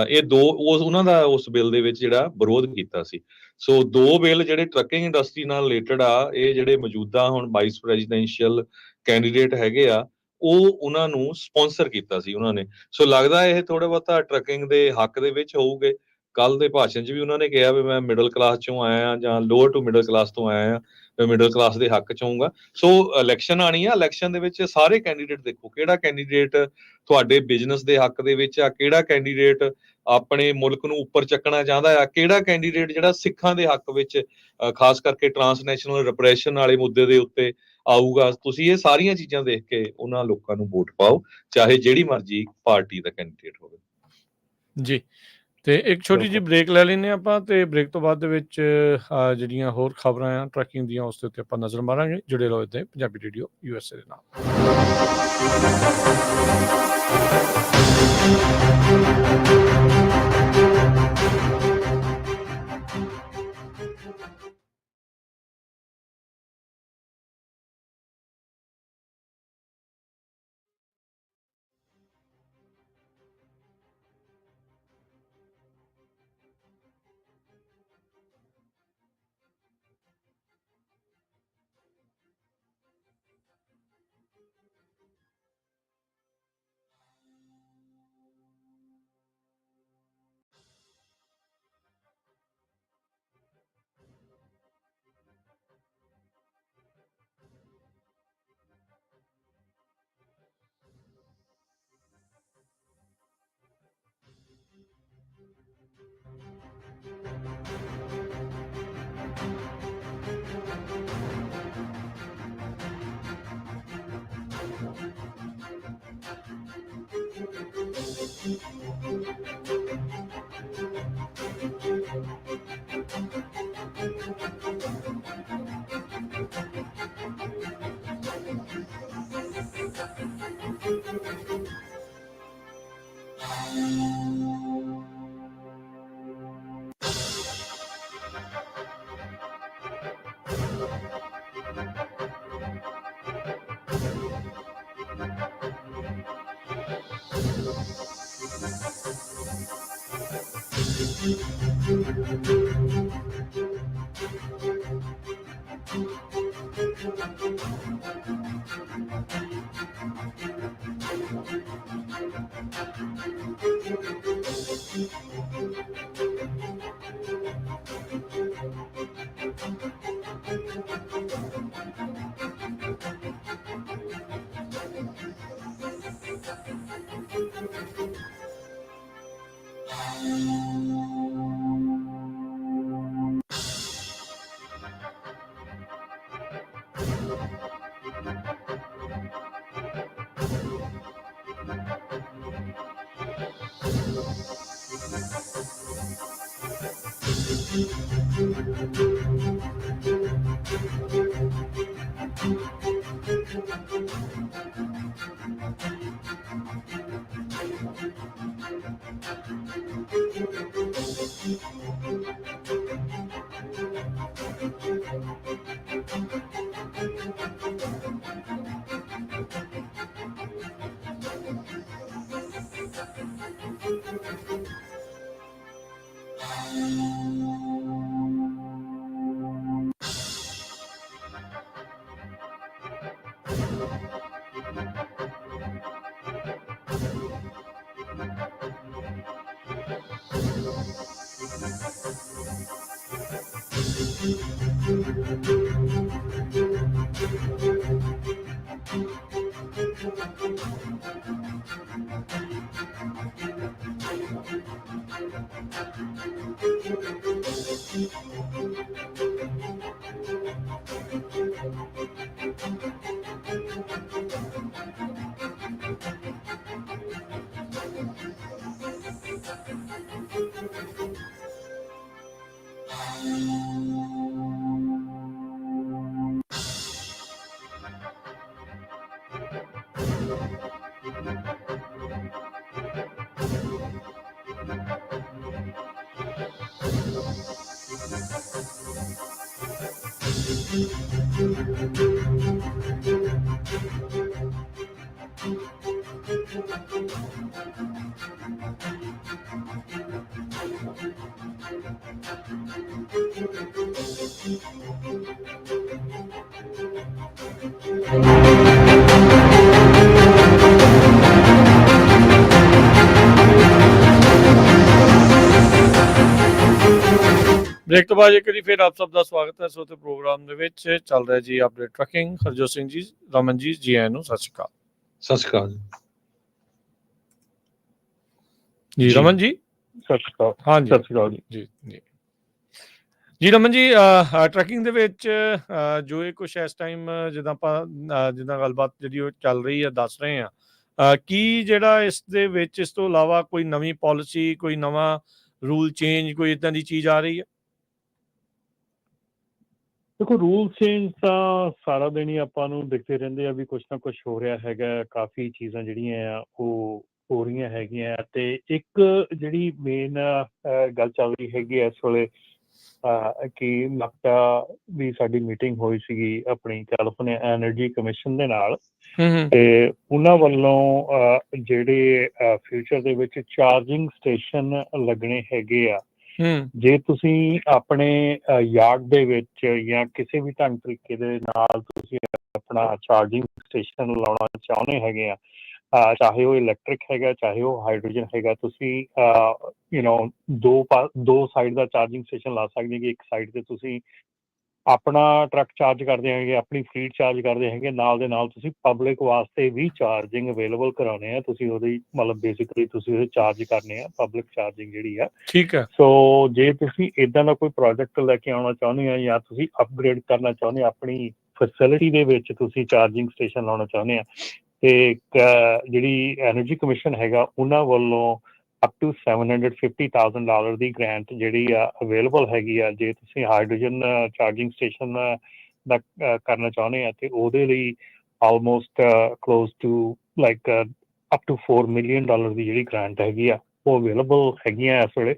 ਇਹ ਉਹਨਾਂ ਦਾ ਉਸ ਬਿੱਲ ਦੇ ਵਿੱਚ ਜਿਹੜਾ ਵਿਰੋਧ ਕੀਤਾ ਸੀ। ਸੋ 2 ਬਿੱਲ ਜਿਹੜੇ ਟਰੱਕਿੰਗ ਇੰਡਸਟਰੀ ਨਾਲ ਰਿਲੇਟਡ ਆ, ਇਹ ਜਿਹੜੇ ਮੌਜੂਦਾ ਹੁਣ ਵਾਈਸ ਪ੍ਰੈਜ਼ੀਡੈਂਸ਼ੀਅਲ ਕੈਂਡੀਡੇਟ ਹੈਗੇ ਆ ਉਹ ਉਹਨਾਂ ਨੂੰ ਸਪਾਂਸਰ ਕੀਤਾ ਸੀ ਉਹਨਾਂ ਨੇ। ਸੋ ਲੱਗਦਾ ਇਹ ਥੋੜਾ ਬਹੁਤਾ ਟਰੱਕਿੰਗ ਦੇ ਹੱਕ ਦੇ ਵਿੱਚ ਹੋਊਗੇ। ਕੱਲ ਦੇ ਭਾਸ਼ਣ 'ਚ ਵੀ ਉਹਨਾਂ ਨੇ ਕਿਹਾ ਵੀ ਮੈਂ ਮਿਡਲ ਕਲਾਸ ਚੋਂ ਆਇਆ ਹਾਂ ਜਾਂ ਲੋਅਰ ਟੂ ਮਿਡਲ ਕਲਾਸ ਤੋਂ ਆਇਆ ਹਾਂ, ਮੈਂ ਮਿਡਲ ਕਲਾਸ ਦੇ ਹੱਕ 'ਚ ਹੋਊਗਾ। ਸੋ ਇਲੈਕਸ਼ਨ ਆਣੀ ਆ, ਇਲੈਕਸ਼ਨ ਦੇ ਵਿੱਚ ਸਾਰੇ ਕੈਂਡੀਡੇਟ ਦੇਖੋ ਕਿਹੜਾ ਕੈਂਡੀਡੇਟ ਤੁਹਾਡੇ ਬਿਜ਼ਨਸ ਦੇ ਹੱਕ ਦੇ ਵਿੱਚ ਆ, ਕਿਹੜਾ ਕੈਂਡੀਡੇਟ ਆਪਣੇ ਮੁਲਕ ਨੂੰ ਉੱਪਰ ਚੱਕਣਾ ਚਾਹੁੰਦਾ ਆ, ਕਿਹੜਾ ਕੈਂਡੀਡੇਟ ਜਿਹੜਾ ਸਿੱਖਾਂ ਦੇ ਹੱਕ ਵਿੱਚ ਖਾਸ ਕਰਕੇ ਟਰਾਂਸਨੈਸ਼ਨਲ ਰਿਪਰੈਸ਼ਨ ਵਾਲੇ ਮੁੱਦੇ ਦੇ ਉੱਤੇ ਆਊਗਾ। ਤੁਸੀਂ ਇਹ ਸਾਰੀਆਂ ਚੀਜ਼ਾਂ ਦੇਖ ਕੇ ਉਹਨਾਂ ਲੋਕਾਂ ਨੂੰ ਵੋਟ ਪਾਓ, ਚਾਹੇ ਜਿਹੜੀ ਮਰਜ਼ੀ ਪਾਰਟੀ ਦਾ ਕੈਂਡੀਡੇਟ ਹੋਵੇ। ਜੀ, ਤੇ ਇੱਕ ਛੋਟੀ ਜਿਹੀ ਬ੍ਰੇਕ ਲੈ ਲੈਂਦੇ ਹਾਂ ਆਪਾਂ, ਤੇ ਬ੍ਰੇਕ ਤੋਂ ਬਾਅਦ ਦੇ ਵਿੱਚ ਜਿਹੜੀਆਂ ਹੋਰ ਖਬਰਾਂ ਆ ਟਰੱਕਿੰਗ ਦੀਆਂ ਉਸ ਦੇ ਉੱਤੇ ਆਪਾਂ ਨਜ਼ਰ ਮਾਰਾਂਗੇ। ਜੁੜੇ ਰਹੋ ਇੱਥੇ ਪੰਜਾਬੀ ਰੇਡੀਓ USA ਦੇ ਨਾਲ। ਬ੍ਰੇਕ ਤੋਂ ਬਾਅਦ ਇੱਕ ਵਾਰੀ ਫਿਰ ਆਪ ਸਭ ਦਾ ਸਵਾਗਤ ਹੈ। ਸੋ ਤੇ ਪ੍ਰੋਗਰਾਮ ਦੇ ਵਿੱਚ ਚੱਲ ਰਿਹਾ ਜੀ ਅਪਡੇਟ ਟਰੱਕਿੰਗ। ਹਰਜੋਤ ਸਿੰਘ ਜੀ, ਰਮਨ ਜੀ, ਜੀ ਆਇਆਂ ਨੂੰ ਸਤਿ ਸ਼੍ਰੀ ਅਕਾਲ। ਸਤਿ ਸ਼੍ਰੀ ਅਕਾਲ ਜੀ ਜੀ। ਰਮਨ ਜੀ। ਸਤਿ ਸ਼੍ਰੀ ਅਕਾਲ। ਹਾਂਜੀ ਸਤਿ ਸ਼੍ਰੀ ਅਕਾਲ ਜੀ। ਜੀ ਜੀ ਜੀ ਰਮਨ ਜੀ, ਟਰੈਕਿੰਗ ਦੇ ਵਿੱਚ ਜੋ ਇਹ ਕੁਛ ਇਸ ਟਾਈਮ ਜਿੱਦਾਂ ਆਪਾਂ ਜਿੱਦਾਂ ਗੱਲਬਾਤ ਜਿਹੜੀ ਉਹ ਚੱਲ ਰਹੀ ਹੈ ਦੱਸ ਰਹੇ ਹਾਂ, ਕੀ ਜਿਹੜਾ ਇਸ ਦੇ ਵਿੱਚ ਇਸ ਤੋਂ ਇਲਾਵਾ ਕੋਈ ਨਵੀਂ ਪਾਲਿਸੀ, ਕੋਈ ਨਵਾਂ ਰੂਲ ਚੇਂਜ, ਕੋਈ ਇਦਾਂ ਦੀ ਚੀਜ਼ ਆ ਰਹੀ ਹੈ? ਦੇਖੋ, ਰੂਲ ਚੇਂਜ ਤਾਂ ਸਾਰਾ ਦਿਨ ਹੀ ਆਪਾਂ ਨੂੰ ਦਿਖਦੇ ਰਹਿੰਦੇ ਆ ਵੀ ਕੁਛ ਨਾ ਕੁਛ ਹੋ ਰਿਹਾ ਹੈਗਾ। ਕਾਫੀ ਚੀਜ਼ਾਂ ਜਿਹੜੀਆਂ ਆ ਉਹ ਹੋ ਰਹੀਆਂ ਹੈਗੀਆਂ। ਤੇ ਇੱਕ ਜਿਹੜੀ ਮੇਨ ਗੱਲ ਚੱਲ ਰਹੀ ਹੈਗੀ ਇਸ ਵੇਲੇ ਕਿ ਨਕਟਾ ਵੀ ਸਾਡੀ ਮੀਟਿੰਗ ਹੋਈ ਸੀਗੀ ਆਪਣੀ ਕੈਲੀਫੋਰਨੀਆ ਐਨਰਜੀ ਕਮਿਸ਼ਨ ਦੇ ਨਾਲ, ਤੇ ਉਹਨਾਂ ਵੱਲੋਂ ਜਿਹੜੇ ਫਿਊਚਰ ਦੇ ਵਿੱਚ ਚਾਰਜਿੰਗ ਸਟੇਸ਼ਨ ਲੱਗਣੇ ਹੈਗੇ ਆ, ਜੇ ਤੁਸੀਂ ਆਪਣੇ ਯਾਰਡ ਦੇ ਵਿੱਚ ਜਾਂ ਕਿਸੇ ਵੀ ਢੰਗ ਤਰੀਕੇ ਦੇ ਨਾਲ ਤੁਸੀਂ ਆਪਣਾ ਚਾਰਜਿੰਗ ਸਟੇਸ਼ਨ ਲਾਉਣਾ ਚਾਹੁੰਦੇ ਹੈਗੇ ਆ, ਚਾਹੇ ਉਹ ਇਲੈਕਟ੍ਰਿਕ ਹੈਗਾ ਚਾਹੇ ਉਹ ਹਾਈਡਰੋਜਨ ਹੈਗਾ, ਤੁਸੀਂ ਦੋ ਸਾਈਡ ਦਾ ਚਾਰਜਿੰਗ ਸਟੇਸ਼ਨ ਲਾ ਸਕਦੇ ਕਿ ਇੱਕ ਸਾਈਡ ਤੇ ਤੁਸੀਂ ਆਪਣਾ ਟਰੱਕ ਚਾਰਜ ਕਰਦੇ ਹੈਗੇ, ਆਪਣੀ ਫਲੀਟ ਚਾਰਜ ਕਰਦੇ ਹੈਗੇ, ਨਾਲ ਦੇ ਨਾਲ ਤੁਸੀਂ ਪਬਲਿਕ ਵਾਸਤੇ ਵੀ ਚਾਰਜਿੰਗ ਅਵੇਲੇਬਲ ਕਰਾਉਣੇ ਆ। ਤੁਸੀਂ ਉਹਦੀ ਮਤਲਬ ਬੇਸਿਕਲੀ ਤੁਸੀਂ ਉਹਦੇ ਚਾਰਜ ਕਰਨੇ ਆ, ਪਬਲਿਕ ਚਾਰਜਿੰਗ ਜਿਹੜੀ ਆ। ਠੀਕ ਹੈ। ਸੋ ਜੇ ਤੁਸੀਂ ਇਦਾਂ ਦਾ ਕੋਈ ਪ੍ਰੋਜੈਕਟ ਲੈ ਕੇ ਆਉਣਾ ਚਾਹੁੰਦੇ ਆ ਜਾਂ ਤੁਸੀਂ ਅਪਗ੍ਰੇਡ ਕਰਨਾ ਚਾਹੁੰਦੇ ਆ ਆਪਣੀ ਫੈਸਿਲਿਟੀ ਦੇ ਵਿੱਚ, ਤੁਸੀਂ ਚਾਰਜਿੰਗ ਸਟੇਸ਼ਨ ਲਾਉਣਾ ਚਾਹੁੰਦੇ ਆ, ਤੇ ਜਿਹੜੀ ਐਨਰਜੀ ਕਮਿਸ਼ਨ ਹੈਗਾ ਉਹਨਾਂ ਵੱਲੋਂ ਅਪ ਟੂ $750,000 ਦੀ ਗ੍ਰਾਂਟ ਜਿਹੜੀ ਆ ਅਵੇਲੇਬਲ ਹੈਗੀ ਆ। ਜੇ ਤੁਸੀਂ ਹਾਈਡਰੋਜਨ ਚਾਰਜਿੰਗ ਸਟੇਸ਼ਨ ਦਾ ਕਰਨਾ ਚਾਹੁੰਦੇ ਆ ਤੇ ਉਹਦੇ ਲਈ almost close to like up to $4 million ਦੀ ਜਿਹੜੀ ਗ੍ਰਾਂਟ ਹੈਗੀ ਆ ਉਹ ਅਵੇਲੇਬਲ ਹੈਗੀਆਂ ਇਸ ਵੇਲੇ।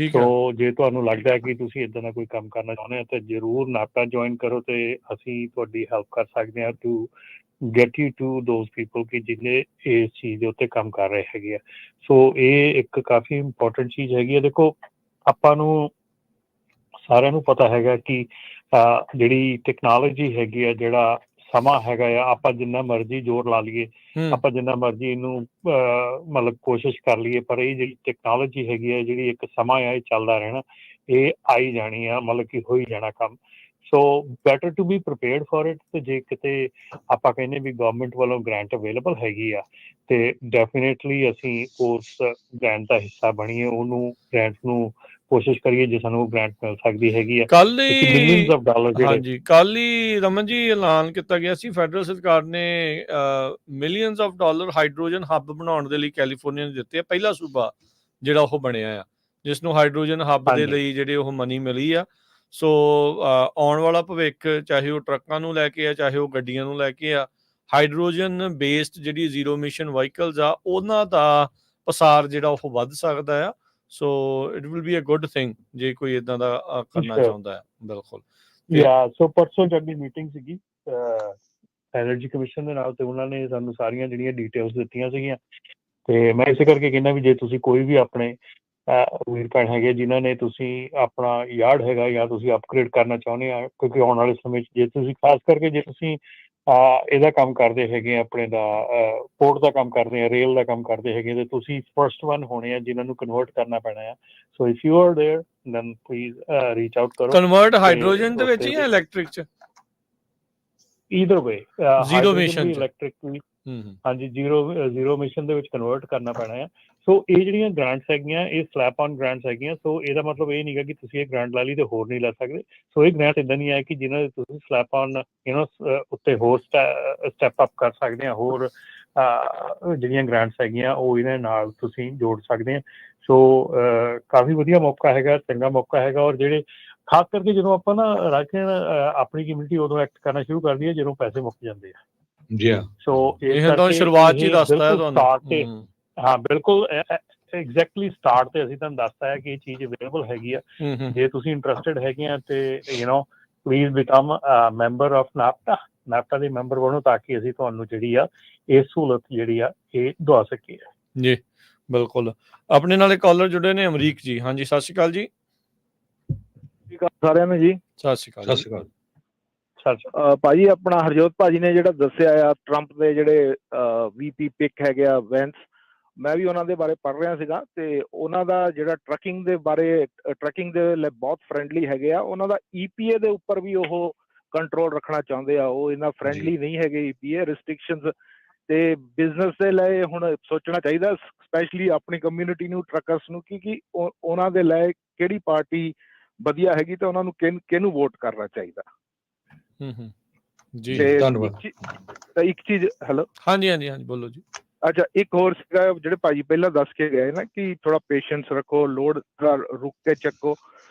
ਸੋ ਜੇ ਤੁਹਾਨੂੰ ਲੱਗਦਾ ਕਿ ਤੁਸੀਂ ਇਦਾਂ ਦਾ ਕੋਈ ਕੰਮ ਕਰਨਾ ਚਾਹੁੰਦੇ ਆ ਤਾਂ ਜ਼ਰੂਰ ਨਾਟਾ ਜੁਆਇਨ ਕਰੋ, ਤੇ ਅਸੀਂ ਤੁਹਾਡੀ ਹੈਲਪ ਕਰ ਸਕਦੇ ਹਾਂ to get you to those people ਕਿ ਜਿਹਨੇ ਇਸ ਚੀਜ਼ ਦੇ ਉੱਤੇ ਕੰਮ ਕਰ ਰਹੇ ਹੈਗੇ ਆ। ਸੋ ਇਹ ਇੱਕ ਕਾਫੀ ਇੰਪੋਰਟੈਂਟ ਚੀਜ਼ ਹੈਗੀ ਆ। ਦੇਖੋ, ਆਪਾਂ ਨੂੰ ਸਾਰਿਆਂ ਨੂੰ ਪਤਾ ਹੈਗਾ ਕਿ ਜਿਹੜੀ ਟੈਕਨੋਲੋਜੀ ਹੈਗੀ ਆ, ਜਿਹੜਾ ਸਮਾਂ ਹੈਗਾ ਆ, ਆਪਾਂ ਜਿੰਨਾ ਮਰਜ਼ੀ ਜ਼ੋਰ ਲਾ ਲਈਏ, ਆਪਾਂ ਜਿੰਨਾ ਮਰਜ਼ੀ ਇਹਨੂੰ ਮਤਲਬ ਕੋਸ਼ਿਸ਼ ਕਰ ਲਈਏ, ਪਰ ਇਹ ਜਿਹੜੀ ਟੈਕਨੋਲੋਜੀ ਹੈਗੀ ਆ, ਜਿਹੜੀ ਇੱਕ ਸਮਾਂ ਆ, ਇਹ ਚੱਲਦਾ ਰਹਿਣਾ, ਇਹ ਆਈ ਜਾਣੀ ਆ, ਮਤਲਬ ਕਿ ਹੋ ਹੀ ਜਾਣਾ ਕੰਮ। So better to be prepared for it. ਤੇ ਜੇ ਕਿਤੇ ਆਪਾਂ ਕਹਿੰਦੇ ਵੀ ਗਵਰਨਮੈਂਟ ਵੱਲੋਂ ਗ੍ਰਾਂਟ ਅਵੇਲੇਬਲ ਹੈਗੀ ਆ ਤੇ ਡੈਫੀਨੇਟਲੀ ਅਸੀਂ ਉਸ ਗ੍ਰਾਂਟ ਦਾ ਹਿੱਸਾ ਬਣੀਏ, ਉਹਨੂੰ ਗ੍ਰਾਂਟ ਨੂੰ ਕੋਸ਼ਿਸ਼ ਕਰੀਏ ਜੇ ਸਾਨੂੰ ਗ੍ਰਾਂਟ ਮਿਲ ਸਕਦੀ ਹੈਗੀ ਆ। ਕੱਲ ਮਿਲੀਅਨਸ ਆਫ ਡਾਲਰ ਹਾਂਜੀ, ਕੱਲ ਹੀ ਰਮਨ ਜੀ ਐਲਾਨ ਕੀਤਾ ਗਿਆ ਸੀ ਫੈਡਰਲ ਸਰਕਾਰ ਨੇ ਮਿਲੀਅਨਸ ਆਫ ਡਾਲਰ ਹਾਈਡਰੋਜਨ ਹੱਬ ਬਣਾਉਣ ਦੇ ਲਈ ਕੈਲੀਫੋਰਨੀਆ ਨੂੰ ਦਿੱਤੇ ਆ। ਪਹਿਲਾ ਸੂਬਾ ਜਿਹੜਾ ਉਹ ਬਣਿਆ ਆ ਜਿਸ ਨੂੰ ਹਾਈਡਰੋਜਨ ਹੱਬ ਦੇ ਲਈ ਜਿਹੜੇ ਉਹ ਮਨੀ ਮਿਲੀ ਆ। ਸੋ ਆਉਣ ਵਾਲਾ ਭਵਿੱਖ, ਚਾਹੇ ਉਹ ਟਰੱਕਾਂ ਨੂੰ ਲੈ ਕੇ ਆ ਚਾਹੇ ਉਹ ਗੱਡੀਆਂ ਨੂੰ ਲੈ ਕੇ ਆ, ਹਾਈਡਰੋਜਨ ਬੇਸਡ ਜਿਹੜੀ ਜ਼ੀਰੋ ਮਿਸ਼ਨ ਵਾਹੀਕਲਸ ਆ ਉਹਨਾਂ ਦਾ ਪਸਾਰ ਜਿਹੜਾ ਉਹ ਵੱਧ ਸਕਦਾ ਆ। So it will be a good thing ਜੇ ਕੋਈ ਇਦਾਂ ਦਾ ਕਰਨਾ ਚਾਹੁੰਦਾ ਹੈ। ਬਿਲਕੁਲ। ਸੋ ਪਰਸੋਂ ਸਾਡੀ ਮੀਟਿੰਗ ਸੀਗੀ ਐਨਰਜੀ ਕਮਿਸ਼ਨ ਦੇ ਨਾਲ, ਤੇ ਉਹਨਾਂ ਨੇ ਸਾਨੂੰ ਸਾਰੀਆਂ ਜਿਹੜੀਆਂ ਡਿਟੇਲਸ ਦਿੱਤੀਆਂ ਸੀਗੀਆਂ। ਤੇ ਮੈਂ ਇਸੇ ਕਰਕੇ ਕਹਿੰਦਾ ਵੀ ਜੇ ਤੁਸੀਂ ਕੋਈ ਵੀ ਆਪਣੇ ਵੀਰ ਭੈਣ ਹੈਗੇ ਜਿਨ੍ਹਾਂ ਨੇ ਤੁਸੀਂ ਆਪਣਾ ਯਾਰਡ ਹੈਗਾ ਜਾਂ ਤੁਸੀਂ ਅਪਗ੍ਰੇਡ ਕਰਨਾ ਚਾਹੁੰਦੇ ਆ, ਕਿਉਂਕਿ ਆਉਣ ਵਾਲੇ ਸਮੇਂ 'ਚ ਜੇ ਤੁਸੀਂ ਖਾਸ ਕਰਕੇ ਜੇ ਤੁਸੀਂ ਇਹਦਾ ਕੰਮ ਕਰਦੇ ਹੈਗੇ ਆਪਣੇ ਦਾ ਪੋਰਟ ਦਾ ਕੰਮ ਕਰਦੇ ਆ, ਰੇਲ ਦਾ ਕੰਮ ਕਰਦੇ ਹੈਗੇ, ਤੇ ਤੁਸੀਂ ਫਸਟ ਵਨ ਹੋਣੇ ਆ ਜਿਨ੍ਹਾਂ ਨੂੰ ਕਨਵਰਟ ਕਰਨਾ ਪੈਣਾ ਆ। So if you are there then please reach out ਕਰੋ। ਕਨਵਰਟ ਹਾਈਡਰੋਜਨ ਦੇ ਵਿੱਚ ਜਾਂ ਇਲੈਕਟ੍ਰਿਕ 'ਚ? Either way, zero emission electric ਵੀ ਹਾਂਜੀ ਜ਼ੀਰੋ ਮਿਸ਼ਨ ਦੇ ਵਿੱਚ ਕਨਵਰਟ ਕਰਨਾ ਪੈਣਾ ਆ। ਸੋ ਇਹ ਜਿਹੜੀਆਂ ਗ੍ਰਾਂਟਸ ਹੈਗੀਆਂ ਇਹ ਸਲੈਪ ਔਨ ਗ੍ਰਾਂਟਸ ਹੈਗੀਆਂ। ਸੋ ਇਹਦਾ ਮਤਲਬ ਇਹ ਨਹੀਂਗਾ ਕਿ ਤੁਸੀਂ ਇਹ ਗ੍ਰਾਂਟ ਲੈ ਲਈ ਤੇ ਹੋਰ ਨਹੀਂ ਲੈ ਸਕਦੇ। ਸੋ ਇਹ ਗ੍ਰਾਂਟ ਇਦਾਂ ਨਹੀਂ ਹੈ ਕਿ ਜਿਨ੍ਹਾਂ ਦੇ ਤੁਸੀਂ ਸਲੈਪ ਔਨ ਉੱਤੇ ਹੋਰ ਸਟੈਪ ਅਪ ਕਰ ਸਕਦੇ ਆ। ਹੋਰ ਜਿਹੜੀਆਂ ਗ੍ਰਾਂਟਸ ਹੈਗੀਆਂ ਉਹ ਇਹਨਾਂ ਨਾਲ ਤੁਸੀਂ ਜੋੜ ਸਕਦੇ ਆ। ਸੋ ਕਾਫੀ ਵਧੀਆ ਮੌਕਾ ਹੈਗਾ, ਚੰਗਾ ਮੌਕਾ ਹੈਗਾ। ਔਰ ਜਿਹੜੇ ਖਾਸ ਕਰਕੇ ਜਦੋਂ ਆਪਾਂ ਨਾ ਰਾਜਨ ਆਪਣੀ ਕਮਿਊਨਿਟੀ ਉਦੋਂ ਐਕਟ ਕਰਨਾ ਸ਼ੁਰੂ ਕਰਦੀ ਹੈ ਜਦੋਂ ਪੈਸੇ ਮੁੱਕ ਜਾਂਦੇ ਆ। ਜੀ ਹਾਂ। ਸੋ ਇਹ ਤਾਂ ਸ਼ੁਰੂਆਤ 'ਚ ਹੀ ਦੱਸਦਾ ਹੈ ਤੁਹਾਨੂੰ। ਹਾਂ ਬਿਲਕੁਲ ਐਗਜ਼ੈਕਟਲੀ ਸਟਾਰਟ ਤੇ ਅਸੀਂ ਤੁਹਾਨੂੰ ਦੱਸਤਾ ਹੈ ਕਿ ਇਹ ਚੀਜ਼ ਅਵੇਲੇਬਲ ਹੈਗੀ ਆ। ਜੇ ਤੁਸੀਂ ਇੰਟਰਸਟਿਡ ਹੈਗੇ ਆ ਤੇ ਪਲੀਜ਼ ਬਿਕਮ ਮੈਂਬਰ ਆਫ ਨਾਪਟਾ ਦੇ ਮੈਂਬਰ ਬਣੋ ਤਾਂ ਕਿ ਅਸੀਂ ਤੁਹਾਨੂੰ ਜਿਹੜੀ ਆ ਇਹ ਸਹੂਲਤ ਜਿਹੜੀ ਆ ਇਹ ਦਵਾ ਸਕੀਏ। ਜੀ ਬਿਲਕੁਲ। ਆਪਣੇ ਨਾਲ ਕਾਲਰ ਜੁੜੇ ਨੇ ਅਮਰੀਕ ਜੀ। ਹਾਂਜੀ ਸਤਿ ਸ਼੍ਰੀ ਅਕਾਲ ਜੀ। ਸਾਰਿਆਂ ਨੂੰ ਜੀ ਸਤਿ ਸ਼੍ਰੀ ਅਕਾਲ। ਸਤਿ ਸ਼੍ਰੀ ਅਕਾਲ। ਭਾਜੀ ਆਪਣਾ ਹਰਜੋਤ ਭਾਜੀ ਨੇ ਜਿਹੜਾ ਦੱਸਿਆ ਆ ਟਰੰਪ ਦੇ ਜਿਹੜੇ VP ਪਿਕ ਹੈਗੇ ਆ ਵੈਂਸ, ਮੈਂ ਵੀ ਉਹਨਾਂ ਦੇ ਬਾਰੇ ਪੜ੍ਹ ਰਿਹਾ ਸੀਗਾ ਤੇ ਉਹਨਾਂ ਦਾ ਜਿਹੜਾ ਟਰੱਕਿੰਗ ਦੇ ਲਈ ਬਹੁਤ ਫਰੈਂਡਲੀ ਹੈਗੇ ਆ। ਉਹਨਾਂ ਦਾ EPA ਦੇ ਉੱਪਰ ਵੀ ਉਹ ਕੰਟਰੋਲ ਰੱਖਣਾ ਚਾਹੁੰਦੇ ਆ। ਉਹ ਇੰਨਾ ਫਰੈਂਡਲੀ ਨਹੀਂ ਹੈਗੇ EPA ਰਿਸਟ੍ਰਿਕਸ਼ਨਸ ਤੇ ਬਿਜ਼ਨਸ ਦੇ ਲਈ ਹੁਣ ਸੋਚਣਾ ਚਾਹੀਦਾ, ਸਪੈਸ਼ਲੀ ਆਪਣੀ ਕਮਿਊਨਿਟੀ ਨੂੰ, ਟਰੱਕਰਸ ਨੂੰ, ਕਿ ਉਹਨਾਂ ਦੇ ਲਈ ਕਿਹੜੀ ਪਾਰਟੀ ਵਧੀਆ ਹੈਗੀ ਤੇ ਉਹਨਾਂ ਨੂੰ ਕਿਹਨੂੰ ਵੋਟ ਕਰਨਾ ਚਾਹੀਦਾ। ਜੀ ਧੰਨਵਾਦ। ਇੱਕ ਚੀਜ਼ ਹੈਲੋ ਹਾਂਜੀ ਬੋਲੋ ਜੀ। ਅੱਛਾ ਇੱਕ ਹੋਰ ਸੀਗਾ ਜਿਹੜੇ ਭਾਜੀ ਪਹਿਲਾਂ ਦੱਸ ਕੇ ਗਏ ਨਾ ਕਿ ਥੋੜਾ ਪੇਸ਼ੈਂਸ ਰੱਖੋ, ਲੋਡ ਰੁਕ ਕੇ ਚੱਕੋ।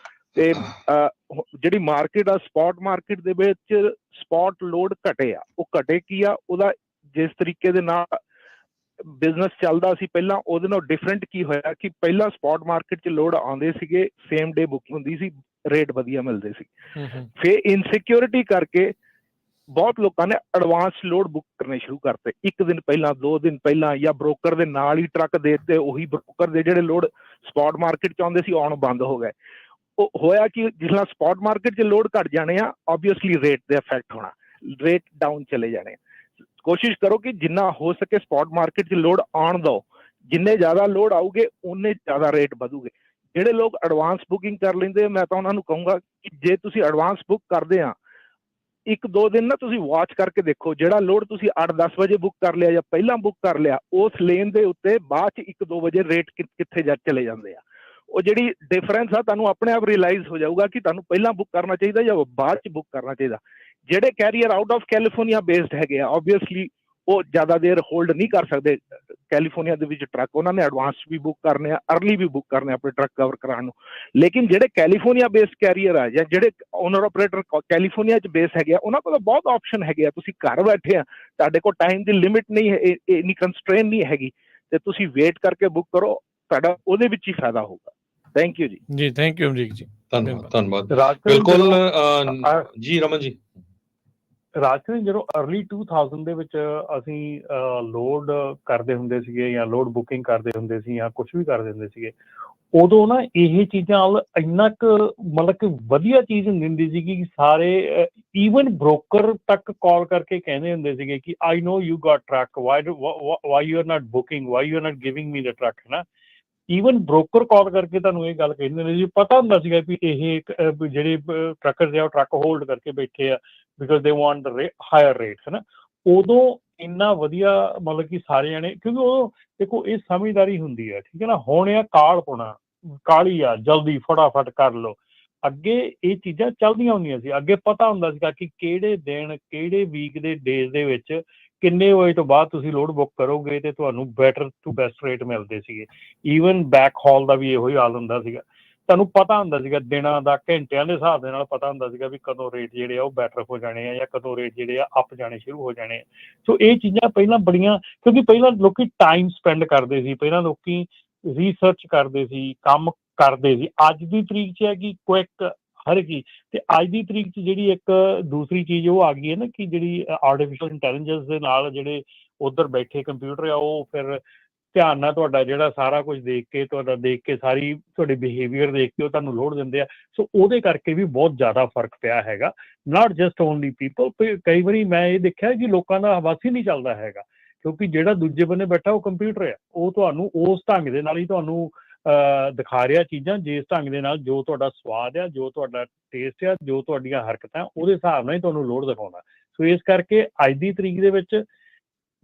ਤੇ ਜਿਹੜੀ ਮਾਰਕੀਟ ਆ ਸਪੌਟ ਮਾਰਕੀਟ ਦੇ ਵਿੱਚ ਸਪੌਟ ਲੋਡ ਘਟੇ ਆ। ਉਹ ਘਟੇ ਕੀ ਆ, ਉਹਦਾ ਜਿਸ ਤਰੀਕੇ ਦੇ ਨਾਲ ਬਿਜ਼ਨਸ ਚੱਲਦਾ ਸੀ ਪਹਿਲਾਂ ਉਹਦੇ ਨਾਲ ਡਿਫਰੈਂਟ ਕੀ ਹੋਇਆ ਕਿ ਪਹਿਲਾਂ ਸਪੌਟ ਮਾਰਕੀਟ 'ਚ ਲੋਡ ਆਉਂਦੇ ਸੀਗੇ, ਸੇਮ ਡੇ ਬੁਕਿੰਗ ਹੁੰਦੀ ਸੀ, ਰੇਟ ਵਧੀਆ ਮਿਲਦੇ ਸੀ। ਫਿਰ ਇਨਸਿਕਿਉਰਿਟੀ ਕਰਕੇ ਬਹੁਤ ਲੋਕਾਂ ਨੇ ਐਡਵਾਂਸ ਲੋਡ ਬੁੱਕ ਕਰਨੇ ਸ਼ੁਰੂ ਕਰਤੇ, 1 ਦਿਨ ਪਹਿਲਾਂ, 2 ਦਿਨ ਪਹਿਲਾਂ, ਜਾਂ ਬ੍ਰੋਕਰ ਦੇ ਨਾਲ ਹੀ ਟਰੱਕ ਦੇ ਦਿੱਤੇ। ਉਹੀ ਬ੍ਰੋਕਰ ਦੇ ਜਿਹੜੇ ਲੋਡ ਸਪੌਟ ਮਾਰਕੀਟ 'ਚ ਆਉਂਦੇ ਸੀ ਆਉਣ ਬੰਦ ਹੋ ਗਏ। ਉਹ ਹੋਇਆ ਕਿ ਜਿਸ ਨਾਲ ਸਪੌਟ ਮਾਰਕੀਟ 'ਚ ਲੋਡ ਘਟ ਜਾਣੇ ਆ, ਓਬਵੀਅਸਲੀ ਰੇਟ ਦੇ ਇਫੈਕਟ ਹੋਣਾ, ਰੇਟ ਡਾਊਨ ਚਲੇ ਜਾਣੇ। ਕੋਸ਼ਿਸ਼ ਕਰੋ ਕਿ ਜਿੰਨਾ ਹੋ ਸਕੇ ਸਪੌਟ ਮਾਰਕੀਟ 'ਚ ਲੋਡ ਆਉਣ ਦਿਓ। ਜਿੰਨੇ ਜ਼ਿਆਦਾ ਲੋਡ ਆਊਗੇ ਉਨੇ ਜ਼ਿਆਦਾ ਰੇਟ ਵਧੂਗੇ। ਜਿਹੜੇ ਲੋਕ ਐਡਵਾਂਸ ਬੁਕਿੰਗ ਕਰ ਲੈਂਦੇ, ਮੈਂ ਤਾਂ ਉਹਨਾਂ ਨੂੰ ਕਹੂੰਗਾ ਕਿ ਜੇ ਤੁਸੀਂ ਐਡਵਾਂਸ ਬੁੱਕ ਕਰਦੇ ਆ 1-2 ਦਿਨ ਨਾ ਤੁਸੀਂ ਵਾਚ ਕਰਕੇ ਦੇਖੋ, ਜਿਹੜਾ ਲੋਡ ਤੁਸੀਂ 8-10 ਵਜੇ ਬੁੱਕ ਕਰ ਲਿਆ ਜਾਂ ਪਹਿਲਾਂ ਬੁੱਕ ਕਰ ਲਿਆ, ਉਸ ਲੇਨ ਦੇ ਉੱਤੇ ਬਾਅਦ 'ਚ 1-2 ਵਜੇ ਰੇਟ ਕਿੱਥੇ ਚਲੇ ਜਾਂਦੇ ਆ। ਉਹ ਜਿਹੜੀ ਡਿਫਰੈਂਸ ਆ ਤੁਹਾਨੂੰ ਆਪਣੇ ਆਪ ਰਿਅਲਾਈਜ਼ ਹੋ ਜਾਊਗਾ ਕਿ ਤੁਹਾਨੂੰ ਪਹਿਲਾਂ ਬੁੱਕ ਕਰਨਾ ਚਾਹੀਦਾ ਜਾਂ ਬਾਅਦ 'ਚ ਬੁੱਕ ਕਰਨਾ ਚਾਹੀਦਾ। ਜਿਹੜੇ carrier out of California based ਹੈਗੇ ਆ, ਓਬਵੀਅਸਲੀ ਉਹ ਜ਼ਿਆਦਾ ਦੇਰ ਹੋਲਡ ਨਹੀਂ ਕਰ ਸਕਦੇ ਕੈਲੀਫੋਰਨੀਆ ਦੇ ਵਿੱਚ ਟਰੱਕ। ਉਹਨਾਂ ਨੇ ਐਡਵਾਂਸ ਵੀ ਬੁੱਕ ਕਰਨੇ ਆ, ਅਰਲੀ ਵੀ ਬੁੱਕ ਕਰਨੇ ਆਪਣੇ ਟਰੱਕ ਕਵਰ ਕਰਾਉਣ ਨੂੰ। ਲੇਕਿਨ ਜਿਹੜੇ ਕੈਲੀਫੋਰਨੀਆ ਬੇਸਡ ਕੈਰੀਅਰ ਆ ਜਾਂ ਜਿਹੜੇ ਓਨਰ ਆਪਰੇਟਰ ਕੈਲੀਫੋਰਨੀਆ 'ਚ ਬੇਸ ਹੈਗੇ ਆ, ਉਹਨਾਂ ਕੋਲ ਬਹੁਤ ਆਪਸ਼ਨ ਹੈਗੇ ਆ। ਤੁਸੀਂ ਘਰ ਬੈਠੇ ਆ, ਤੁਹਾਡੇ ਕੋਲ ਟਾਈਮ ਦੀ ਲਿਮਿਟ ਨਹੀਂ ਹੈ, ਇੰਨੀ ਕੰਸਟ੍ਰੇਨ ਨਹੀਂ ਹੈਗੀ, ਤੇ ਤੁਸੀਂ ਵੇਟ ਕਰਕੇ ਬੁੱਕ ਕਰੋ, ਤੁਹਾਡਾ ਉਹਦੇ ਵਿੱਚ ਹੀ ਫਾਇਦਾ ਹੋਊਗਾ। ਥੈਂਕ ਯੂ ਜੀ। ਥੈਂਕ ਯੂ ਅਮਰੀਕ ਜੀ। ਧੰਨਵਾਦ। ਬਿਲਕੁਲ ਜੀ ਰਮਨ ਜੀ। ਰਾਜਨ ਜਦੋਂ ਅਰਲੀ 2000 ਦੇ ਵਿੱਚ ਅਸੀਂ ਲੋਡ ਕਰਦੇ ਹੁੰਦੇ ਸੀਗੇ ਜਾਂ ਲੋਡ ਬੁਕਿੰਗ ਕਰਦੇ ਹੁੰਦੇ ਸੀ ਜਾਂ ਕੁਝ ਵੀ ਕਰਦੇ ਹੁੰਦੇ ਸੀਗੇ, ਉਦੋਂ ਨਾ ਇਹ ਚੀਜ਼ਾਂ ਵੱਲ ਇੰਨਾ ਕੁ ਮਤਲਬ ਕਿ ਵਧੀਆ ਚੀਜ਼ ਹੁੰਦੀ ਸੀਗੀ ਕਿ ਸਾਰੇ ਈਵਨ ਬ੍ਰੋਕਰ ਤੱਕ ਕਾਲ ਕਰਕੇ ਕਹਿੰਦੇ ਹੁੰਦੇ ਸੀਗੇ ਕਿ I know you got truck, why you are not booking, why you are not giving me the truck, ਹੈ ਨਾ। ਈਵਨ ਬ੍ਰੋਕਰ ਕਾਲ ਕਰਕੇ ਤੁਹਾਨੂੰ ਇਹ ਗੱਲ ਕਹਿੰਦੇ ਹੁੰਦੇ ਸੀ। ਪਤਾ ਹੁੰਦਾ ਸੀਗਾ ਵੀ ਇਹ ਜਿਹੜੇ ਟਰੱਕਰਸ ਆ ਉਹ ਟਰੱਕ ਹੋਲਡ ਕਰਕੇ ਬੈਠੇ ਆ because they want the hire rate, ਹੈ ਨਾ। ਉਦੋਂ ਇੰਨਾ ਵਧੀਆ ਮਤਲਬ ਕਿ ਸਾਰੇ ਜਾਣੇ, ਕਿਉਂਕਿ ਉਹ ਦੇਖੋ ਇਹ ਸਮਝਦਾਰੀ ਹੁੰਦੀ ਹੈ, ਠੀਕ ਹੈ ਨਾ। ਹੁਣ ਇਹ ਕਾਲ ਹੋਣਾ, ਕਾਲੀ ਆ, ਜਲਦੀ ਫਟਾਫਟ ਕਰ ਲਓ। ਅੱਗੇ ਇਹ ਚੀਜ਼ਾਂ ਚੱਲਦੀਆਂ ਹੁੰਦੀਆਂ ਸੀ। ਅੱਗੇ ਪਤਾ ਹੁੰਦਾ ਸੀਗਾ ਕਿ ਕਿਹੜੇ ਦਿਨ, ਕਿਹੜੇ ਵੀਕ ਦੇ ਡੇਜ਼ ਦੇ ਵਿੱਚ ਕਿੰਨੇ ਵਜੇ ਤੋਂ ਬਾਅਦ ਤੁਸੀਂ ਲੋਡ ਬੁੱਕ ਕਰੋਗੇ ਤੇ ਤੁਹਾਨੂੰ ਬੈਟਰ ਟੂ ਬੈਸਟ ਰੇਟ ਮਿਲਦੇ ਸੀਗੇ। ਈਵਨ ਬੈਕ ਹਾਲ ਦਾ ਵੀ ਇਹੋ ਹੀ ਹਾਲ ਹੁੰਦਾ ਸੀਗਾ। ਤੁਹਾਨੂੰ ਪਤਾ ਹੁੰਦਾ ਸੀਗਾ ਦਿਨਾਂ ਦਾ, ਘੰਟਿਆਂ ਦੇ ਹਿਸਾਬ ਦੇ ਨਾਲ ਪਤਾ ਹੁੰਦਾ ਸੀਗਾ ਵੀ ਕਦੋਂ ਰੇਟ ਜਿਹੜੇ ਆ ਉਹ ਬੈਟਰ ਹੋ ਜਾਣੇ ਆ ਜਾਂ ਕਦੋਂ ਰੇਟ ਜਿਹੜੇ ਆ ਅਪ ਜਾਣੇ ਸ਼ੁਰੂ ਹੋ ਜਾਣੇ ਆ। ਸੋ ਇਹ ਚੀਜ਼ਾਂ ਪਹਿਲਾਂ ਬੜੀਆਂ, ਕਿਉਂਕਿ ਪਹਿਲਾਂ ਲੋਕੀ ਟਾਈਮ ਸਪੈਂਡ ਕਰਦੇ ਸੀ, ਪਹਿਲਾਂ ਲੋਕੀ ਰਿਸਰਚ ਕਰਦੇ ਸੀ, ਕੰਮ ਕਰਦੇ ਸੀ। ਅੱਜ ਦੀ ਤਰੀਕ 'ਚ ਹੈ ਕਿ ਕੁਇਕ ਹਰ ਕੀ, ਤੇ ਅੱਜ ਦੀ ਤਰੀਕ 'ਚ ਜਿਹੜੀ ਇੱਕ ਦੂਸਰੀ ਚੀਜ਼ ਉਹ ਆ ਗਈ ਹੈ ਨਾ ਕਿ ਜਿਹੜੀ ਆਰਟੀਫਿਸ਼ਲ ਇੰਟੈਲੀਜੈਂਸ ਦੇ ਨਾਲ ਜਿਹੜੇ ਉੱਧਰ ਬੈਠੇ ਕੰਪਿਊਟਰ ਆ ਉਹ ਫਿਰ ਧਿਆਨ ਨਾਲ ਤੁਹਾਡਾ ਜਿਹੜਾ ਸਾਰਾ ਕੁਝ ਦੇਖ ਕੇ ਸਾਰੀ ਤੁਹਾਡੇ ਬਿਹੇਵੀਅਰ ਦੇਖ ਕੇ ਉਹ ਤੁਹਾਨੂੰ ਲੋਡ ਦਿੰਦੇ ਆ। ਸੋ ਉਹਦੇ ਕਰਕੇ ਵੀ ਬਹੁਤ ਜ਼ਿਆਦਾ ਫਰਕ ਪਿਆ ਹੈਗਾ। ਨਾਟ ਜਸਟ ਓਨਲੀ ਪੀਪਲ, ਕਈ ਵਾਰੀ ਮੈਂ ਇਹ ਦੇਖਿਆ ਕਿ ਲੋਕਾਂ ਦਾ ਹਵਾਸ ਹੀ ਨਹੀਂ ਚੱਲਦਾ ਹੈਗਾ, ਕਿਉਂਕਿ ਜਿਹੜਾ ਦੂਜੇ ਬੰਨੇ ਬੈਠਾ ਉਹ ਕੰਪਿਊਟਰ ਆ। ਉਹ ਤੁਹਾਨੂੰ ਉਸ ਢੰਗ ਦੇ ਨਾਲ ਹੀ ਤੁਹਾਨੂੰ ਦਿਖਾ ਰਿਹਾ ਚੀਜ਼ਾਂ, ਜਿਸ ਢੰਗ ਦੇ ਨਾਲ ਜੋ ਤੁਹਾਡਾ ਸਵਾਦ ਆ, ਜੋ ਤੁਹਾਡਾ ਟੇਸਟ ਆ, ਜੋ ਤੁਹਾਡੀਆਂ ਹਰਕਤਾਂ, ਉਹਦੇ ਹਿਸਾਬ ਨਾਲ ਹੀ ਤੁਹਾਨੂੰ ਲੋਡ ਦਿਖਾਉਣਾ। ਸੋ ਇਸ ਕਰਕੇ ਅੱਜ ਦੀ ਤਰੀਕ ਦੇ ਵਿੱਚ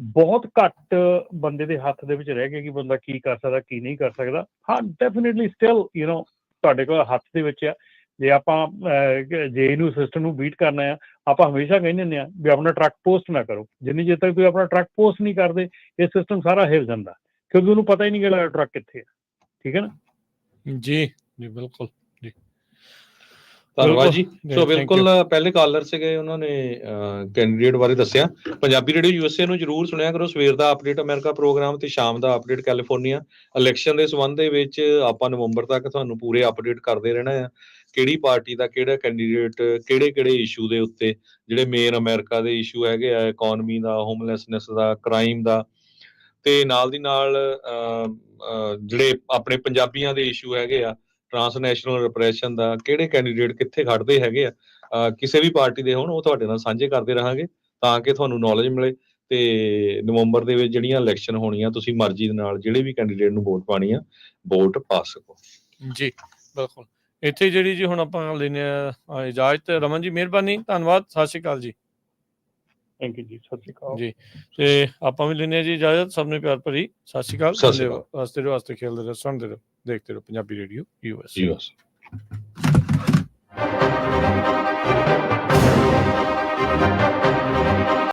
ਬਹੁਤ ਘੱਟ ਬੰਦੇ ਦੇ ਹੱਥ ਦੇ ਵਿੱਚ ਰਹਿ ਗਿਆ ਕਿ ਬੰਦਾ ਕੀ ਕਰ ਸਕਦਾ ਕੀ ਨਹੀਂ ਕਰ ਸਕਦਾ। ਹਾਂ ਡੈਫੀਨਿਟਲੀ ਸਟਿਲ ਤੁਹਾਡੇ ਕੋਲ ਹੱਥ ਦੇ ਵਿੱਚ ਆ। ਜੇ ਆਪਾਂ JNU ਸਿਸਟਮ ਨੂੰ ਬੀਟ ਕਰਨਾ ਆ, ਆਪਾਂ ਹਮੇਸ਼ਾ ਕਹਿੰਦੇ ਹੁੰਦੇ ਆ ਵੀ ਆਪਣਾ ਟਰੱਕ ਪੋਸਟ ਨਾ ਕਰੋ। ਜਿੰਨੀ ਚਿਰ ਤੱਕ ਤੁਸੀਂ ਆਪਣਾ ਟਰੱਕ ਪੋਸਟ ਨਹੀਂ ਕਰਦੇ ਇਹ ਸਿਸਟਮ ਸਾਰਾ ਹਿਲ ਜਾਂਦਾ, ਕਿਉਂਕਿ ਉਹਨੂੰ ਪਤਾ ਹੀ ਨਹੀਂ ਕਿ ਟਰੱਕ ਕਿੱਥੇ ਆ। ਠੀਕ ਹੈ ਨਾ ਜੀ ਜੀ ਬਿਲਕੁਲ ਜੀ, ਧੰਨਵਾਦ ਜੀ। ਬਿਲਕੁਲ, ਸੋ thank ਬਿਲਕੁਲ ਪਹਿਲੇ ਕਾਲਰ ਸੀਗੇ, ਉਹਨਾਂ ਨੇ ਕੈਂਡੀਡੇਟ ਬਾਰੇ ਦੱਸਿਆ। ਪੰਜਾਬੀ ਰੇਡੀਓ USA ਨੂੰ ਜਰੂਰ ਸੁਣਿਆ ਕਰੋ। ਸਵੇਰ ਦਾ ਅਪਡੇਟ ਅਮਰੀਕਾ ਪ੍ਰੋਗਰਾਮ ਤੇ ਸ਼ਾਮ ਦਾ ਅਪਡੇਟ ਕੈਲੀਫੋਰਨੀਆ। ਇਲੈਕਸ਼ਨ ਦੇ ਸੰਬੰਧ ਦੇ ਵਿੱਚ ਆਪਾਂ ਨਵੰਬਰ ਤੱਕ ਤੁਹਾਨੂੰ ਪੂਰੇ ਅਪਡੇਟ ਕਰਦੇ ਰਹਿਣਾ ਆ, ਕਿਹੜੀ ਪਾਰਟੀ ਦਾ ਕਿਹੜਾ ਕੈਂਡੀਡੇਟ ਕਿਹੜੇ ਇਸ਼ੂ ਦੇ ਉੱਤੇ, ਜਿਹੜੇ ਮੇਨ ਅਮਰੀਕਾ ਦੇ ਇਸ਼ੂ ਹੈਗੇ ਆ, ਇਕਨੋਮੀ ਦਾ, ਹੋਮਲੈਸਨੈਸ ਦਾ, ਕ੍ਰਾਈਮ ਦਾ, ਤੇ ਨਾਲ ਦੀ ਨਾਲ ਜਿਹੜੇ ਆਪਣੇ ਪੰਜਾਬੀਆਂ ਦੇ ਇਸ਼ੂ ਹੈਗੇ ਆ, ਟਰਾਂਸਨੈਸ਼ਨਲ ਰਿਪਰੈਸ਼ਨ ਦਾ, ਕਿਹੜੇ ਕੈਂਡੀਡੇਟ ਕਿੱਥੇ ਖੜਦੇ ਹੈਗੇ ਆ, ਕਿਸੇ ਵੀ ਪਾਰਟੀ ਦੇ ਹੋਣ, ਉਹ ਤੁਹਾਡੇ ਨਾਲ ਸਾਂਝੇ ਕਰਦੇ ਰਹਾਂਗੇ ਤਾਂ ਕਿ ਤੁਹਾਨੂੰ ਨੌਲੇਜ ਮਿਲੇ। ਤੇ ਨਵੰਬਰ ਦੇ ਵਿੱਚ ਜਿਹੜੀਆਂ ਇਲੈਕਸ਼ਨ ਹੋਣੀਆਂ, ਤੁਸੀਂ ਮਰਜ਼ੀ ਦੇ ਨਾਲ ਜਿਹੜੇ ਵੀ ਕੈਂਡੀਡੇਟ ਨੂੰ ਵੋਟ ਪਾਣੀ ਆ, ਵੋਟ ਪਾ ਸਕੋ। ਜੀ ਬਿਲਕੁਲ। ਇੱਥੇ ਜਿਹੜੀ ਜੀ ਹੁਣ ਆਪਾਂ ਲੈਂਦੇ ਆ ਇਜਾਜ਼ਤ। ਰਮਨ ਜੀ ਮਿਹਰਬਾਨੀ, ਧੰਨਵਾਦ, ਸਤਿ ਸ਼੍ਰੀ ਅਕਾਲ ਜੀ। ਥੈਂਕ ਯੂ ਜੀ, ਸਤਿ ਸ਼੍ਰੀ ਅਕਾਲ ਜੀ ਤੇ ਆਪਾਂ ਵੀ ਲੈਂਦੇ ਆ ਜੀ ਇਜਾਜ਼ਤ। ਸਭ ਨੂੰ ਪਿਆਰ ਭਰੀ ਸਤਿ ਸ਼੍ਰੀ ਅਕਾਲ। ਸਤਿ ਸ਼੍ਰੀ ਅਕਾਲ। ਹੱਸਦੇ ਰਹੋ, ਹੱਸਦੇ ਖੇਲਦੇ ਰਹੋ, ਸੁਣਦੇ ਰਹੋ, ਦੇਖਦੇ ਰਹੋ ਪੰਜਾਬੀ ਰੇਡੀਓ US।